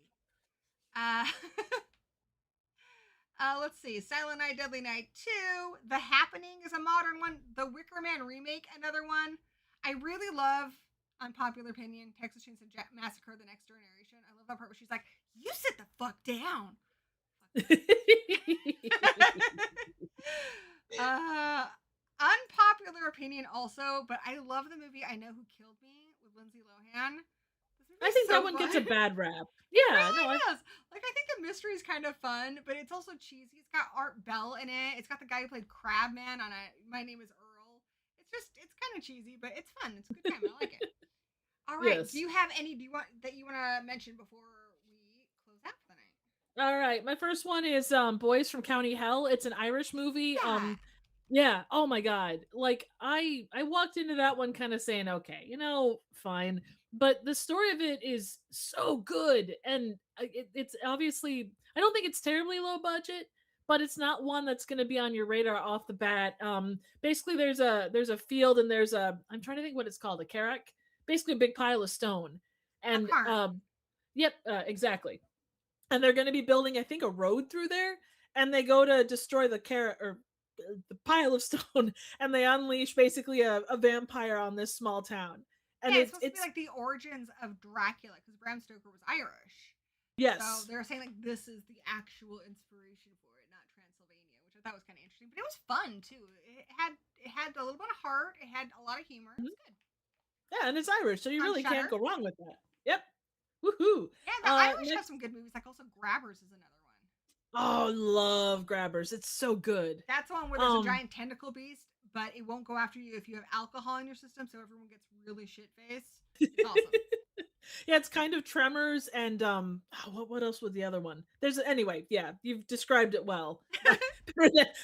Let's see. Silent Night, Deadly Night 2. The Happening is a modern one. The Wicker Man remake, another one. I really love, unpopular opinion, Texas Chainsaw Massacre: The Next Generation. I love that part where she's like, "You sit the fuck down." Unpopular opinion also, but I love the movie I Know Who Killed Me with Lindsay Lohan. I think that one gets a bad rap. Yeah, It really no, does. Like, I think the mystery is kind of fun, but it's also cheesy. It's got Art Bell in it. It's got the guy who played Crabman on My Name Is Earl. It's kind of cheesy, but it's fun. It's a good time. I like it. All right. Yes. Do you have any you want to mention before we close out for the night? All right. My first one is Boys from County Hell. It's an Irish movie. Yeah. Yeah. Oh my god. Like I walked into that one kind of saying, okay, fine. But the story of it is so good, and it's obviously, I don't think it's terribly low budget, but it's not one that's going to be on your radar off the bat. Basically, there's a field, and there's I'm trying to think what it's called, a carrack, basically a big pile of stone, and yep, exactly. And they're going to be building, I think, a road through there, and they go to destroy the carrot or the pile of stone, and they unleash basically a vampire on this small town. And yeah, it's supposed to be like the origins of Dracula, because Bram Stoker was Irish. Yes. So they're saying like this is the actual inspiration for it, not Transylvania, which I thought was kind of interesting. But it was fun too. It had a little bit of heart. It had a lot of humor. It was good. Yeah, and it's Irish, so you really can't go wrong with that. Yep. Woohoo! Yeah, the Irish have some good movies. Like also Grabbers is another one. Oh, love Grabbers. It's so good. That's the one where there's a giant tentacle beast, but it won't go after you if you have alcohol in your system, so everyone gets really shit faced. It's awesome. Yeah, it's kind of Tremors, and what else was the other one? Anyway, yeah, you've described it well.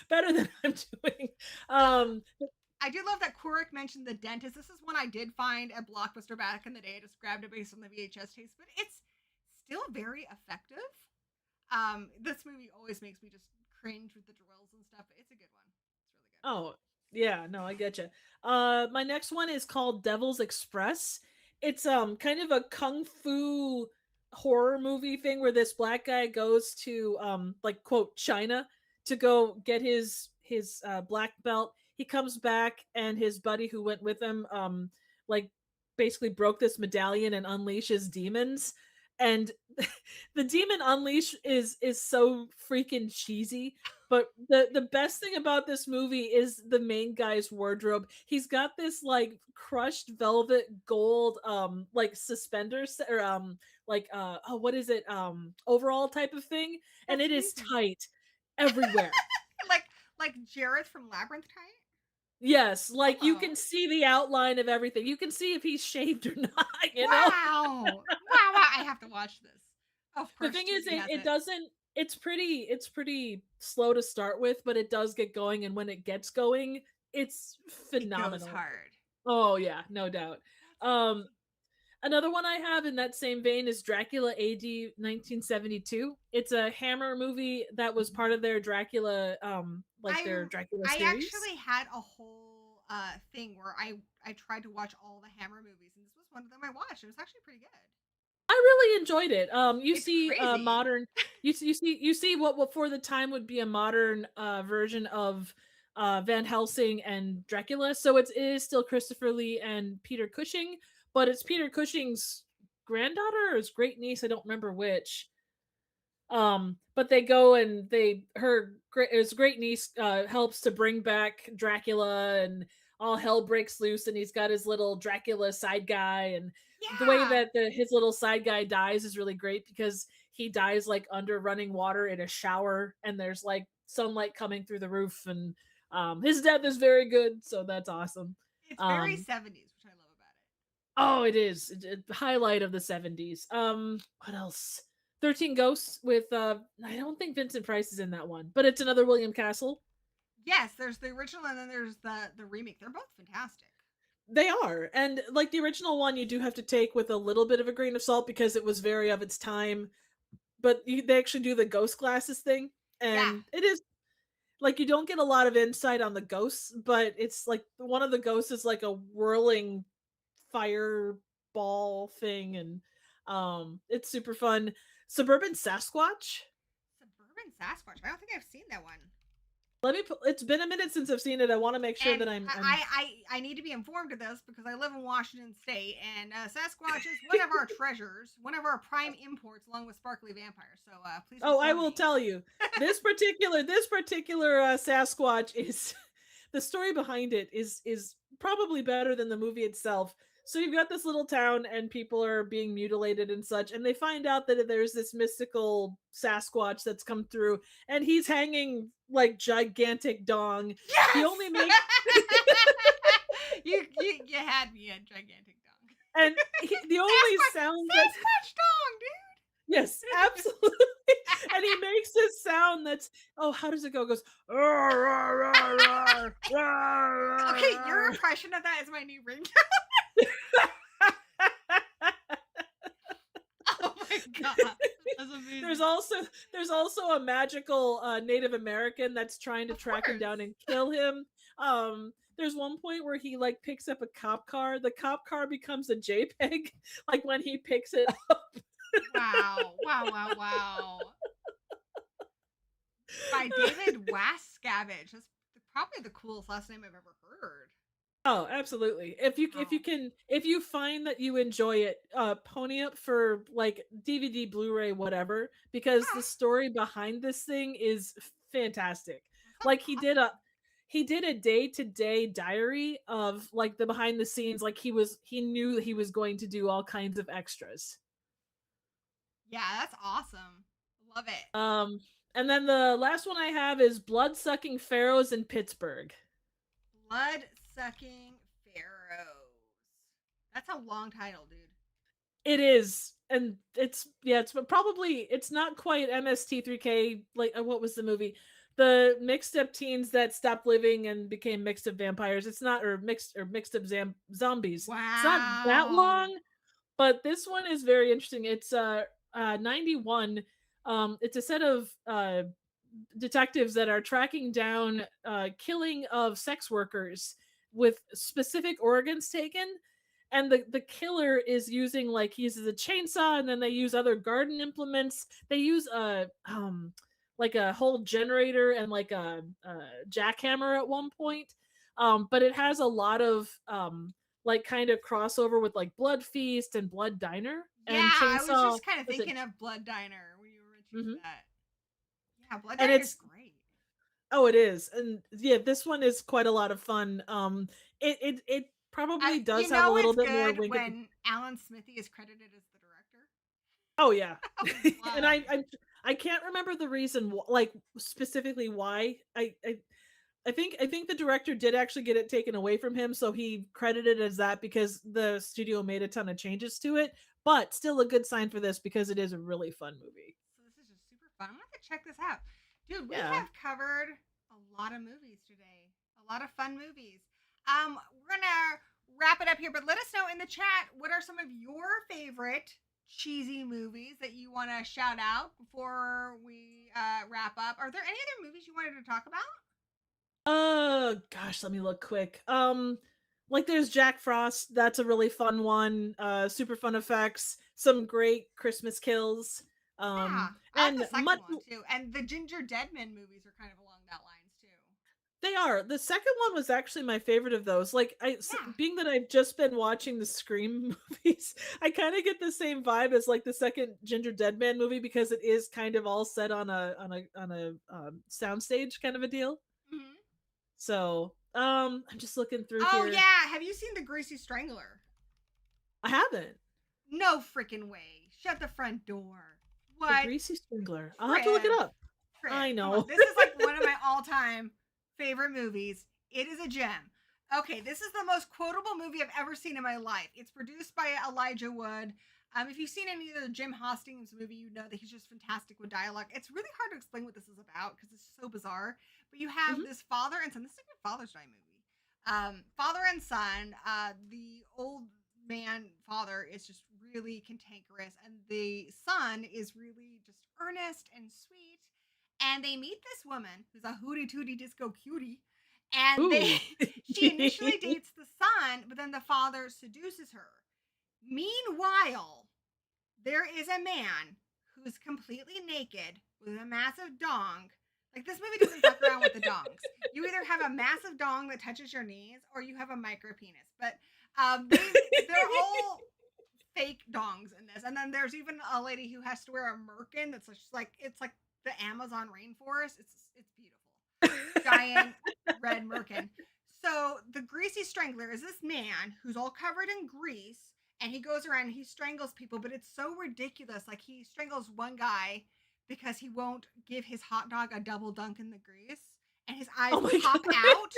better than I'm doing. I do love that Kurik mentioned The Dentist. This is one I did find at Blockbuster back in the day. I just grabbed it based on the VHS taste, but it's still very effective. This movie always makes me just cringe with the drills and stuff. It's a good one. It's really good. Oh, yeah, no, I get you. My next one is called Devil's Express. It's kind of a kung fu horror movie thing where this black guy goes to like quote China to go get his black belt. He comes back, and his buddy who went with him like basically broke this medallion and unleashes demons. And the demon unleash is so freaking cheesy, but the best thing about this movie is the main guy's wardrobe. He's got this like crushed velvet gold like suspenders, or like what is it, overall type of thing, and it is tight everywhere. like Jareth from Labyrinth tight. Yes, like you can see the outline of everything. You can see if he's shaved or not. Wow. Wow! I have to watch this. Of course. The thing is, it doesn't. It's pretty slow to start with, but it does get going, and when it gets going, it's phenomenal. It goes hard. Oh yeah, no doubt. That's Um, amazing. Another one I have in that same vein is Dracula AD 1972. It's a Hammer movie that was part of their Dracula, like I their Dracula I series. actually had a whole thing where I tried to watch all the Hammer movies, and this was one of them I watched. It was actually pretty good. I really enjoyed it. You It's see, crazy. modern, you see what for the time would be a modern version of Van Helsing and Dracula. So it is still Christopher Lee and Peter Cushing, but it's Peter Cushing's granddaughter or his great niece. I don't remember which. But they go and his great niece helps to bring back Dracula, and all hell breaks loose, and he's got his little Dracula side guy, and the way Yeah, that his little side guy dies is really great because he dies like under running water in a shower, and there's like sunlight coming through the roof, and his death is very good, so that's awesome. it's very Um, 70s, which I love about it. Oh, it is. Highlight of the 70s. What else? 13 Ghosts with I don't think Vincent Price is in that one, but it's another William Castle. Yes, there's the original and then there's the remake. They're both fantastic. They are. And like the original one you do have to take with a little bit of a grain of salt because it was very of its time, but they actually do the ghost glasses thing, Yeah. and it is like you don't get a lot of insight on the ghosts, but it's like one of the ghosts is like a whirling fireball thing, and it's super fun. Suburban Sasquatch. Suburban Sasquatch. I don't think I've seen that one. It's been a minute since I've seen it. I want to make sure And that I'm I need to be informed of this because I live in Washington State, and Sasquatch is one of our treasures, one of our prime imports, along with sparkly vampires. So please Oh, I inform will me. tell you. This particular Sasquatch is the story behind it is probably better than the movie itself. So you've got this little town and people are being mutilated and such, and they find out that there's this mystical Sasquatch that's come through, and he's hanging like gigantic dong. He Yes, only makes you had me at gigantic dong. and the only sound that Sasquatch dong, yes, dude. absolutely. And he makes this sound that's oh, how does it go? It goes "Roar, roar, roar, roar, roar, Okay, your roar." impression of that is my new ringtone. Oh my god, that's there's amazing. also there's also a magical Native American that's trying to Of track him course. down and kill him. There's one point where he like picks up a cop car. The cop car becomes a JPEG, like when he picks it up. Wow, wow, wow, wow. By David Wascavage. That's probably the coolest last name I've ever heard. Oh, absolutely. Wow. If you find that you enjoy it, pony up for like DVD, Blu-ray, whatever, because the Ah, story behind this thing is fantastic. that sounds Like awesome. he did a day-to-day diary of like the behind the scenes, like he knew he was going to do all kinds of extras. Yeah, that's awesome. Love it. Um and then the last one I have is Blood-Sucking Pharaohs in Pittsburgh. Blood sucking pharaohs. That's a long title, dude. It is, and it's yeah, it's probably it's not quite MST3K. Like what was the movie? The mixed up teens that stopped living and became mixed up vampires. It's not or mixed up zombies. It's not that Wow. long, but this one is very interesting. It's 91. It's a set of detectives that are tracking down killing of sex workers with specific organs taken, and the killer is using like he uses a chainsaw, and then they use other garden implements. They use a like a whole generator and like a jackhammer at one point. But it has a lot of like kind of crossover with like Blood Feast and Blood Diner, Yeah, and I was chainsaw just kind of was it. thinking of Blood Diner when you were mentioning Mhm. that. Yeah, Blood And Diner is it's great. oh, it is, and yeah, this one is quite a lot of fun. It I, probably you does have a know, little it's bit more good wink at the when Alan Smithy is credited as the director. oh yeah, and Blood. I can't remember the reason like specifically why I think the director did actually get it taken away from him, so he credited as that because the studio made a ton of changes to it. But still, a good sign for this because it is a really fun movie. So this is just super fun. I'm gonna have to check this out, dude. We Yeah. have covered a lot of movies today. A lot of fun movies. We're gonna wrap it up here, but let us know in the chat what are some of your favorite cheesy movies that you want to shout out before we wrap up. Are there any other movies you wanted to talk about? Gosh, let me look quick. Like there's Jack Frost. That's a really fun one. Super fun effects. Some great Christmas kills. Yeah, I like the And second much one too. And the Ginger Deadman movies are kind of along that lines too. They are. The second one was actually my favorite of those. Like Yeah. being that I've just been watching the Scream movies, I kind of get the same vibe as like the second Ginger Dead Man movie because it is kind of all set on a soundstage kind of a deal. Mm-hmm. So, I'm just looking through Oh here. yeah, have you seen The Greasy Strangler? I haven't. No freaking way. Shut the front door. The What? Greasy Strangler. I'll have to look it Triv. up. Triv. I Come on. know. This is like one of my all-time favorite movies. It is a gem. Okay, this is the most quotable movie I've ever seen in my life. It's produced by Elijah Wood. If you've seen any of the Jim Hostings movie, you know that he's just fantastic with dialogue. It's really hard to explain what this is about because it's so bizarre. But you have Mhm. this father and son. This is like a Father's Day movie. Father and son. The old man father is just really cantankerous, and the son is really just earnest and sweet. And they meet this woman who's a hootie tootie disco cutie, and they Ooh. she initially dates the son, but then the father seduces her. Meanwhile, there is a man who's completely naked with a massive dong. Like, this movie doesn't fuck around with the dongs. You either have a massive dong that touches your knees, or you have a micro penis. But they're all fake dongs in this. And then there's even a lady who has to wear a merkin that's just like, it's like the Amazon rainforest. It's beautiful. Giant red merkin. So the Greasy Strangler is this man who's all covered in grease, and he goes around and he strangles people, but it's so ridiculous. Like, he strangles one guy because he won't give his hot dog a double dunk in the grease, and his eyes Oh my pop god. out,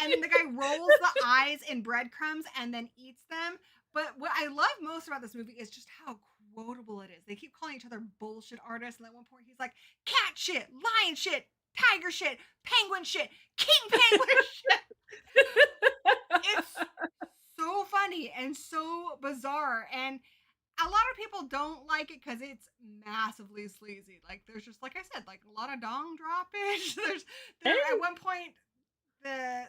and then the guy rolls the eyes in breadcrumbs and then eats them. But what I love most about this movie is just how quotable it is. They keep calling each other bullshit artists, and at one point he's like, cat shit, lion shit, tiger shit, penguin shit, king penguin shit. It's so funny and so bizarre. And a lot of people don't like it because it's massively sleazy. Like, there's just, like I said, like a lot of dong droppage. There Hey. at one point the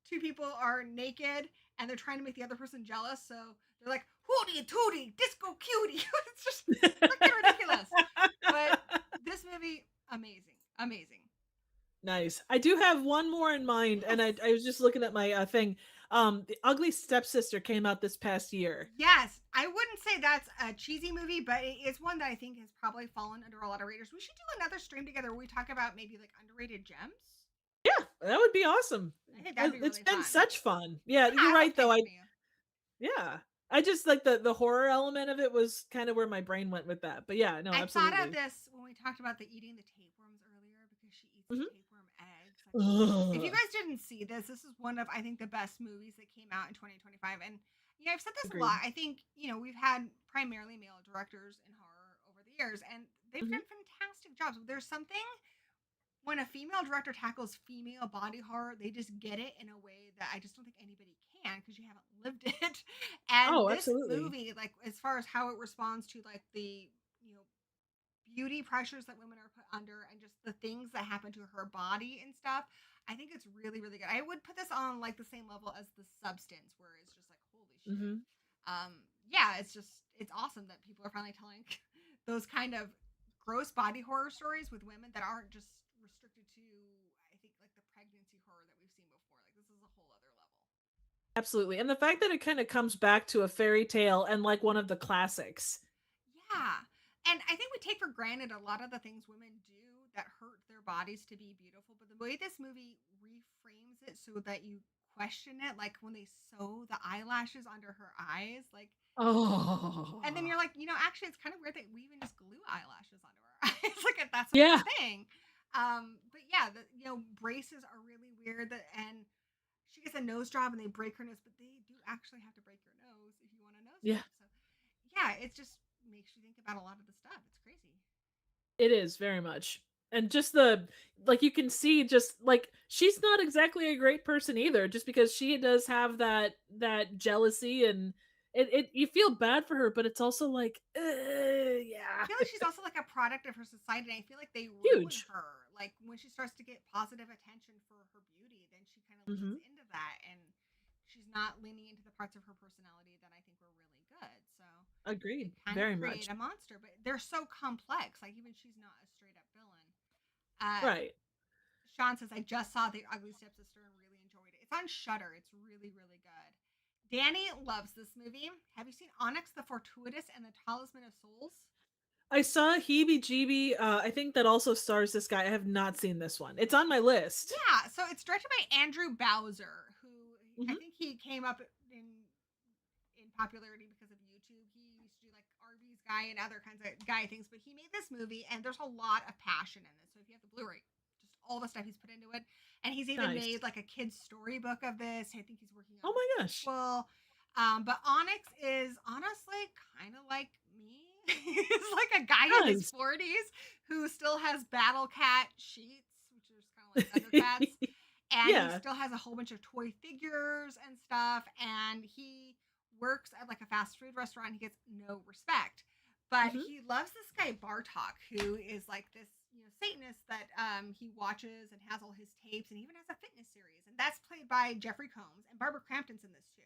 two people are naked and they're trying to make the other person jealous. So they're like, hootie tootie, disco cutie. It's just freaking ridiculous. But this movie, amazing. Amazing. Nice. I do have one more in mind, Yes. and I was just looking at my thing. The Ugly Stepsister came out this past year. Yes. I wouldn't say that's a cheesy movie, but it is one that I think has probably fallen under a lot of raters. We should do another stream together where we talk about maybe like underrated gems. Yeah, that would be awesome. I think that'd be It's really been fun. such fun. Yeah, Yeah, you're I right hope though. thanks I from you. Yeah. I just like the horror element of it was kind of where my brain went with that. But yeah, no, I thought of absolutely. this when we talked about the eating the tapeworms earlier because she eats the Mhm. tapeworm eggs. Like, if you Ugh. guys didn't see this, this is one of, I think, the best movies that came out in 2025. And I've said this a Agreed. lot. I think, we've had primarily male directors in horror over the years, and they've Mhm. done fantastic jobs. There's something when a female director tackles female body horror, they just get it in a way that I just don't think anybody can because you haven't lived it. And Oh, this absolutely. movie, like, as far as how it responds to like the beauty pressures that women are put under and just the things that happen to her body and stuff, I think it's really, really good. I would put this on like the same level as The Substance, where it's just like, holy shit. Mhm. Yeah, it's awesome that people are finally telling those kind of gross body horror stories with women that aren't just restricted to, I think, like the pregnancy horror that we've seen before. Like, this is a whole other level. Absolutely. And the fact that it kind of comes back to a fairy tale and like one of the classics. Yeah. And I think we take for granted a lot of the things women do that hurt their bodies to be beautiful. But the way this movie reframes it so that you question it, like when they sew the eyelashes under her eyes, like, and then Oh. you're like, actually, it's kind of weird that we even just glue eyelashes onto our eyes. Like, if that's a Yeah. thing. But yeah, braces are really weird. And she gets a nose job and they break her nose, but they do actually have to break your nose if you want a nose Yeah. job. So yeah, it just makes you think about a lot of the stuff. It's crazy. It is very much. And just the like, you can see just, like, she's not exactly a great person either, just because she does have that jealousy, and it you feel bad for her, but it's also like, I yeah." feel like she's also like a product of her society. And I feel like they ruin Huge. her. Like when she starts to get positive attention for her beauty, then she kind of leans Mhm. into that, and she's not leaning into the parts of her personality that I think were really good. So Agreed. they kind of Very create much. a monster, but they're so complex. Like even she's not a straight up villain. Uh, Right. Sean says I just saw the Ugly Stepsister and really enjoyed it. It's on Shutter. It's really really good. Danny loves this movie. Have you seen Onyx the Fortuitous and the Talisman of Souls? I saw Heebie-Jeebie, I think that also stars this guy. I have not seen this one. It's on my list. Yeah, so it's directed by Andrew Bowser, who I Mhm. think he came up in popularity because of YouTube. He used to do like RV's Guy and other kinds of guy things, but he made this movie, and there's a lot of passion in this. So if you have the Blu-ray, just all the stuff he's put into it, and he's even Nice. made like a kid's storybook of this. I think he's working on Oh a my gosh. sequel. But Onyx is honestly kind of like me. He's like a guy in his Nice. 40s who still has battle cat sheets, which is kind of like Thundercats, and he Yeah. still has a whole bunch of toy figures and stuff, and he works at like a fast food restaurant. He gets no respect, but Mhm. he loves this guy Bartok, who is like this Satanist that he watches and has all his tapes, and even has a fitness series, and that's played by Jeffrey Combs, and Barbara Crampton's in this too.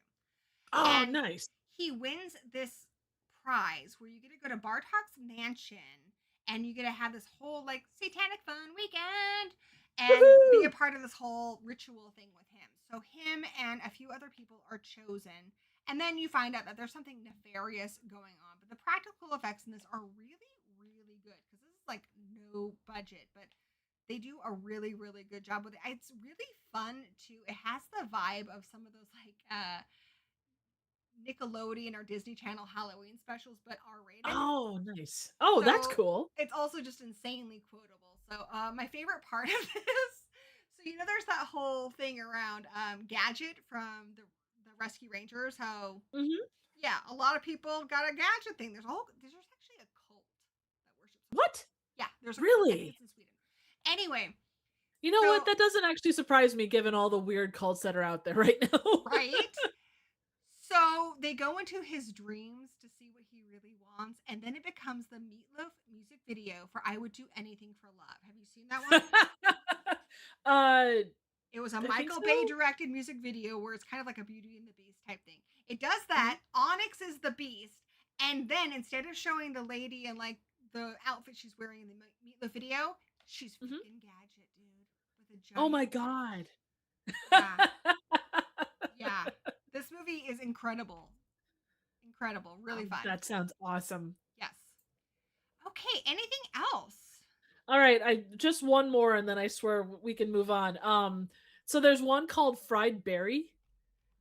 Oh, And nice. he wins this prize where you get to go to Bartok's mansion, and you get to have this whole like satanic fun weekend and be a Woohoo! part of this whole ritual thing with him. So him and a few other people are chosen, and then you find out that there's something nefarious going on. But the practical effects in this are really really good because this is like no budget, but they do a really really good job with it. It's really fun too. It has the vibe of some of those like Nickelodeon or Disney Channel Halloween specials, but R rated. Oh, nice. Oh, that's So cool. it's also just insanely quotable. So my favorite part of this, so there's that whole thing around Gadget from the Rescue Rangers. How Mhm. yeah, a lot of people got a Gadget thing. There's actually a cult that worships him. What? Yeah, there's a cult. I think Really? it's in Sweden. Anyway, You know what? so That doesn't actually surprise me given all the weird cults that are out there right now. right. So they go into his dreams to see what he really wants, and then it becomes the Meatloaf music video for "I Would Do Anything for Love." Have you seen that one? Uh, It was a I think Michael Bay so. directed music video where it's kind of like a Beauty and the Beast type thing. It does Mhm. that. Onyx is the Beast, and then instead of showing the lady and like the outfit she's wearing in the Meatloaf video, she's Mhm. freaking Gadget, dude, with a Oh giant my beard. god. Yeah, yeah. This movie is incredible, incredible, really fun. That sounds awesome. Yes. Okay, anything else? All right, I just one more and then I swear we can move on. So there's one called Fried Berry.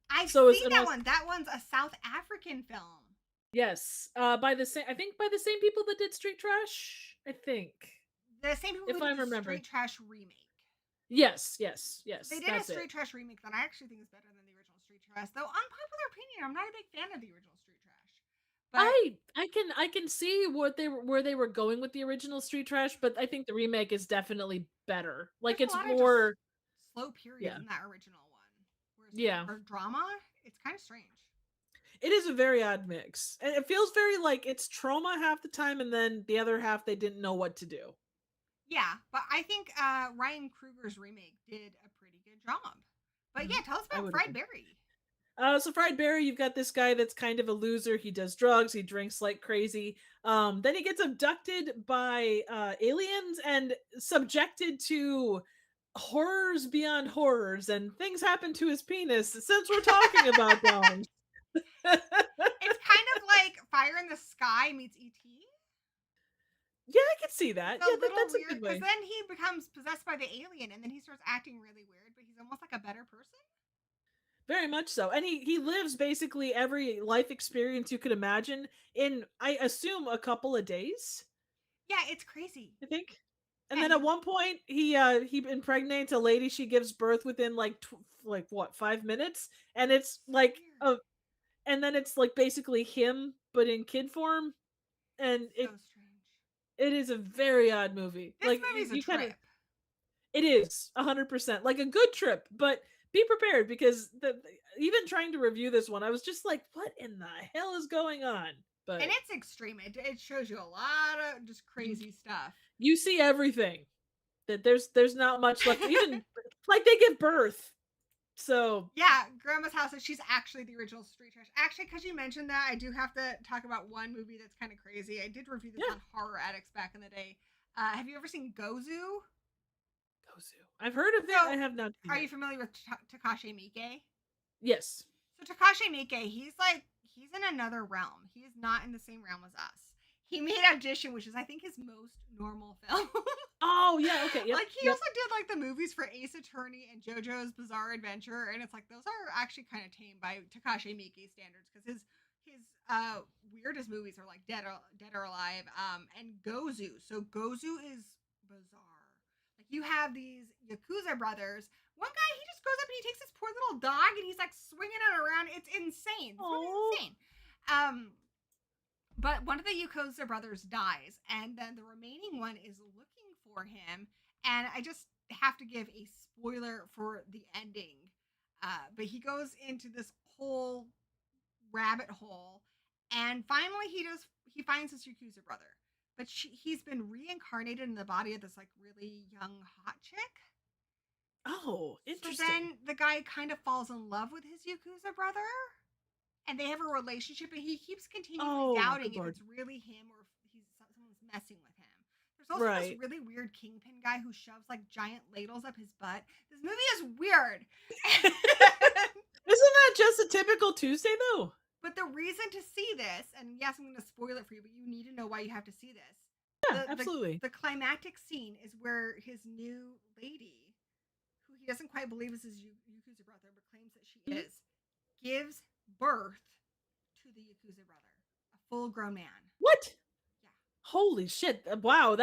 I've So it's seen an that one. That one's a South African film. yes, by the same I think by the same people that did Street Trash, I think. The same people who If did I'm the remembering. Straight Trash remake. Yes, yes, They yes, did a that's it. Street Trash remake that I actually think is better than the original Street Trash. Though unpopular opinion, I'm not a big fan of the original Street Trash. But I can see what they were where they were going with the original Street Trash, but I think the remake is definitely better. Like, there's a it's lot of just more. slow periods Yeah. in that original one, whereas Yeah. for drama, it's kind of strange. It is a very odd mix. And it feels very like it's trauma half the time, and then the other half they didn't know what to do. Yeah, but I think Ryan Kruger's remake did a pretty good job. But Mhm. yeah, tell us I about would Fried agree. Berry. So Fried Barry, you've got this guy that's kind of a loser. He does drugs, he drinks like crazy. Then he gets abducted by aliens and subjected to horrors beyond horrors, and things happen to his penis. Since we're talking about dogs, yeah, It's kind of like Fire in the Sky meets ET. I can see It's that. a Yeah, little that's a weird good because way. then he becomes possessed by the alien and then he starts acting really weird, but he's almost like a better person. Very much so. And he lives basically every life experience you could imagine in, I assume, a couple of days. Yeah, it's crazy. I think. And Yeah, then at one point he impregnates a lady. She gives birth within like like what, 5 minutes, and it's so like weird. and then it's like basically him but in kid form, and So strange. It is a very odd movie. This Like movie's a you kind of, trip. it is 100% like a good trip, but be prepared because even trying to review this one, I was just like, what in the hell is going on? And But it's extreme. It shows you a lot of just you, crazy stuff. you see everything. That there's not much left. Even like they give birth. So Yeah, Grandma's House. She's actually the original Street Trash. Actually, because you mentioned that, I do have to talk about one movie that's kind of crazy. I did review this yeah, on Horror Addicts back in the day. Have you ever seen Gozu? Gozu. I've heard of it. I So, have not seen are it. you familiar with Takashi Miike? Yes. So Takashi Miike, he's in another realm. He is not in the same realm as us. He made Audition, which is I think his most normal film. Oh yeah. Okay. Yep. Like he Yep. also did like the movies for Ace Attorney and JoJo's Bizarre Adventure, and it's like those are actually kind of tame by Takashi Miike standards because his weirdest movies are like Dead or Alive, and Gozu. So Gozu is bizarre. Like you have these Yakuza brothers. One guy he just goes up and he takes this poor little dog and he's like swinging it around. It's insane. It's really insane. But one of the Yakuza brothers dies, and then the remaining one is looking for him. And I just have to give a spoiler for the ending. But he goes into this whole rabbit hole, and finally he finds his Yakuza brother. But he's been reincarnated in the body of this like really young hot chick. Oh, interesting. So then the guy kind of falls in love with his Yakuza brother, and they have a relationship, and he keeps continually doubting if it's really him or if someone's messing with him. There's also this really weird kingpin guy who shoves like giant ladles up his butt. This movie is weird. Isn't that just a typical Tuesday though? But the reason to see this, and yes, I'm going to spoil it for you, but you need to know why you have to see this. Yeah, absolutely. The climactic scene is where his new lady, who he doesn't quite believe is his Yakuza brother, but claims that she is, gives birth to the Yakuza brother, a full-grown man. What? Yeah. Holy shit! Wow,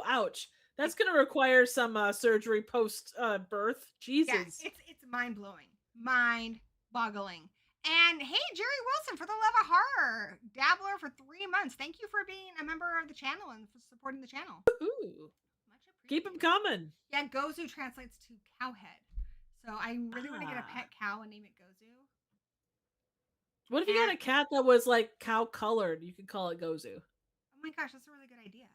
ouch. That's gonna require some surgery post birth. Jesus. Yeah, it's mind-blowing, mind-boggling. And hey, Jerry Wilson, for the love of horror, dabbler for 3 months. Thank you for being a member of the channel and for supporting the channel. Ooh. Keep them coming. Yeah, Gozu translates to cowhead. So I really want to get a pet cow and name it Gozu. What if you got a cat that was like cow colored? You could call it Gozu. Oh my gosh, that's a really good idea.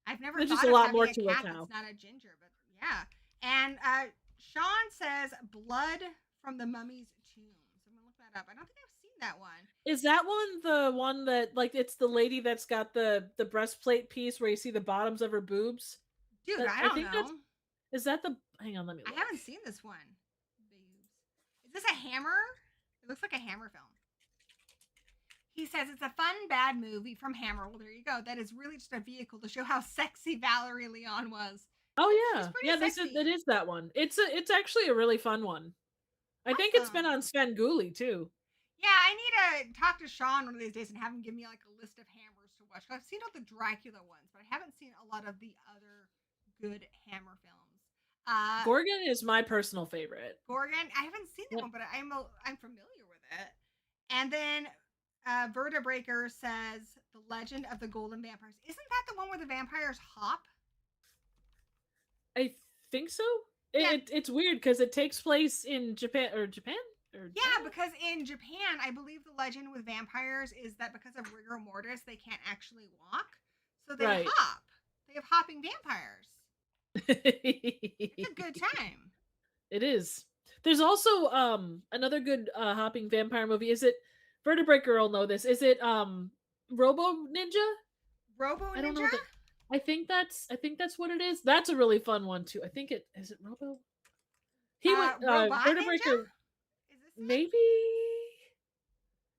I've never There's thought just a of lot having more a to cat a cow. that's not a ginger, but yeah. And Sean says blood from the mummy's tomb. So I'm gonna look that up. I don't think I've seen that one. Is that one the one that like it's the lady that's got the breastplate piece where you see the bottoms of her boobs? Dude, I don't know. Is that the? Hang on, let me look. I haven't seen this one. Boobs. Is this a Hammer? It looks like a Hammer film. He says it's a fun, bad movie from Hammer. Well, there you go. That is really just a vehicle to show how sexy Valerie Leon was. Oh yeah, yeah. It is that one. It's actually a really fun one. I think it's been on Svengoolie too. Yeah, I need to talk to Sean one of these days and have him give me like a list of Hammers to watch. I've seen all the Dracula ones, but I haven't seen a lot of the other good Hammer films. Gorgon is my personal favorite. Gorgon, I haven't seen that one, but I'm familiar with it. And then Vertebreaker says The Legend of the Golden Vampires. Isn't that the one where the vampires hop? I think so. It's weird because it takes place in Japan. Yeah, because in Japan, I believe the legend with vampires is that because of rigor mortis, they can't actually walk, so they hop. They have hopping vampires. It's a good time. It is. There's also another good hopping vampire movie. Is it Vertebreaker will know this? Is it Robo Ninja? Robo Ninja? I don't know. I think that's what it is. That's a really fun one too. I think is it Robo? He went Vertebreaker. Ninja? Maybe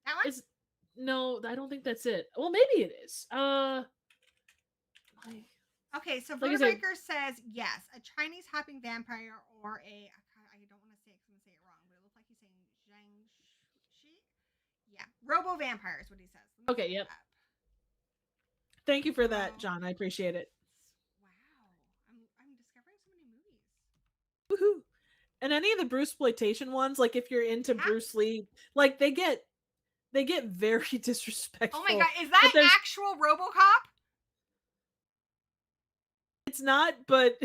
that one? No, I don't think that's it. Well, maybe it is. Okay, so Vertebreaker says yes, a Chinese hopping vampire or I don't want to say it because I'm going to say it wrong, but it looks like he's saying Zhang-Shi. Yeah, Robo Vampire is what he says. Okay, yep. Thank you for that, John. I appreciate it. Wow, I'm discovering so many movies. Woohoo! And any of the Bruceploitation ones, like if you're into Bruce Lee, like they get very disrespectful. Oh my god, is that actual RoboCop? It's not, but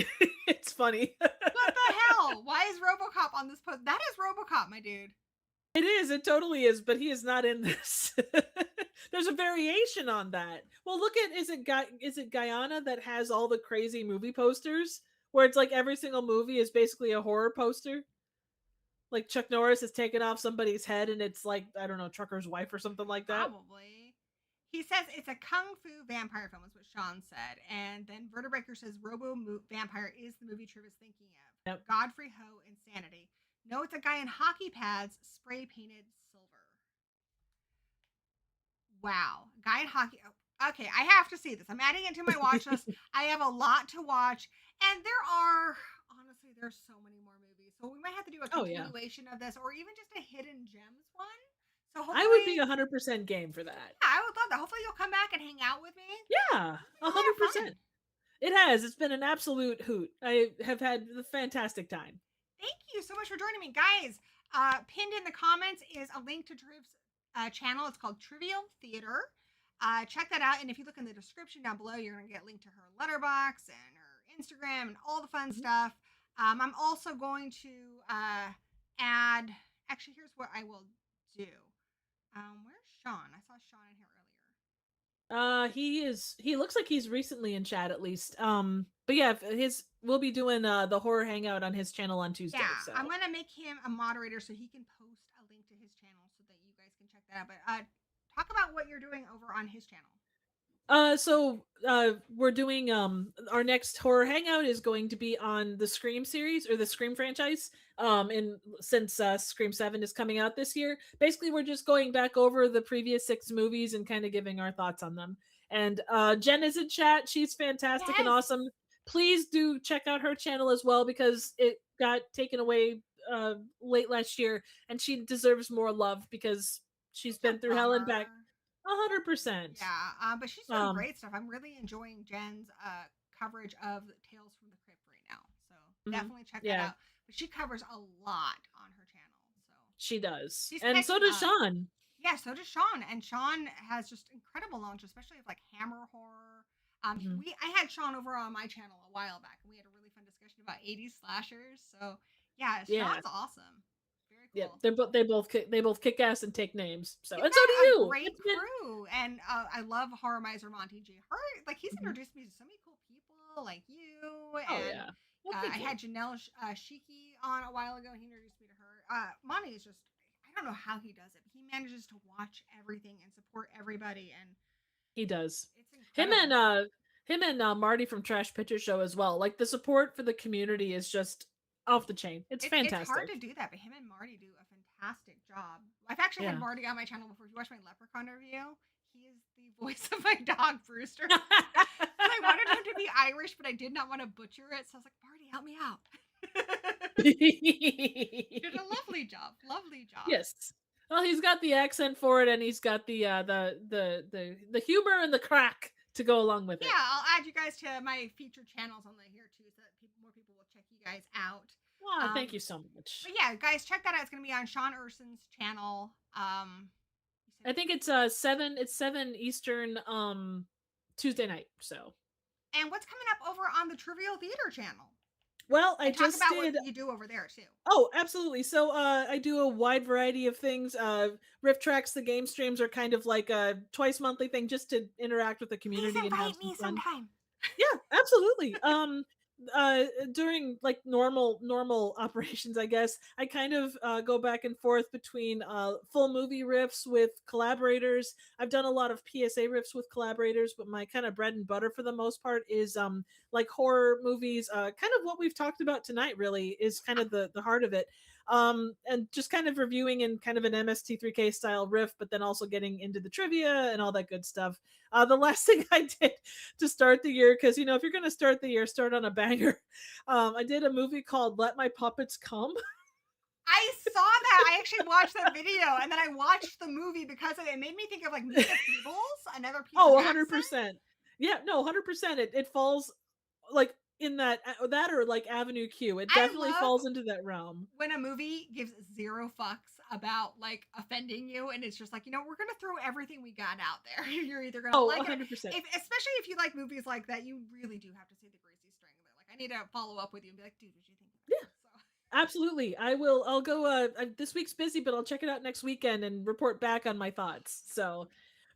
it's funny. What the hell? Why is RoboCop on this post? That is RoboCop, my dude. It is, it totally is, but he is not in this. There's a variation on that. Well, look at is it Guyana that has all the crazy movie posters where it's like every single movie is basically a horror poster? Like Chuck Norris is taking off somebody's head and it's like, I don't know, Trucker's wife or something like that. Probably. He says it's a kung fu vampire film, is what Sean said. And then Vertebreaker says Vampire is the movie Triv is thinking of. Yep. Godfrey Ho, Insanity. No, it's a guy in hockey pads, spray painted silver. Wow. Guy in hockey. Oh, okay, I have to see this. I'm adding it to my watch list. I have a lot to watch. And honestly, there's so many more movies. So we might have to do a continuation of this or even just a hidden gems one. So I would be 100% game for that. Yeah, I would love that. Hopefully you'll come back and hang out with me. Yeah, 100%. It has. It's been an absolute hoot. I have had a fantastic time. Thank you so much for joining me, guys. Pinned in the comments is a link to TRIV'S channel. It's called Trivial Theater. Check that out. And if you look in the description down below, you're going to get a link to her Letterboxd and her Instagram and all the fun stuff. I'm also going to add. Actually, here's what I will do. Where's Sean? I saw Sean in here earlier. He looks like he's recently in chat at least. But yeah, we'll be doing the horror hangout on his channel on Tuesday. Yeah, so I'm gonna make him a moderator so he can post a link to his channel so that you guys can check that out. But talk about what you're doing over on his channel. We're doing our next horror hangout is going to be on the Scream series or the Scream franchise. Since Scream 7 is coming out this year, basically we're just going back over the previous 6 movies and kind of giving our thoughts on them. And Jen is in chat. She's fantastic and awesome. Please do check out her channel as well because it got taken away late last year and she deserves more love because she's been through hell and back. 100%. Yeah, but she's doing great stuff. I'm really enjoying Jen's coverage of Tales from the Crypt right now. So definitely check that out. But she covers a lot on her channel. So she does. And so does Sean. Yeah, so does Sean. And Sean has just incredible knowledge, especially of like Hammer horror. I had Sean over on my channel a while back and we had a really fun discussion about 80s slashers. So yeah, Sean's awesome. Yeah, they both kick ass and take names. So and so do you. Great crew, and I love Horror Miser Monty G. He's introduced me to so many cool people like you. And I had Janelle Shiki on a while ago. He introduced me to her. Monty is just I don't know how he does it. He manages to watch everything and support everybody, and he does. It's incredible. Him and Marty from Trash Picture Show as well. Like the support for the community is just off the chain. It's fantastic. It's hard to do that, but him and Marty do a fantastic job. I've actually had Marty on my channel before. If you watch my Leprechaun review, he is the voice of my dog, Brewster. I wanted him to be Irish, but I did not want to butcher it. So I was like, Marty, help me out. You did a lovely job. Lovely job. Yes. Well, he's got the accent for it, and he's got the humor and the crack to go along with it. Yeah, I'll add you guys to my featured channels on here too, so that more people will check you guys out. Wow, thank you so much. But yeah, guys, check that out. It's going to be on Sean Urson's channel. I think it's 7 Eastern Tuesday night. So. And what's coming up over on the Trivial Theater channel? Well, I talk just about did what you do over there too. Oh, absolutely. So I do a wide variety of things. Riff Tracks, the game streams are kind of like a twice monthly thing just to interact with the community. Please and have invite me some fun. sometime. Yeah, absolutely. During like normal operations, I guess I kind of go back and forth between full movie riffs with collaborators. I've done a lot of PSA riffs with collaborators, but my kind of bread and butter for the most part is like horror movies. Kind of what we've talked about tonight really is kind of the heart of it. And just kind of reviewing in kind of an MST3K style riff, but then also getting into the trivia and all that good stuff. The last thing I did to start the year, because if you're going to start the year, start on a banger. I did a movie called Let My Puppets Come. I saw that. I actually watched that video, and then I watched the movie because of it. It made me think of like Meet the Feebles, another piece. Oh, 100%. Yeah, no, 100%. It falls like in that or like Avenue Q. It definitely falls into that realm. When a movie gives zero fucks about like offending you, and it's just like, we're gonna throw everything we got out there. You're either gonna like 100%. it, especially if you like movies like that. You really do have to see the Gracie I need to follow up with you and be like, dude, what do you think about Yeah, this? So absolutely. I'll go. This week's busy, but I'll check it out next weekend and report back on my thoughts. So,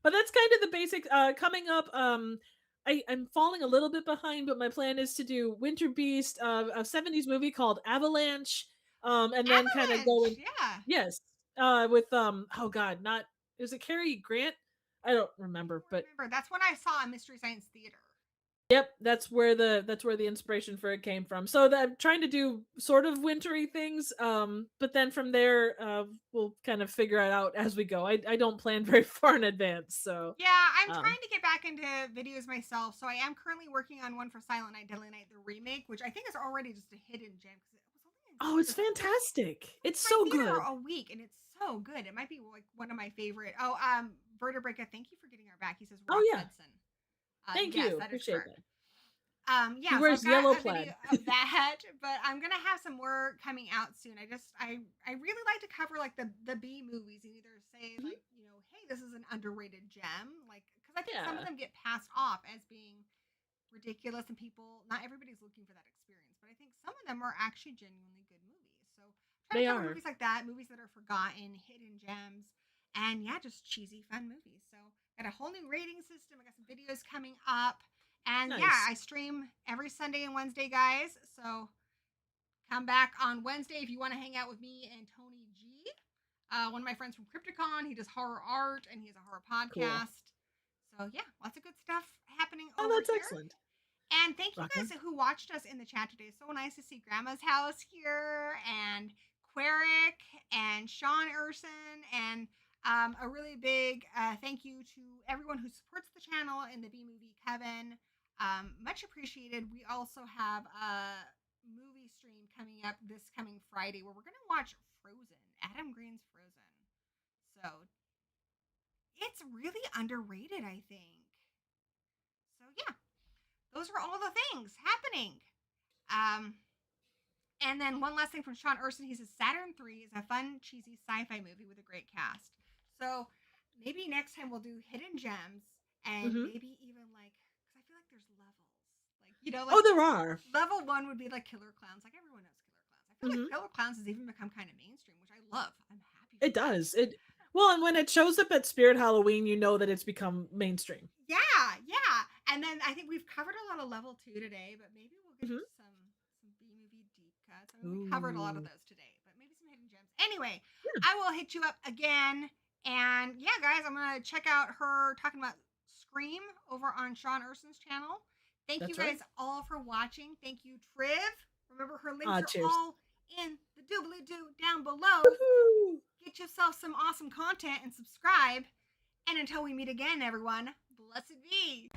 but that's kind of the basic. Coming up. I'm falling a little bit behind, but my plan is to do Winter Beast, a '70s movie called Avalanche, and then kind of go Avalanche, in. yeah. Yes, with oh god, not is it Cary Grant? I don't I remember, don't but remember. That's when I saw a Mystery Science Theater. yep, that's where the inspiration for it came from. So I'm trying to do sort of wintry things, but then from there, we'll kind of figure it out as we go. I don't plan very far in advance, so Yeah, I'm um, trying to get back into videos myself. So I am currently working on one for Silent Night, Deadly Night, the remake, which I think is already just a hidden gem because it was only in oh, it's theaters. fantastic! It's It's my so theater good. a week, and it's so good. It might be like one of my favorite. Oh, Vertebraca, thank you for getting our back. He says Oh Rock yeah, Hudson. thank Yes, you, that is appreciate correct. that. He Yeah, so I've wears got yellow a video plaid. of that, but I'm gonna have some more coming out soon. I really like to cover like the B movies and either say Mhm. like, hey, this is an underrated gem, like because I think some of Yeah, them get passed off as being ridiculous and people not everybody's looking for that experience, but I think some of them are actually genuinely good movies. So try to they cover are movies like that, movies that are forgotten, hidden gems, and yeah, just cheesy fun movies. So got a whole new rating system. I got some videos coming up. And yeah, nice. I stream every Sunday and Wednesday, guys. So come back on Wednesday if you want to hang out with me and Tony G. One of my friends from Crypticon. He does horror art and he has a horror Cool. podcast. So yeah, lots of good stuff happening Oh, over that's here. excellent. And thank you Rock on. guys who watched us in the chat today. So nice to see Grandma's house here and Queric and Sean Urson and a really big thank you to everyone who supports the channel and the B movie Kevin. Much appreciated. We also have a movie stream coming up this coming Friday where we're going to watch Frozen, Adam Green's Frozen. So it's really underrated, I think. So yeah, those are all the things happening. Um, and then one last thing from Sean Urson. He says Saturn 3 is a fun, cheesy sci-fi movie with a great cast. So maybe next time we'll do hidden gems and Hmm. maybe even like because I feel like there's levels. Like Oh, like there are. level one would be like Killer Clowns. Like everyone knows Killer Clowns. I feel like Hmm. Killer Clowns has even become kind of mainstream, which I love. I'm happy It for that. does. It well, and when it shows up at Spirit Halloween, you know that it's become mainstream. Yeah, yeah. And then I think we've covered a lot of level two today, but maybe we'll get Hmm. into some B movie deep cuts. I mean, we covered a lot of Ooh. those today, but maybe some hidden gems. Anyway, Yeah, I will hit you up again. And yeah, guys, I'm gonna check out her talking about Scream over on Sean Urson's channel. Thank you that's right. guys all for watching. Thank you, Triv. Remember her links are Cheers. all in the doobly doo down below. Woohoo! Get yourself some awesome content and subscribe. And until we meet again, everyone, blessed be.